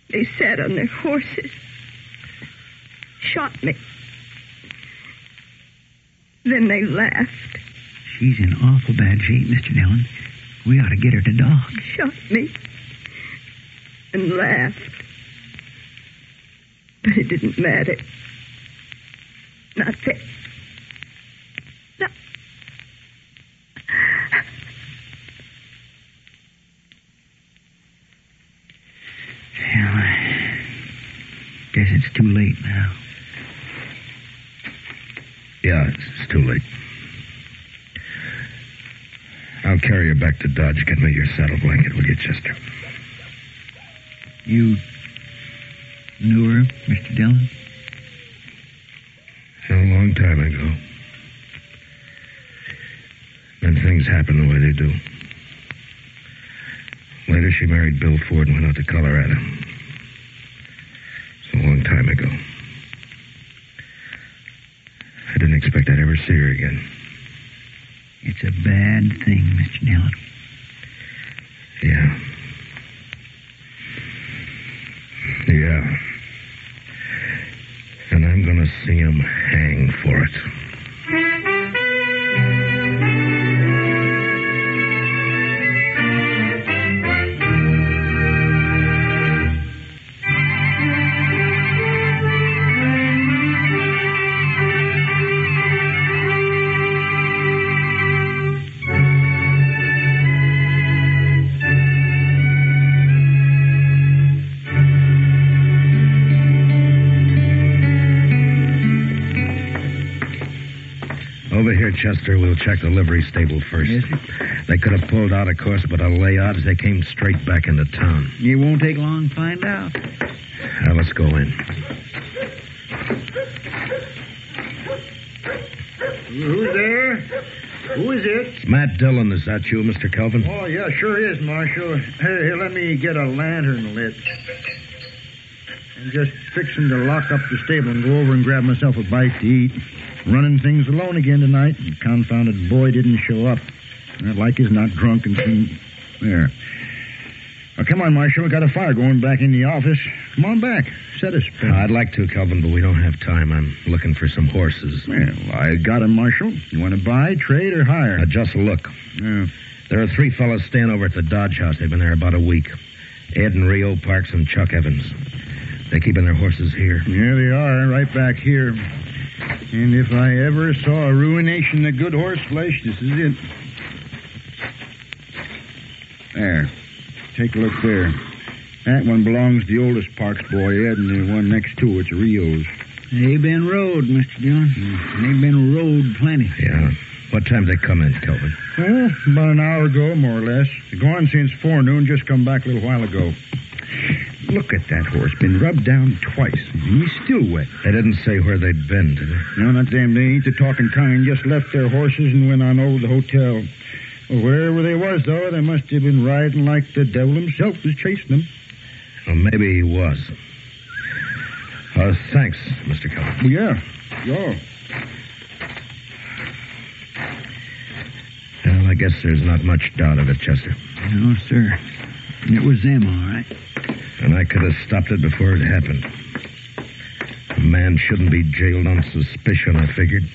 Speaker 19: They sat on their horses. Shot me. Then they laughed.
Speaker 11: She's in awful bad shape, Mr. Dillon. We ought to get her to doc.
Speaker 19: Shot me. And laughed. But it didn't matter. Not that. No.
Speaker 11: Well, I guess it's too late now.
Speaker 18: Yeah, it's too late. I'll carry her back to Dodge. Get me your saddle blanket, will you, Chester?
Speaker 11: You knew her, Mr. Dillon?
Speaker 18: A long time ago. Then things happen the way they do. Later, she married Bill Ford and went out to Colorado. It's a long time ago. I didn't expect I'd ever see her again.
Speaker 11: It's a bad thing, Mr. Dillon.
Speaker 18: Yeah. Yeah. And I'm going to see him hang for it. Over here, Chester, we'll check the livery stable first.
Speaker 11: Yes, sir.
Speaker 18: They could have pulled out, of course, but I'll lay odds they came straight back into town.
Speaker 11: It won't take long to find out.
Speaker 18: Now, let's go in.
Speaker 8: Who's there? Who is it?
Speaker 18: It's Matt Dillon. Is that you, Mr. Kelvin?
Speaker 8: Oh, yeah, sure is, Marshal. Here, let me get a lantern lit. I'm just fixing to lock up the stable and go over and grab myself a bite to eat. Running things alone again tonight. The confounded boy didn't show up. Like he's not drunk and clean. There. Now, come on, Marshal. We got a fire going back in the office. Come on back. Set us.
Speaker 18: I'd like to, Kelvin, but we don't have time. I'm looking for some horses.
Speaker 8: Well, I got 'em, Marshal. You want to buy, trade, or hire?
Speaker 18: Just look.
Speaker 8: Yeah.
Speaker 18: There are 3 fellows staying over at the Dodge House. They've been there about a week. Ed and Rio Parks and Chuck Evans. They're keeping their horses here.
Speaker 8: Yeah, they are, right back here. And if I ever saw a ruination of good horse flesh, this is it. There. Take a look there. That one belongs to the oldest Parks boy, Ed, and the one next to it's Rio's.
Speaker 11: They've been rode, Mr. Dillon. They've been rode plenty.
Speaker 18: Yeah. What time they come in, Kelvin?
Speaker 8: Well, about an hour ago, more or less. They're gone since forenoon, just come back a little while ago. Look at that horse. Been rubbed down twice. He's still wet.
Speaker 18: They didn't say where they'd been, did they?
Speaker 8: No, not them. They ain't the talking kind. Just left their horses and went on over to the hotel. Well, wherever they was, though, they must have been riding like the devil himself was chasing them.
Speaker 18: Well, maybe he was. Thanks, Mr. Kelvin.
Speaker 8: Well, yeah. Sure.
Speaker 18: Well, I guess there's not much doubt of it, Chester.
Speaker 11: No, sir.
Speaker 4: It was them, all right.
Speaker 18: And I could have stopped it before it happened. A man shouldn't be jailed on suspicion, I figured,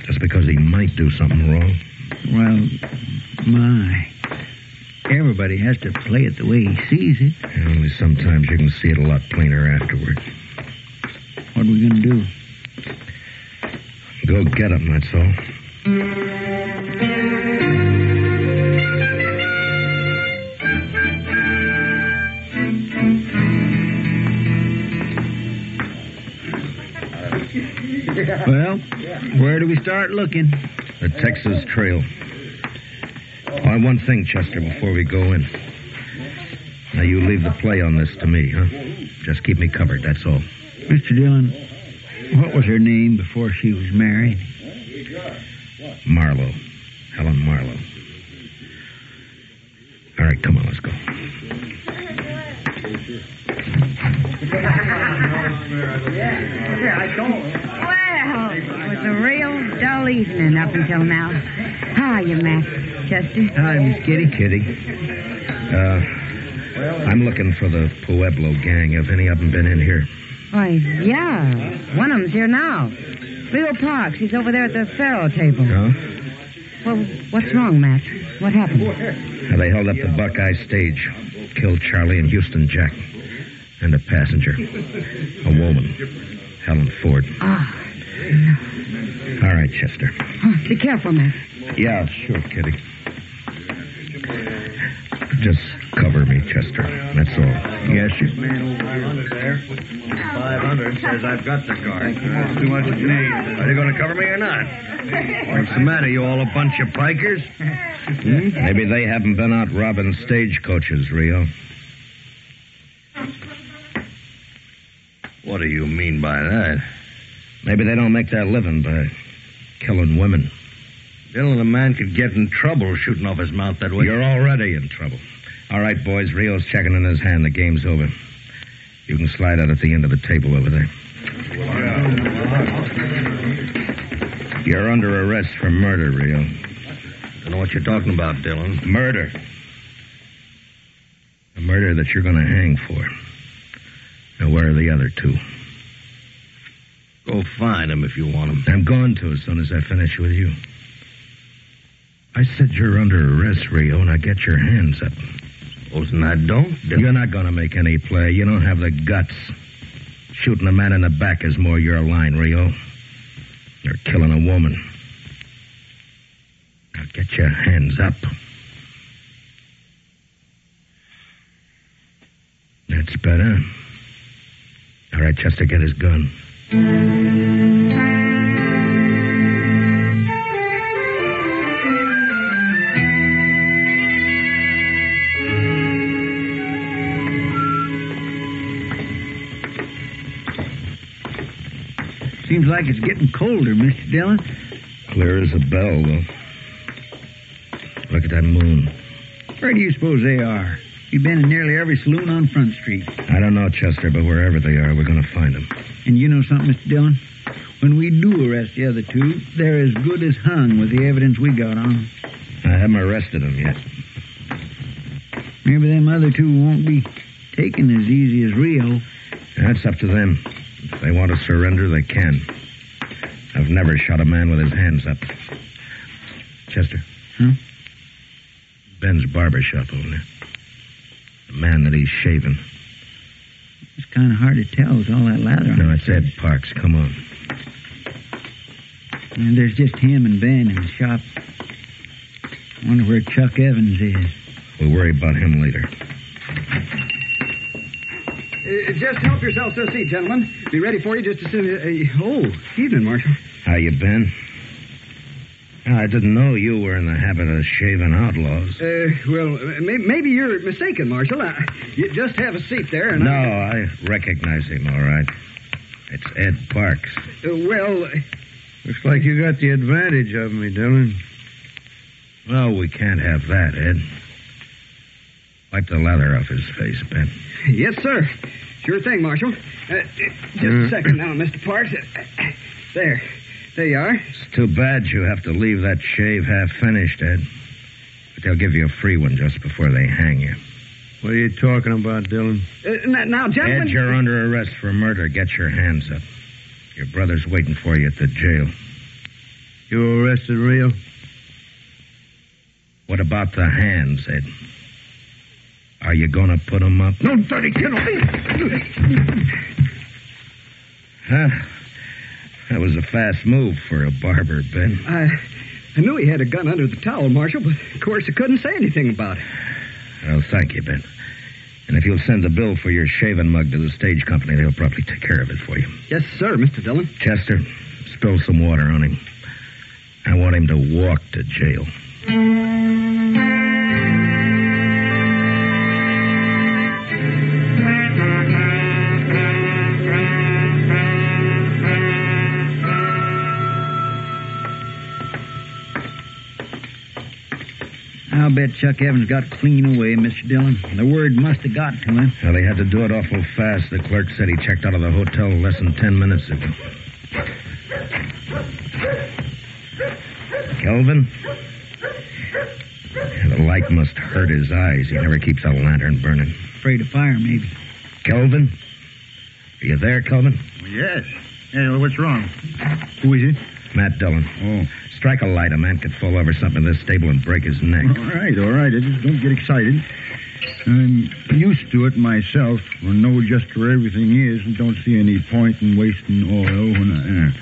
Speaker 18: just because he might do something wrong.
Speaker 4: Well, my. Everybody has to play it the way he sees it.
Speaker 18: And only sometimes you can see it a lot plainer afterward.
Speaker 4: What are we going to do?
Speaker 18: Go get him, that's all.
Speaker 4: Well, where do we start looking?
Speaker 18: The Texas Trail. Oh, one thing, Chester, before we go in. Now, you leave the play on this to me, huh? Just keep me covered, that's all.
Speaker 4: Mr. Dillon, what was her name before she was married?
Speaker 18: Marlowe. Helen Marlowe. All right, come on, let's go.
Speaker 2: Well, it was a real dull evening up until now. How are you, Matt? Chester?
Speaker 4: Hi, Miss Kitty.
Speaker 18: I'm looking for the Pueblo gang. Have any of them been in here?
Speaker 2: Why, yeah. One of them's here now. Leo Parks. He's over there at the faro table.
Speaker 18: Oh?
Speaker 2: Well, what's wrong, Matt? What happened?
Speaker 18: Now, they held up the Buckeye stage. Killed Charlie and Houston Jack. And a passenger. A woman. Helen Ford.
Speaker 2: Ah.
Speaker 18: All right, Chester.
Speaker 2: Oh, be careful, Matt.
Speaker 18: Yeah, sure, Kitty. Just cover me, Chester. That's all.
Speaker 4: Yes, sir.
Speaker 12: Man, 500 there. 500 says I've got the car. That's too much for me. Are you going to cover me or not? What's the matter? You all a bunch of pikers?
Speaker 18: Maybe they haven't been out robbing stagecoaches, Rio.
Speaker 12: What do you mean by that?
Speaker 18: Maybe they don't make their living by killing women.
Speaker 12: Dillon, a man could get in trouble shooting off his mount that way.
Speaker 18: You're already in trouble. All right, boys, Rio's checking in his hand. The game's over. You can slide out at the end of the table over there. You're under arrest for murder, Rio.
Speaker 12: Don't know what you're talking about, Dillon.
Speaker 18: Murder. A murder that you're going to hang for. Now, where are the other two?
Speaker 12: Go find them if you want them.
Speaker 18: I'm going to as soon as I finish with you. I said you're under arrest, Rio. Now get your hands up.
Speaker 12: Supposing I don't?
Speaker 18: You're not going to make any play. You don't have the guts. Shooting a man in the back is more your line, Rio. You're killing a woman. Now get your hands up. That's better. All right, Chester, get his gun.
Speaker 4: Seems like it's getting colder, Mr. Dillon.
Speaker 18: Clear as a bell, though. Look at that moon.
Speaker 4: Where do you suppose they are? You've been in nearly every saloon on Front Street.
Speaker 18: I don't know, Chester, but wherever they are, we're going to find them.
Speaker 4: And you know something, Mr. Dillon? When we do arrest the other two, they're as good as hung with the evidence we got on them.
Speaker 18: I haven't arrested them yet.
Speaker 4: Maybe them other two won't be taken as easy as Rio.
Speaker 18: That's up to them. If they want to surrender, they can. I've never shot a man with his hands up. Chester?
Speaker 4: Huh?
Speaker 18: Ben's barber shop over there. The man that he's shaving.
Speaker 4: It's kind of hard to tell with all that lather on.
Speaker 18: No, it's Ed Parks. Come on.
Speaker 4: And there's just him and Ben in the shop. Wonder where Chuck Evans is.
Speaker 18: We'll worry about him later.
Speaker 6: Just help yourself to a seat, gentlemen. Be ready for you just as soon as... evening, Marshal.
Speaker 18: How you been? I didn't know you were in the habit of shaving outlaws.
Speaker 6: Maybe you're mistaken, Marshal. You just have a seat there, and
Speaker 18: No, I recognize him, all right. It's Ed Parks.
Speaker 12: Looks like you got the advantage of me, Dillon.
Speaker 18: No, we can't have that, Ed. Wipe the lather off his face, Ben.
Speaker 6: Yes, sir. Sure thing, Marshal. Just a second now, Mr. Parks. There you are.
Speaker 18: It's too bad you have to leave that shave half finished, Ed. But they'll give you a free one just before they hang you.
Speaker 20: What are you talking about, Dillon?
Speaker 11: Now, gentlemen...
Speaker 18: Ed, you're under arrest for murder. Get your hands up. Your brother's waiting for you at the jail.
Speaker 20: You arrested Rio?
Speaker 18: What about the hands, Ed? Are you gonna put them up?
Speaker 20: No, dirty kid!
Speaker 18: Huh? That was a fast move for a barber, Ben.
Speaker 11: I knew he had a gun under the towel, Marshal, but of course I couldn't say anything about it.
Speaker 18: Well, thank you, Ben. And if you'll send the bill for your shaving mug to the stage company, they'll probably take care of it for you.
Speaker 11: Yes, sir, Mr. Dillon.
Speaker 18: Chester, spill some water on him. I want him to walk to jail.
Speaker 11: I'll bet Chuck Evans got clean away, Mr. Dillon. The word must have got to him.
Speaker 18: Well, he had to do it awful fast. The clerk said he checked out of the hotel less than 10 minutes ago. Kelvin? The light must hurt his eyes. He never keeps a lantern burning.
Speaker 11: Afraid of fire, maybe.
Speaker 18: Kelvin? Are you there, Kelvin?
Speaker 21: Yes. Hey, what's wrong? Who is it?
Speaker 18: Matt Dillon.
Speaker 21: Oh.
Speaker 18: Strike a light. A man could fall over something in this stable and break his neck.
Speaker 21: All right. I just don't get excited. I'm used to it myself. I know just where everything is and don't see any point in wasting oil when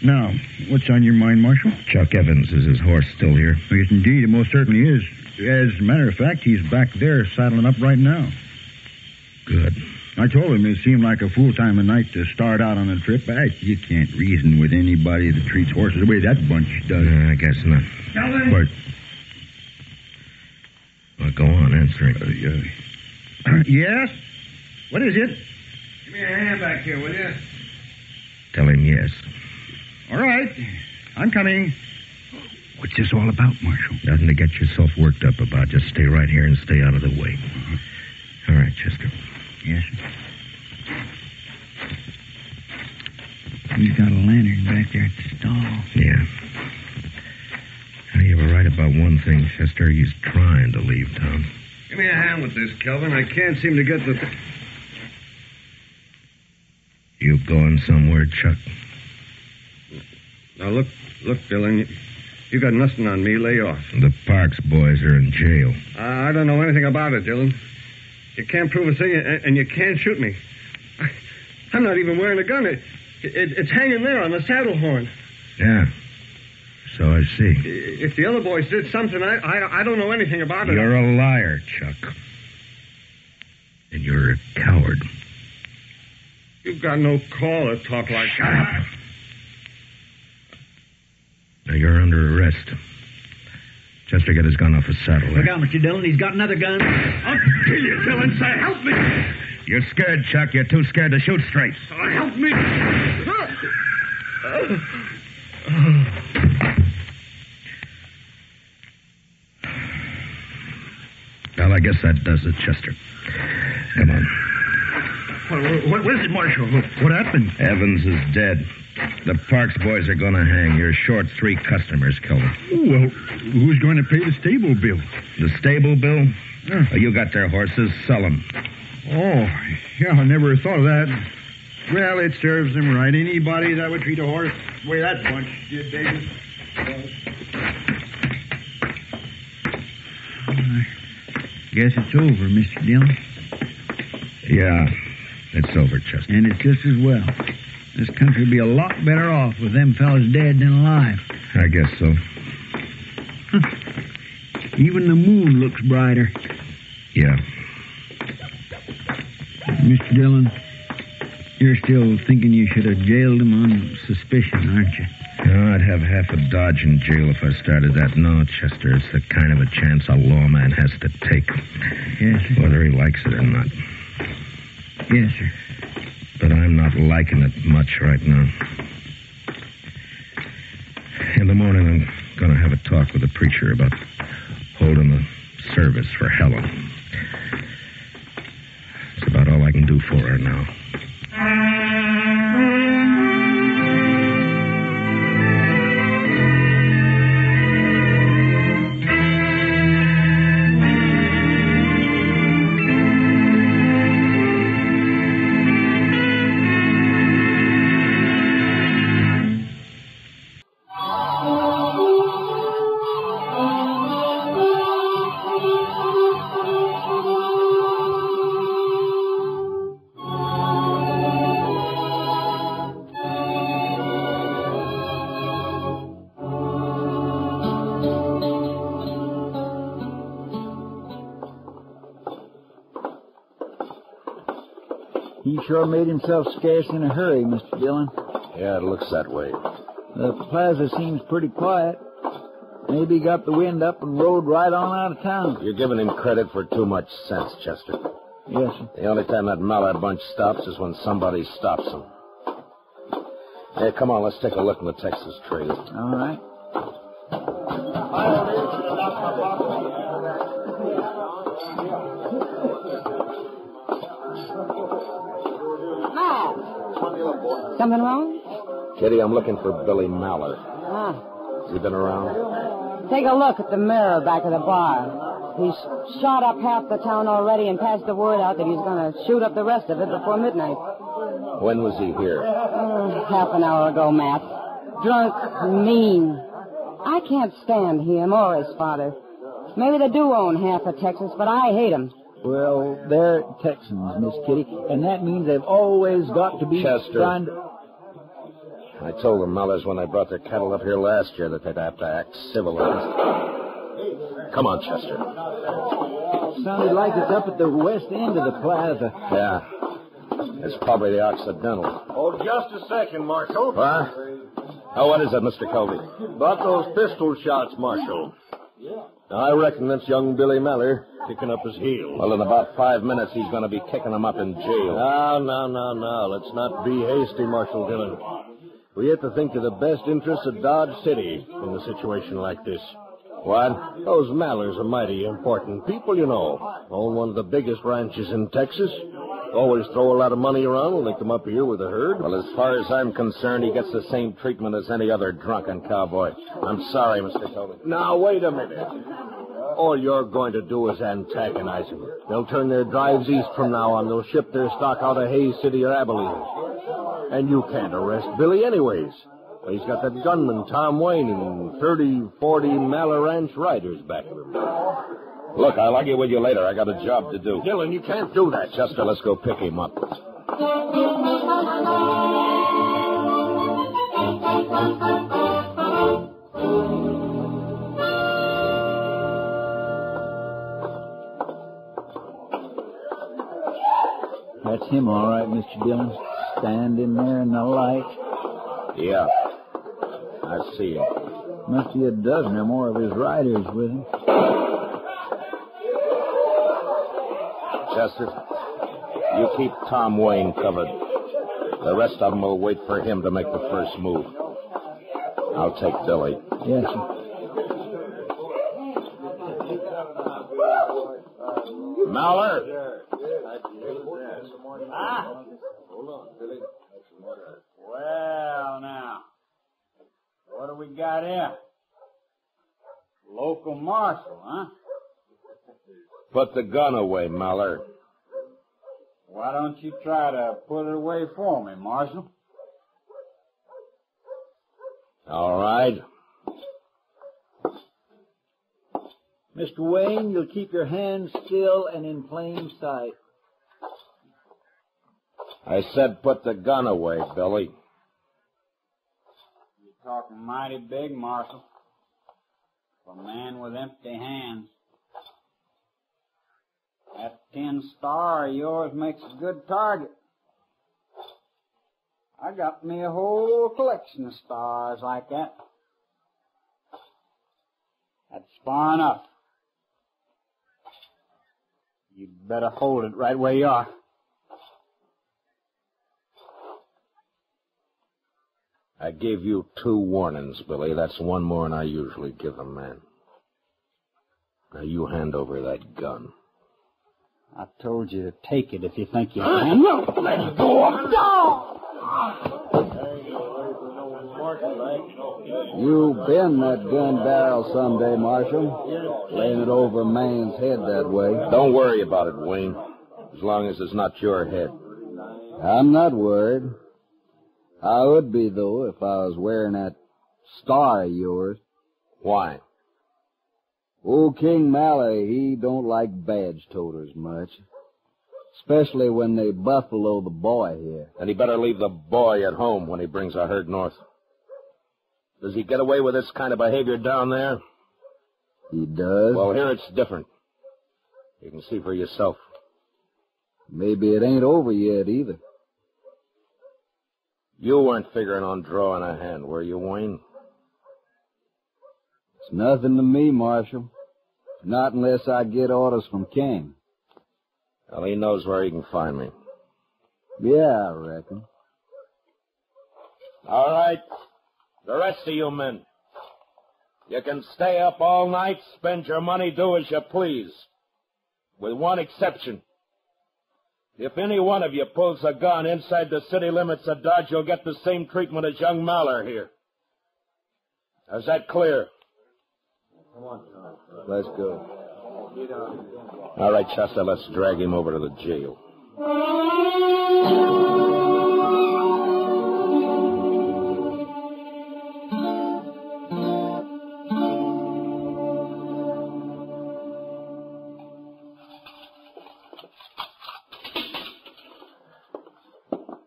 Speaker 21: Now, what's on your mind, Marshal?
Speaker 18: Chuck Evans. Is his horse still here?
Speaker 21: Yes, indeed. It most certainly is. As a matter of fact, he's back there saddling up right now.
Speaker 18: Good.
Speaker 21: I told him it seemed like a fool time of night to start out on a trip. You can't reason with anybody that treats horses the way that bunch does.
Speaker 18: I guess not.
Speaker 21: Calvin?
Speaker 18: What? Well, go on, answer him.
Speaker 21: Yes? What is it?
Speaker 20: Give me a hand back here, will you?
Speaker 18: Tell him yes.
Speaker 21: All right. I'm coming.
Speaker 18: What's this all about, Marshal? Nothing to get yourself worked up about. Just stay right here and stay out of the way. All right, Chester.
Speaker 11: Yes, sir. He's got a lantern back there at the stall.
Speaker 18: Yeah. Now, you were right about one thing, Chester. He's trying to leave town.
Speaker 20: Give me a hand with this, Kelvin. I can't seem to get the...
Speaker 18: You going somewhere, Chuck?
Speaker 20: Now, look, Dillon. You got nothing on me. Lay off.
Speaker 18: The Parks boys are in jail.
Speaker 20: I don't know anything about it, Dillon. You can't prove a thing, and you can't shoot me. I'm not even wearing a gun. It's hanging there on the saddle horn.
Speaker 18: Yeah. So I see.
Speaker 20: If the other boys did something, I don't know anything about it.
Speaker 18: You're a liar, Chuck. And you're a coward.
Speaker 20: You've got no call to talk like
Speaker 18: Shut up. Now, you're under arrest. Chester, get his gun off his saddle.
Speaker 11: Look out, Mr. Dillon. He's got another gun.
Speaker 20: I'll kill you, Dillon. Say, help me.
Speaker 18: You're scared, Chuck. You're too scared to shoot straight.
Speaker 20: Help me.
Speaker 18: Well, I guess that does it, Chester. Come on.
Speaker 21: What is it, Marshal? What happened?
Speaker 18: Evans is dead. The Parks boys are going to hang. You're short 3 customers, Kelvin.
Speaker 21: Well, who's going to pay the stable bill?
Speaker 18: The stable bill? Yeah. Oh, you got their horses. Sell them.
Speaker 21: Oh, yeah, I never thought of that. Well, it serves them right. Anybody that would treat a horse the way that bunch did, Davis.
Speaker 11: I guess it's over, Mr. Dillon.
Speaker 18: Yeah, it's over, Chester.
Speaker 11: And it's just as well. This country would be a lot better off with them fellas dead than alive.
Speaker 18: I guess so.
Speaker 11: Even the moon looks brighter.
Speaker 18: Yeah.
Speaker 11: Mr. Dillon, you're still thinking you should have jailed him on suspicion, aren't you?
Speaker 18: No, I'd have half a Dodge in jail if I started that. No, Chester, it's the kind of a chance a lawman has to take.
Speaker 11: Yes, sir.
Speaker 18: Whether he likes it or not.
Speaker 11: Yes, sir.
Speaker 18: But I'm not liking it much right now. In the morning, I'm going to have a talk with the preacher about holding a service for Helen. It's about all I can do for her now.
Speaker 1: He sure made himself scarce in a hurry, Mr. Dillon.
Speaker 3: Yeah, it looks that way.
Speaker 1: The plaza seems pretty quiet. Maybe he got the wind up and rode right on out of town.
Speaker 3: You're giving him credit for too much sense, Chester.
Speaker 1: Yes, sir.
Speaker 3: The only time that Mallard bunch stops is when somebody stops them. Hey, come on, let's take a look in the Texas trail.
Speaker 1: All right.
Speaker 2: Matt, something wrong?
Speaker 3: Kitty, I'm looking for Billy Mallard.
Speaker 2: Ah.
Speaker 3: Has he been around?
Speaker 2: Take a look at the mirror back of the bar. He's shot up half the town already and passed the word out that he's going to shoot up the rest of it before midnight.
Speaker 3: When was he here?
Speaker 2: Half an hour ago, Matt. Drunk, mean. I can't stand him or his father. Maybe they do own half of Texas, but I hate them.
Speaker 1: Well, they're Texans, Miss Kitty, and that means they've always got to be
Speaker 3: Chester.
Speaker 1: trying to...
Speaker 3: I told the Mellors when they brought their cattle up here last year that they'd have to act civilized. Come on, Chester.
Speaker 1: Sounded like it's up at the west end of the plaza.
Speaker 3: Yeah. It's probably the Occidental.
Speaker 12: Oh, just a second, Marshal.
Speaker 3: What? Oh, what is it, Mr. Colby?
Speaker 12: About those pistol shots, Marshal. I reckon that's young Billy Mallard kicking up his heels.
Speaker 3: Well, in about 5 minutes, he's going to be kicking them up in jail.
Speaker 12: No. Let's not be hasty, Marshal Dillon. We have to think of the best interests of Dodge City in a situation like this.
Speaker 3: What?
Speaker 12: Those Mallards are mighty important people, you know. Own one of the biggest ranches in Texas. Always throw a lot of money around when they come up here with a herd.
Speaker 3: Well, as far as I'm concerned, he gets the same treatment as any other drunken cowboy. I'm sorry, Mr. Colby.
Speaker 12: Now, wait a minute. All you're going to do is antagonize them. They'll turn their drives east from now on. They'll ship their stock out of Hays City or Abilene. And you can't arrest Billy anyways. He's got that gunman, Tom Wayne, and 30, 40 Mallard Ranch riders back of him.
Speaker 3: Look, I'll argue with you later. I got a job to do.
Speaker 12: Dillon, you can't do that.
Speaker 3: Chester, let's go pick him up.
Speaker 1: That's him, all right, Mr. Dillon. Standing there in the light.
Speaker 3: Yeah. I see him.
Speaker 1: Must be a dozen or more of his riders with him.
Speaker 3: Chester, you keep Tom Wayne covered. The rest of them will wait for him to make the first move. I'll take Billy.
Speaker 1: Yes, sir.
Speaker 3: Mallard!
Speaker 1: Ah.
Speaker 12: Hold on, Billy.
Speaker 1: Well, now, what do we got here? Local marshal, huh?
Speaker 3: Put the gun away, Mallard.
Speaker 1: Why don't you try to put it away for me, Marshal?
Speaker 3: All right.
Speaker 1: Mr. Wayne, you'll keep your hands still and in plain sight.
Speaker 3: I said put the gun away, Billy.
Speaker 1: You're talking mighty big, Marshal. For a man with empty hands. That 10 star of yours makes a good target. I got me a whole collection of stars like that. That's far enough. You'd better hold it right where you are.
Speaker 3: I gave you 2 warnings, Billy. That's one more than I usually give a man. Now you hand over that gun.
Speaker 1: I told you to take it if you think you can.
Speaker 3: Let it go.
Speaker 22: You bend that gun barrel someday, Marshal. Laying it over a man's head that way.
Speaker 3: Don't worry about it, Wayne. As long as it's not your head.
Speaker 22: I'm not worried. I would be, though, if I was wearing that star of yours.
Speaker 3: Why?
Speaker 22: Old King Mallard, he don't like badge toters much. Especially when they buffalo the boy here.
Speaker 3: And he better leave the boy at home when he brings a herd north. Does he get away with this kind of behavior down there?
Speaker 22: He does.
Speaker 3: Well, here it's different. You can see for yourself.
Speaker 22: Maybe it ain't over yet, either.
Speaker 3: You weren't figuring on drawing a hand, were you, Wayne?
Speaker 22: It's nothing to me, Marshal. Not unless I get orders from Cain.
Speaker 3: Well, he knows where he can find me.
Speaker 22: Yeah, I reckon.
Speaker 3: All right. The rest of you men. You can stay up all night, spend your money, do as you please. With one exception. If any one of you pulls a gun inside the city limits of Dodge, you'll get the same treatment as young Maller here. Is that clear?
Speaker 22: Come on, let's go.
Speaker 3: All right, Chester, let's drag him over to the jail.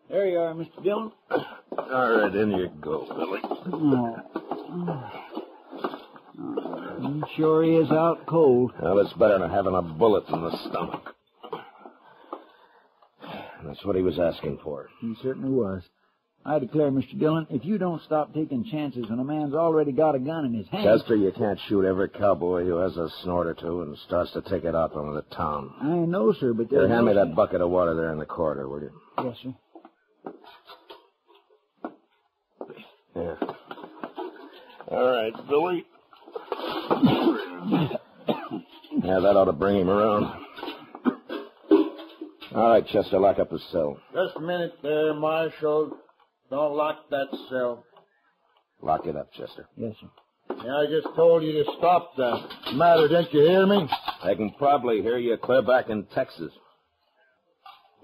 Speaker 1: There you are, Mr. Dillon.
Speaker 3: All right, in you go, Billy.
Speaker 1: Sure he is out cold.
Speaker 3: Well, it's better than having a bullet in the stomach. That's what he was asking for.
Speaker 1: He certainly was. I declare, Mr. Dillon, if you don't stop taking chances when a man's already got a gun in his hand...
Speaker 3: Chester, you can't shoot every cowboy who has a snort or two and starts to take it out on the town.
Speaker 1: I know, sir, but...
Speaker 3: Here, hand me that bucket of water there in the corridor, will you?
Speaker 1: Yes, sir.
Speaker 3: Yeah. All right, Billy. Yeah, that ought to bring him around. All right, Chester, lock up the cell.
Speaker 8: Just a minute there, Marshal. Don't lock that cell.
Speaker 3: Lock it up, Chester.
Speaker 1: Yes, sir.
Speaker 8: Yeah, I just told you to stop that. Matter, didn't you hear me?
Speaker 3: I can probably hear you clear back in Texas.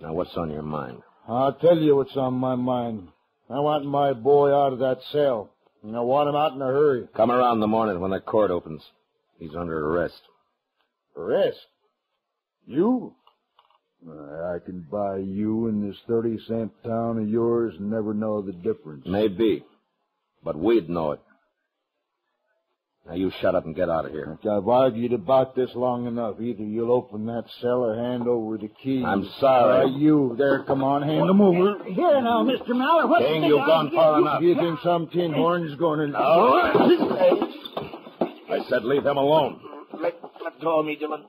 Speaker 3: Now, what's on your mind?
Speaker 8: I'll tell you what's on my mind. I want my boy out of that cell. And I want him out in a hurry.
Speaker 3: Come around in the morning when the court opens. He's under arrest.
Speaker 8: Arrest? You? I can buy you in this 30-cent town of yours and never know the difference.
Speaker 3: Maybe. But we'd know it. Now, you shut up and get out of here.
Speaker 8: I've argued about this long enough. Either you'll open that cell or hand over the key.
Speaker 3: I'm sorry.
Speaker 8: You there, come on, hand them over.
Speaker 1: Here now, Mr. Maller. What's
Speaker 3: King, you've gone far enough.
Speaker 8: You think some tin horn is going to...
Speaker 3: No. I said leave him alone.
Speaker 8: Let go of me, Dillon.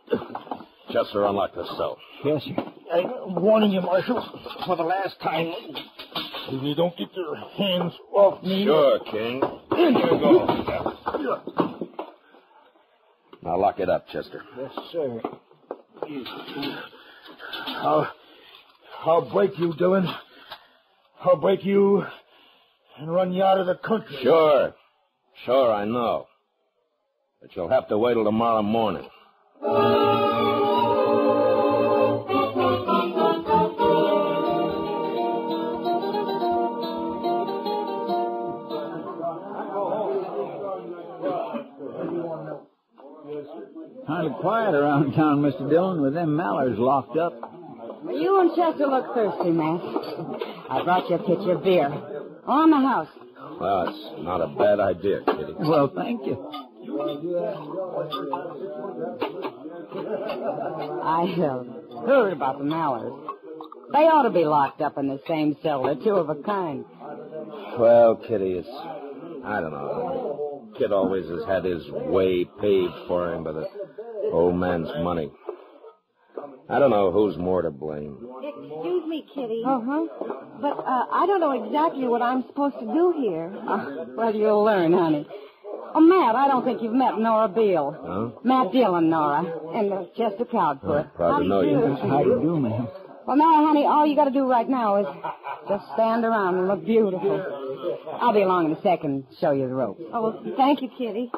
Speaker 3: Chester, unlock the cell.
Speaker 1: Yes, sir.
Speaker 8: I'm warning you, Marshal, for the last time. If you don't get your hands off me...
Speaker 3: Sure, King. Here you go. Now lock it up, Chester.
Speaker 8: Yes, sir. I'll break you, Dillon. I'll break you and run you out of the country.
Speaker 3: Sure. Sure, I know. But you'll have to wait till tomorrow morning.
Speaker 1: Kind of quiet around town, Mr. Dillon, with them Mallers locked up.
Speaker 2: You and Chester look thirsty, Matt. I brought you a pitcher of beer. On the house.
Speaker 3: Well, it's not a bad idea, Kitty.
Speaker 1: Well, thank you.
Speaker 2: I heard about the Mallers. They ought to be locked up in the same cell. They're two of a kind.
Speaker 3: Well, Kitty, I don't know. Kid always has had his way paved for him by the old man's money. I don't know who's more to blame.
Speaker 9: Excuse me, Kitty.
Speaker 2: Uh-huh.
Speaker 9: But I don't know exactly what I'm supposed to do here.
Speaker 2: Well, you'll learn, honey. Oh, Matt, I don't think you've met Nora Beale.
Speaker 3: Huh?
Speaker 2: Matt Dillon, Nora, and Chester Proudfoot.
Speaker 3: Proud to know you.
Speaker 1: How do you do, ma'am?
Speaker 2: Well, now, honey, all you got to do right now is just stand around and look beautiful. I'll be along in a second and show you the ropes.
Speaker 9: Oh, well, thank you, Kitty.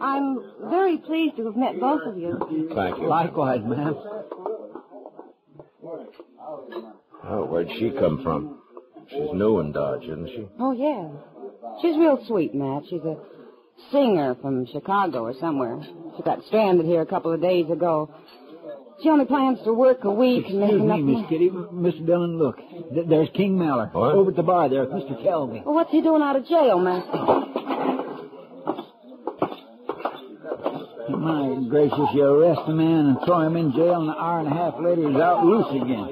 Speaker 9: I'm very pleased to have met both of you.
Speaker 3: Thank you.
Speaker 1: Likewise, ma'am.
Speaker 3: Oh, where'd she come from? She's new in Dodge, isn't she?
Speaker 2: Oh, yeah. She's real sweet, Matt. She's a singer from Chicago or somewhere. She got stranded here a couple of days ago. She only plans to work a week and make
Speaker 1: Excuse
Speaker 2: enough
Speaker 1: me, Miss Kitty. Mr. Dillon, look. There's King Maller.
Speaker 3: What?
Speaker 1: Over at the bar there with Mr. Kelby.
Speaker 2: Well, what's he doing out of jail, Matt?
Speaker 1: My gracious, you arrest a man and throw him in jail, and an hour and a half later he's out loose again.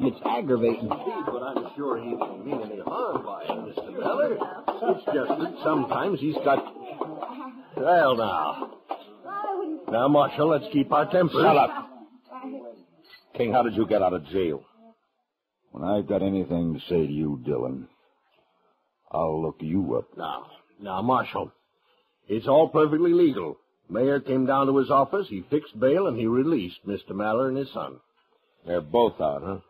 Speaker 1: It's aggravating.
Speaker 12: But I'm sure he didn't mean any harm by it, Mr. Miller. It's just that sometimes he's got... Well, now. Now, Marshal, let's keep our tempers.
Speaker 10: Shut up. King, how did you get out of jail?
Speaker 21: When I've got anything to say to you, Dillon, I'll look you up.
Speaker 12: Now, Marshal, it's all perfectly legal. Mayor came down to his office, he fixed bail, and he released Mr. Maller and his son.
Speaker 10: They're both out, huh?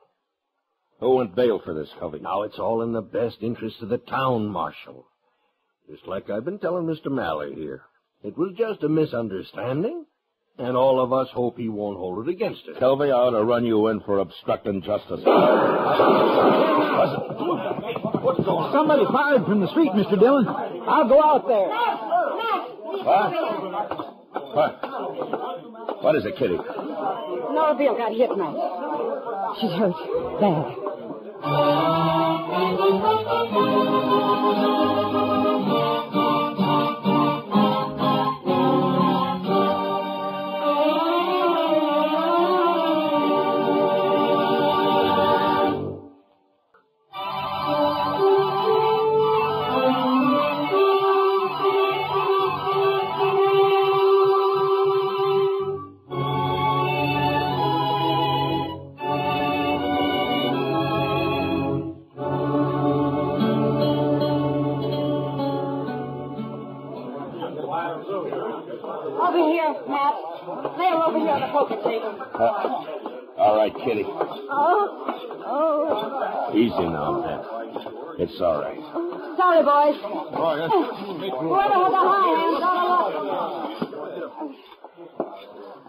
Speaker 10: Who went bail for this, Covey?
Speaker 12: Now, it's all in the best interest of the town, Marshal. Just like I've been telling Mr. Maller here. It was just a misunderstanding, and all of us hope he won't hold it against us.
Speaker 10: Covey, I ought to run you in for obstructing justice.
Speaker 1: What's going on? Somebody fired from the street, Mr. Dillon. I'll go out there.
Speaker 10: What? What is it, Kitty?
Speaker 2: Nora Beale got hit, Matt. She's hurt. Bad. Over here, Matt. Lay her over here on the poker table.
Speaker 10: All right, Kitty.
Speaker 2: Oh.
Speaker 10: Easy now, Matt. It's all right.
Speaker 2: Sorry, boys.
Speaker 10: Whoever
Speaker 2: has a high hand,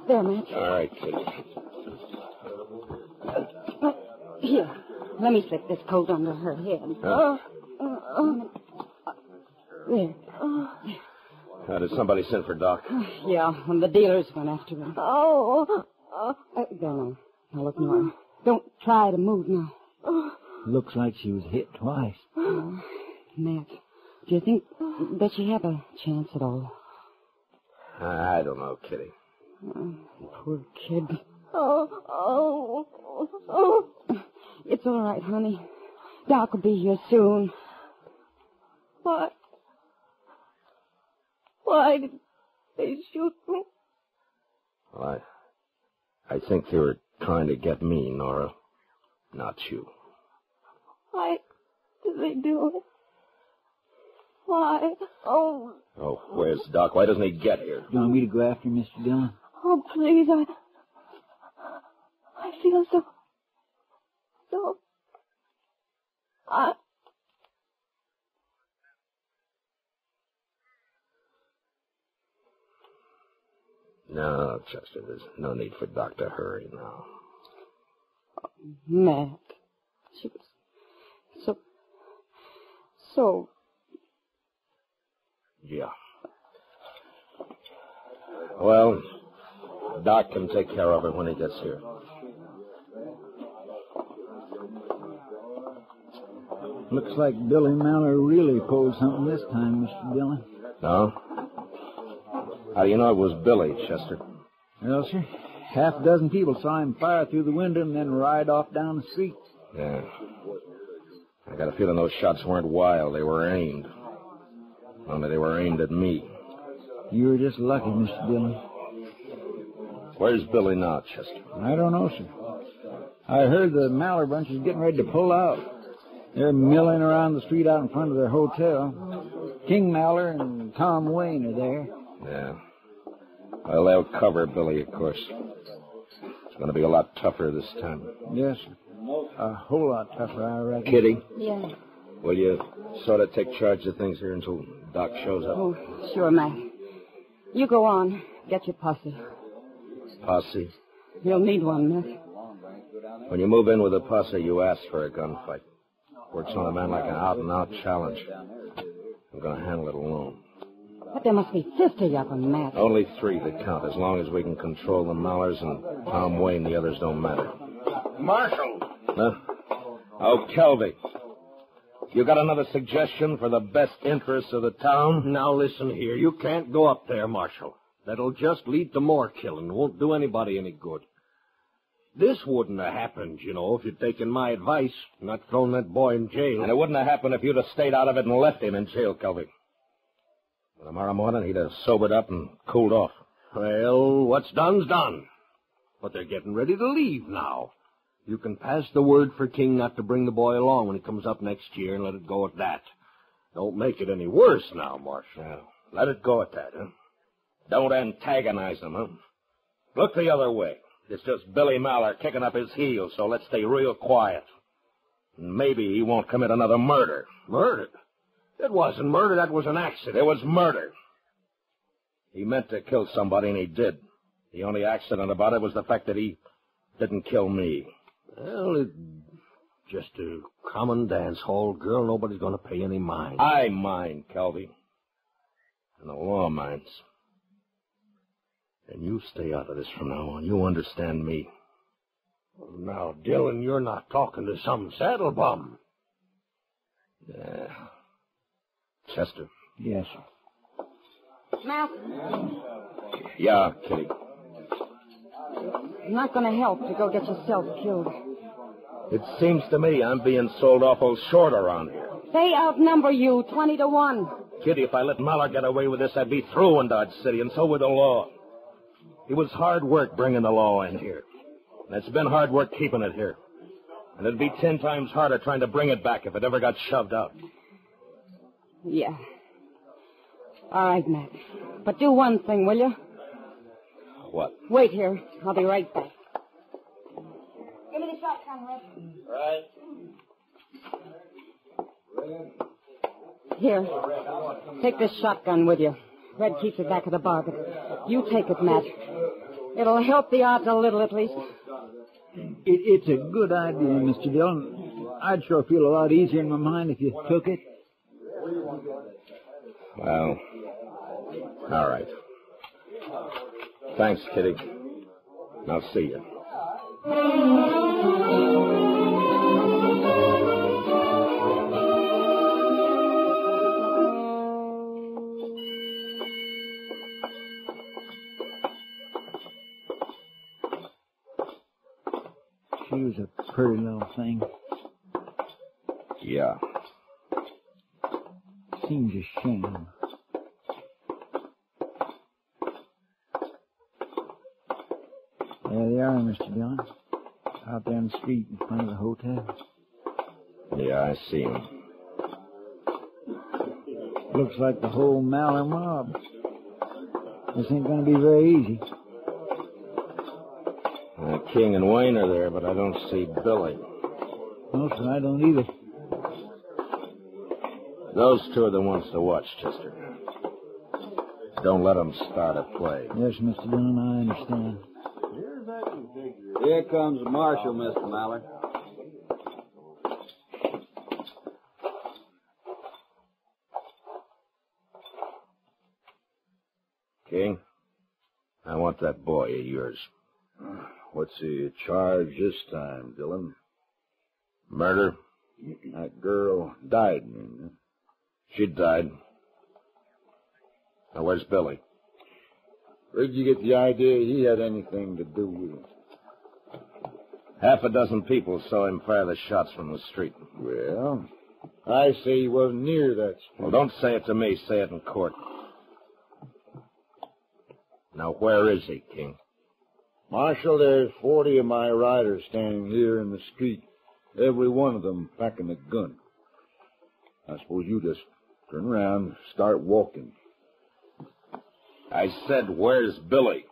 Speaker 2: There, Matt.
Speaker 10: All right, Kitty.
Speaker 2: Here, let me slip this coat under her head. There.
Speaker 10: Did somebody send for Doc?
Speaker 2: Yeah, when the dealers went after him. There now. Now, look, Nora. Don't try to move now.
Speaker 1: Looks like she was hit twice.
Speaker 2: Matt, do you think that she have a chance at all?
Speaker 10: I don't know, Kitty.
Speaker 2: Poor kid. It's all right, honey. Doc will be here soon.
Speaker 9: Why did they shoot me?
Speaker 10: Well, I think they were trying to get me, Nora. Not you.
Speaker 9: Why did they do it? Why? Oh,
Speaker 10: Where's Doc? Why doesn't he get here?
Speaker 1: You want me to go after him, Mr. Dillon?
Speaker 9: oh, please, I feel so...
Speaker 10: No, Chester, there's no need for Doc to hurry now.
Speaker 2: Matt, she was so...
Speaker 10: Yeah. Well, Doc can take care of her when he gets here.
Speaker 1: Looks like Billy Maller really pulled something this time, Mr. Dillon.
Speaker 10: No? How do you know it was Billy, Chester?
Speaker 1: Well, sir, half a dozen people saw him fire through the window and then ride off down the street.
Speaker 10: Yeah. I got a feeling those shots weren't wild. They were aimed. Only they were aimed at me.
Speaker 1: You were just lucky, Mr. Dillon.
Speaker 10: Where's Billy now, Chester?
Speaker 1: I don't know, sir. I heard the Maller bunch is getting ready to pull out. They're milling around the street out in front of their hotel. King Maller and Tom Wayne are there.
Speaker 10: Yeah. Well, they'll cover Billy, of course. It's going to be a lot tougher this time.
Speaker 1: Yes, sir. A whole lot tougher, I reckon.
Speaker 10: Kitty?
Speaker 2: Yeah.
Speaker 10: Will you sort of take charge of things here until Doc shows up?
Speaker 2: Oh, sure, Matt. You go on. Get your posse.
Speaker 10: Posse?
Speaker 2: You'll need one, Matt.
Speaker 10: When you move in with a posse, you ask for a gunfight. Works on a man like an out-and-out challenge. I'm going to handle it alone.
Speaker 2: But there must be 50 of them, Matt.
Speaker 10: Only 3 that count. As long as we can control the Mallers and Tom Wayne, the others don't matter.
Speaker 12: Marshal!
Speaker 10: Huh? Oh, Kelby. You got another suggestion for the best interests of the town?
Speaker 12: Now listen here. You can't go up there, Marshal.
Speaker 10: That'll just lead to more killing. Won't do anybody any good. This wouldn't have happened, you know, if you'd taken my advice, not thrown that boy in jail.
Speaker 3: And it wouldn't have happened if you'd have stayed out of it and left him in jail, Kelby. Tomorrow morning, he'd have sobered up and cooled off.
Speaker 10: Well, what's done's done. But they're getting ready to leave now. You can pass the word for King not to bring the boy along when he comes up next year and let it go at that. Don't make it any worse now, Marshal.
Speaker 3: Yeah, let it go at that, huh? Don't antagonize him, huh? Look the other way. It's just Billy Maller kicking up his heels, so let's stay real quiet. And maybe he won't commit another murder.
Speaker 10: Murder? It wasn't murder. That was an accident.
Speaker 3: It was murder. He meant to kill somebody, and he did. The only accident about it was the fact that he didn't kill me.
Speaker 10: Well, it's just a common dance hall girl. Nobody's going to pay any mind.
Speaker 3: I mind, Kelby. And the law minds. And you stay out of this from now on. You understand me.
Speaker 10: Well, now, Dillon, you're not talking to some saddle bum.
Speaker 3: Yeah. Chester.
Speaker 1: Yes, sir.
Speaker 2: Mal,
Speaker 3: Yeah, Kitty.
Speaker 2: I'm not going to help to go get yourself killed.
Speaker 3: It seems to me I'm being sold awful short around here.
Speaker 2: They outnumber you 20-1.
Speaker 3: Kitty, if I let Maller get away with this, I'd be through in Dodge City, and so would the law. It was hard work bringing the law in here. And it's been hard work keeping it here. And it'd be 10 times harder trying to bring it back if it ever got shoved out.
Speaker 2: Yeah. All right, Matt. But do one thing, will you?
Speaker 3: What?
Speaker 2: Wait here. I'll be right back. Give me the shotgun, Red.
Speaker 3: Right.
Speaker 2: Here. Take this shotgun with you. Red keeps it back at the bar, but you take it, Matt. It'll help the odds a little, at least.
Speaker 1: It's a good idea, Mr. Dillon. I'd sure feel a lot easier in my mind if you took it.
Speaker 3: Well, all right. Thanks, Kitty. I'll see you.
Speaker 1: She was a pretty little thing.
Speaker 3: Yeah.
Speaker 1: Seems a shame. There they are, Mr. Dillon. Out there in the street in front of the hotel.
Speaker 3: Yeah, I see him.
Speaker 1: Looks like the whole Maller mob. This ain't going to be very easy.
Speaker 3: King and Wayne are there, but I don't see Billy.
Speaker 1: No, sir, I don't either.
Speaker 3: Those two are the ones to watch, Chester. Don't let them start a play.
Speaker 1: Yes, Mr. Dillon, I understand.
Speaker 22: Here comes the marshal, Mr. Maller.
Speaker 3: King, I want that boy of yours.
Speaker 8: What's he charged this time, Dillon?
Speaker 3: Murder?
Speaker 8: That girl died, man.
Speaker 3: She died. Now, where's Billy?
Speaker 8: Where'd you get the idea he had anything to do with it?
Speaker 3: Half a dozen people saw him fire the shots from the street.
Speaker 8: Well, I say he wasn't near that street.
Speaker 3: Well, don't say it to me. Say it in court. Now, where is he, King?
Speaker 8: Marshal, there's 40 of my riders standing here in the street. Every one of them packing a gun. I suppose you just turn around and start walking.
Speaker 3: I said, where's Billy?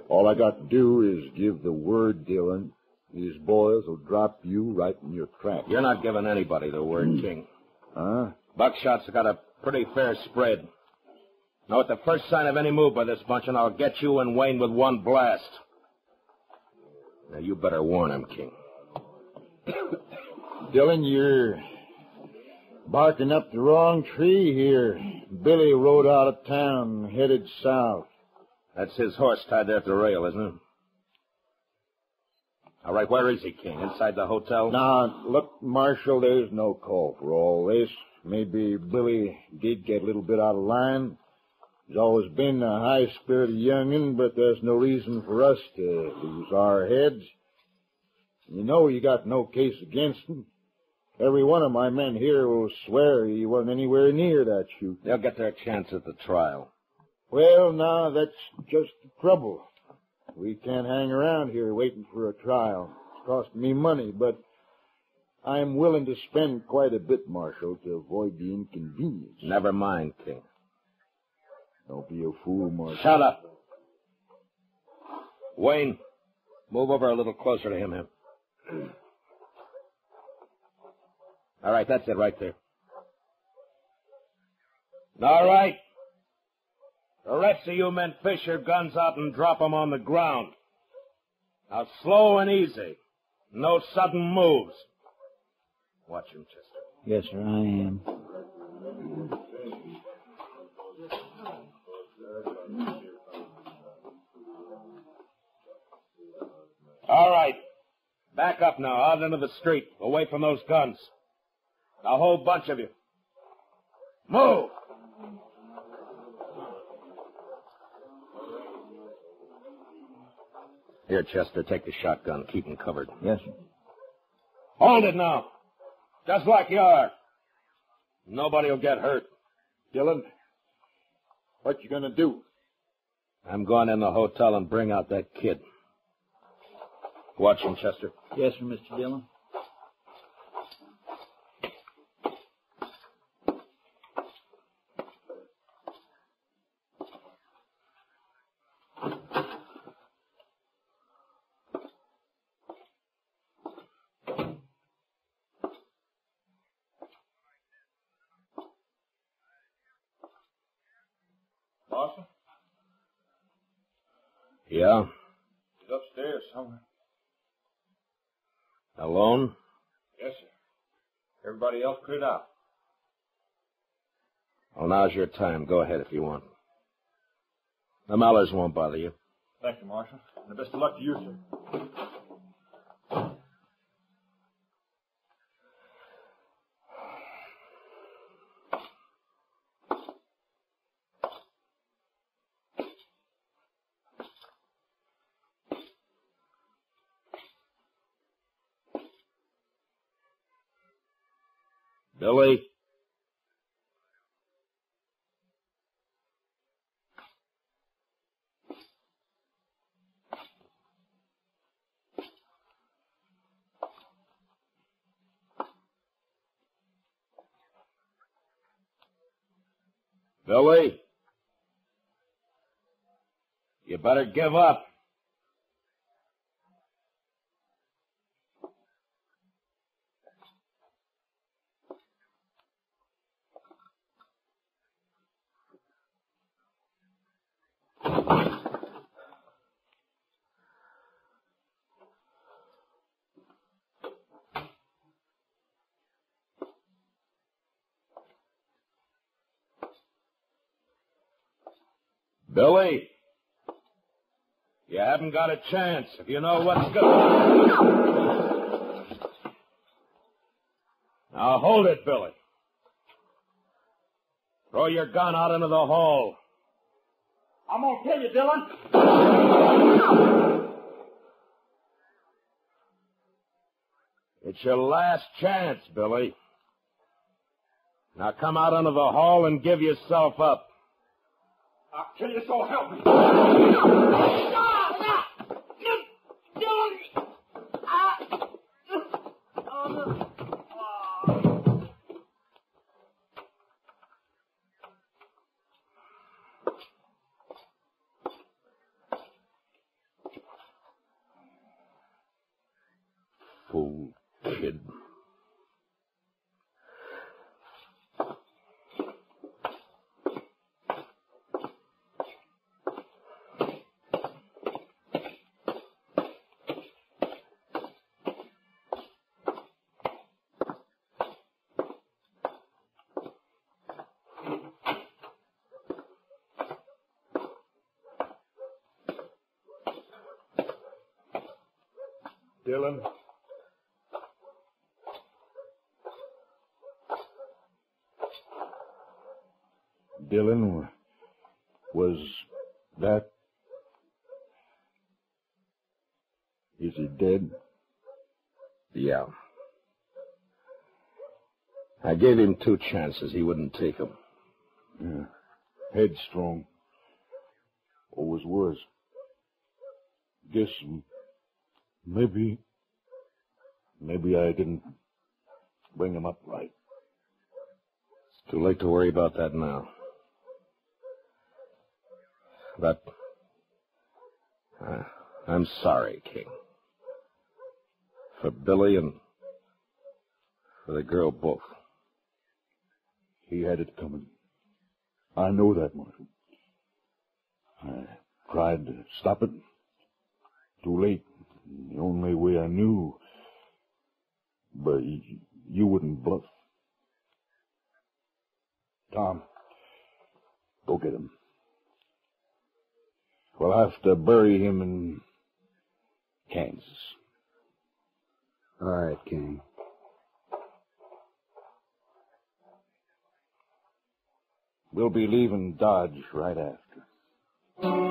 Speaker 8: All I got to do is give the word, Dillon. These boys will drop you right in your tracks.
Speaker 3: You're not giving anybody the word, King.
Speaker 8: Huh?
Speaker 3: Buckshot's got a pretty fair spread. Now, at the first sign of any move by this bunch, and I'll get you and Wayne with one blast. Now, you better warn him, King.
Speaker 8: Dillon, you're barking up the wrong tree here. Billy rode out of town, headed south.
Speaker 3: That's his horse tied there at the rail, isn't it? All right, where is he, King? Inside the hotel?
Speaker 8: Now, look, Marshal, there's no call for all this. Maybe Billy did get a little bit out of line.
Speaker 21: He's always been a high-spirited young'un, but there's no reason for us to lose our heads. You know you got no case against him. Every one of my men here will swear he wasn't anywhere near that shoot.
Speaker 3: They'll get their chance at the trial.
Speaker 21: Well, now, that's just the trouble. We can't hang around here waiting for a trial. It's costing me money, but I'm willing to spend quite a bit, Marshal, to avoid the inconvenience.
Speaker 3: Never mind, King.
Speaker 21: Don't be a fool, Marshal.
Speaker 3: Shut up. Wayne, move over a little closer to him. All right, that's it right there. All right. The rest of you men fish your guns out and drop them on the ground. Now, slow and easy. No sudden moves. Watch him, Chester.
Speaker 1: Yes, sir, I am.
Speaker 3: All right. Back up now, out into the street, away from those guns. A whole bunch of you. Move! Here, Chester, take the shotgun. Keep him covered.
Speaker 1: Yes, sir.
Speaker 3: Hold it now. Just like you are. Nobody will get hurt.
Speaker 21: Dillon, what you gonna do?
Speaker 3: I'm going in the hotel and bring out that kid. Watch him, Chester.
Speaker 1: Yes, sir, Mr. Dillon.
Speaker 21: Marshal?
Speaker 3: Yeah?
Speaker 21: He's upstairs somewhere.
Speaker 3: Alone?
Speaker 21: Yes, sir. Everybody else cleared out.
Speaker 3: Well, now's your time. Go ahead if you want. The Mallers won't bother you.
Speaker 21: Thank you, Marshal. And the best of luck to you, sir.
Speaker 3: Billy? Billy? You better give up. Billy, you haven't got a chance if you know what's going. Now hold it, Billy. Throw your gun out into the hall.
Speaker 16: I'm gonna kill you, Dillon.
Speaker 3: It's your last chance, Billy. Now come out into the hall and give yourself up.
Speaker 16: I'll kill you, so help me.
Speaker 3: Fool kid.
Speaker 21: Dillon. Dillon, Was that... Is he dead?
Speaker 10: Yeah. I gave him 2 chances. He wouldn't take them.
Speaker 21: Yeah. Headstrong. Always was. Guess maybe I didn't bring him up right.
Speaker 10: It's too late to worry about that now. But I'm sorry, King. For Billy and for the girl both.
Speaker 21: He had it coming. I know that, Marshal. I tried to stop it. Too late. The only way I knew. But you wouldn't bluff. Tom, go get him. We'll have to bury him in Kansas.
Speaker 11: All right, King.
Speaker 21: We'll be leaving Dodge right after.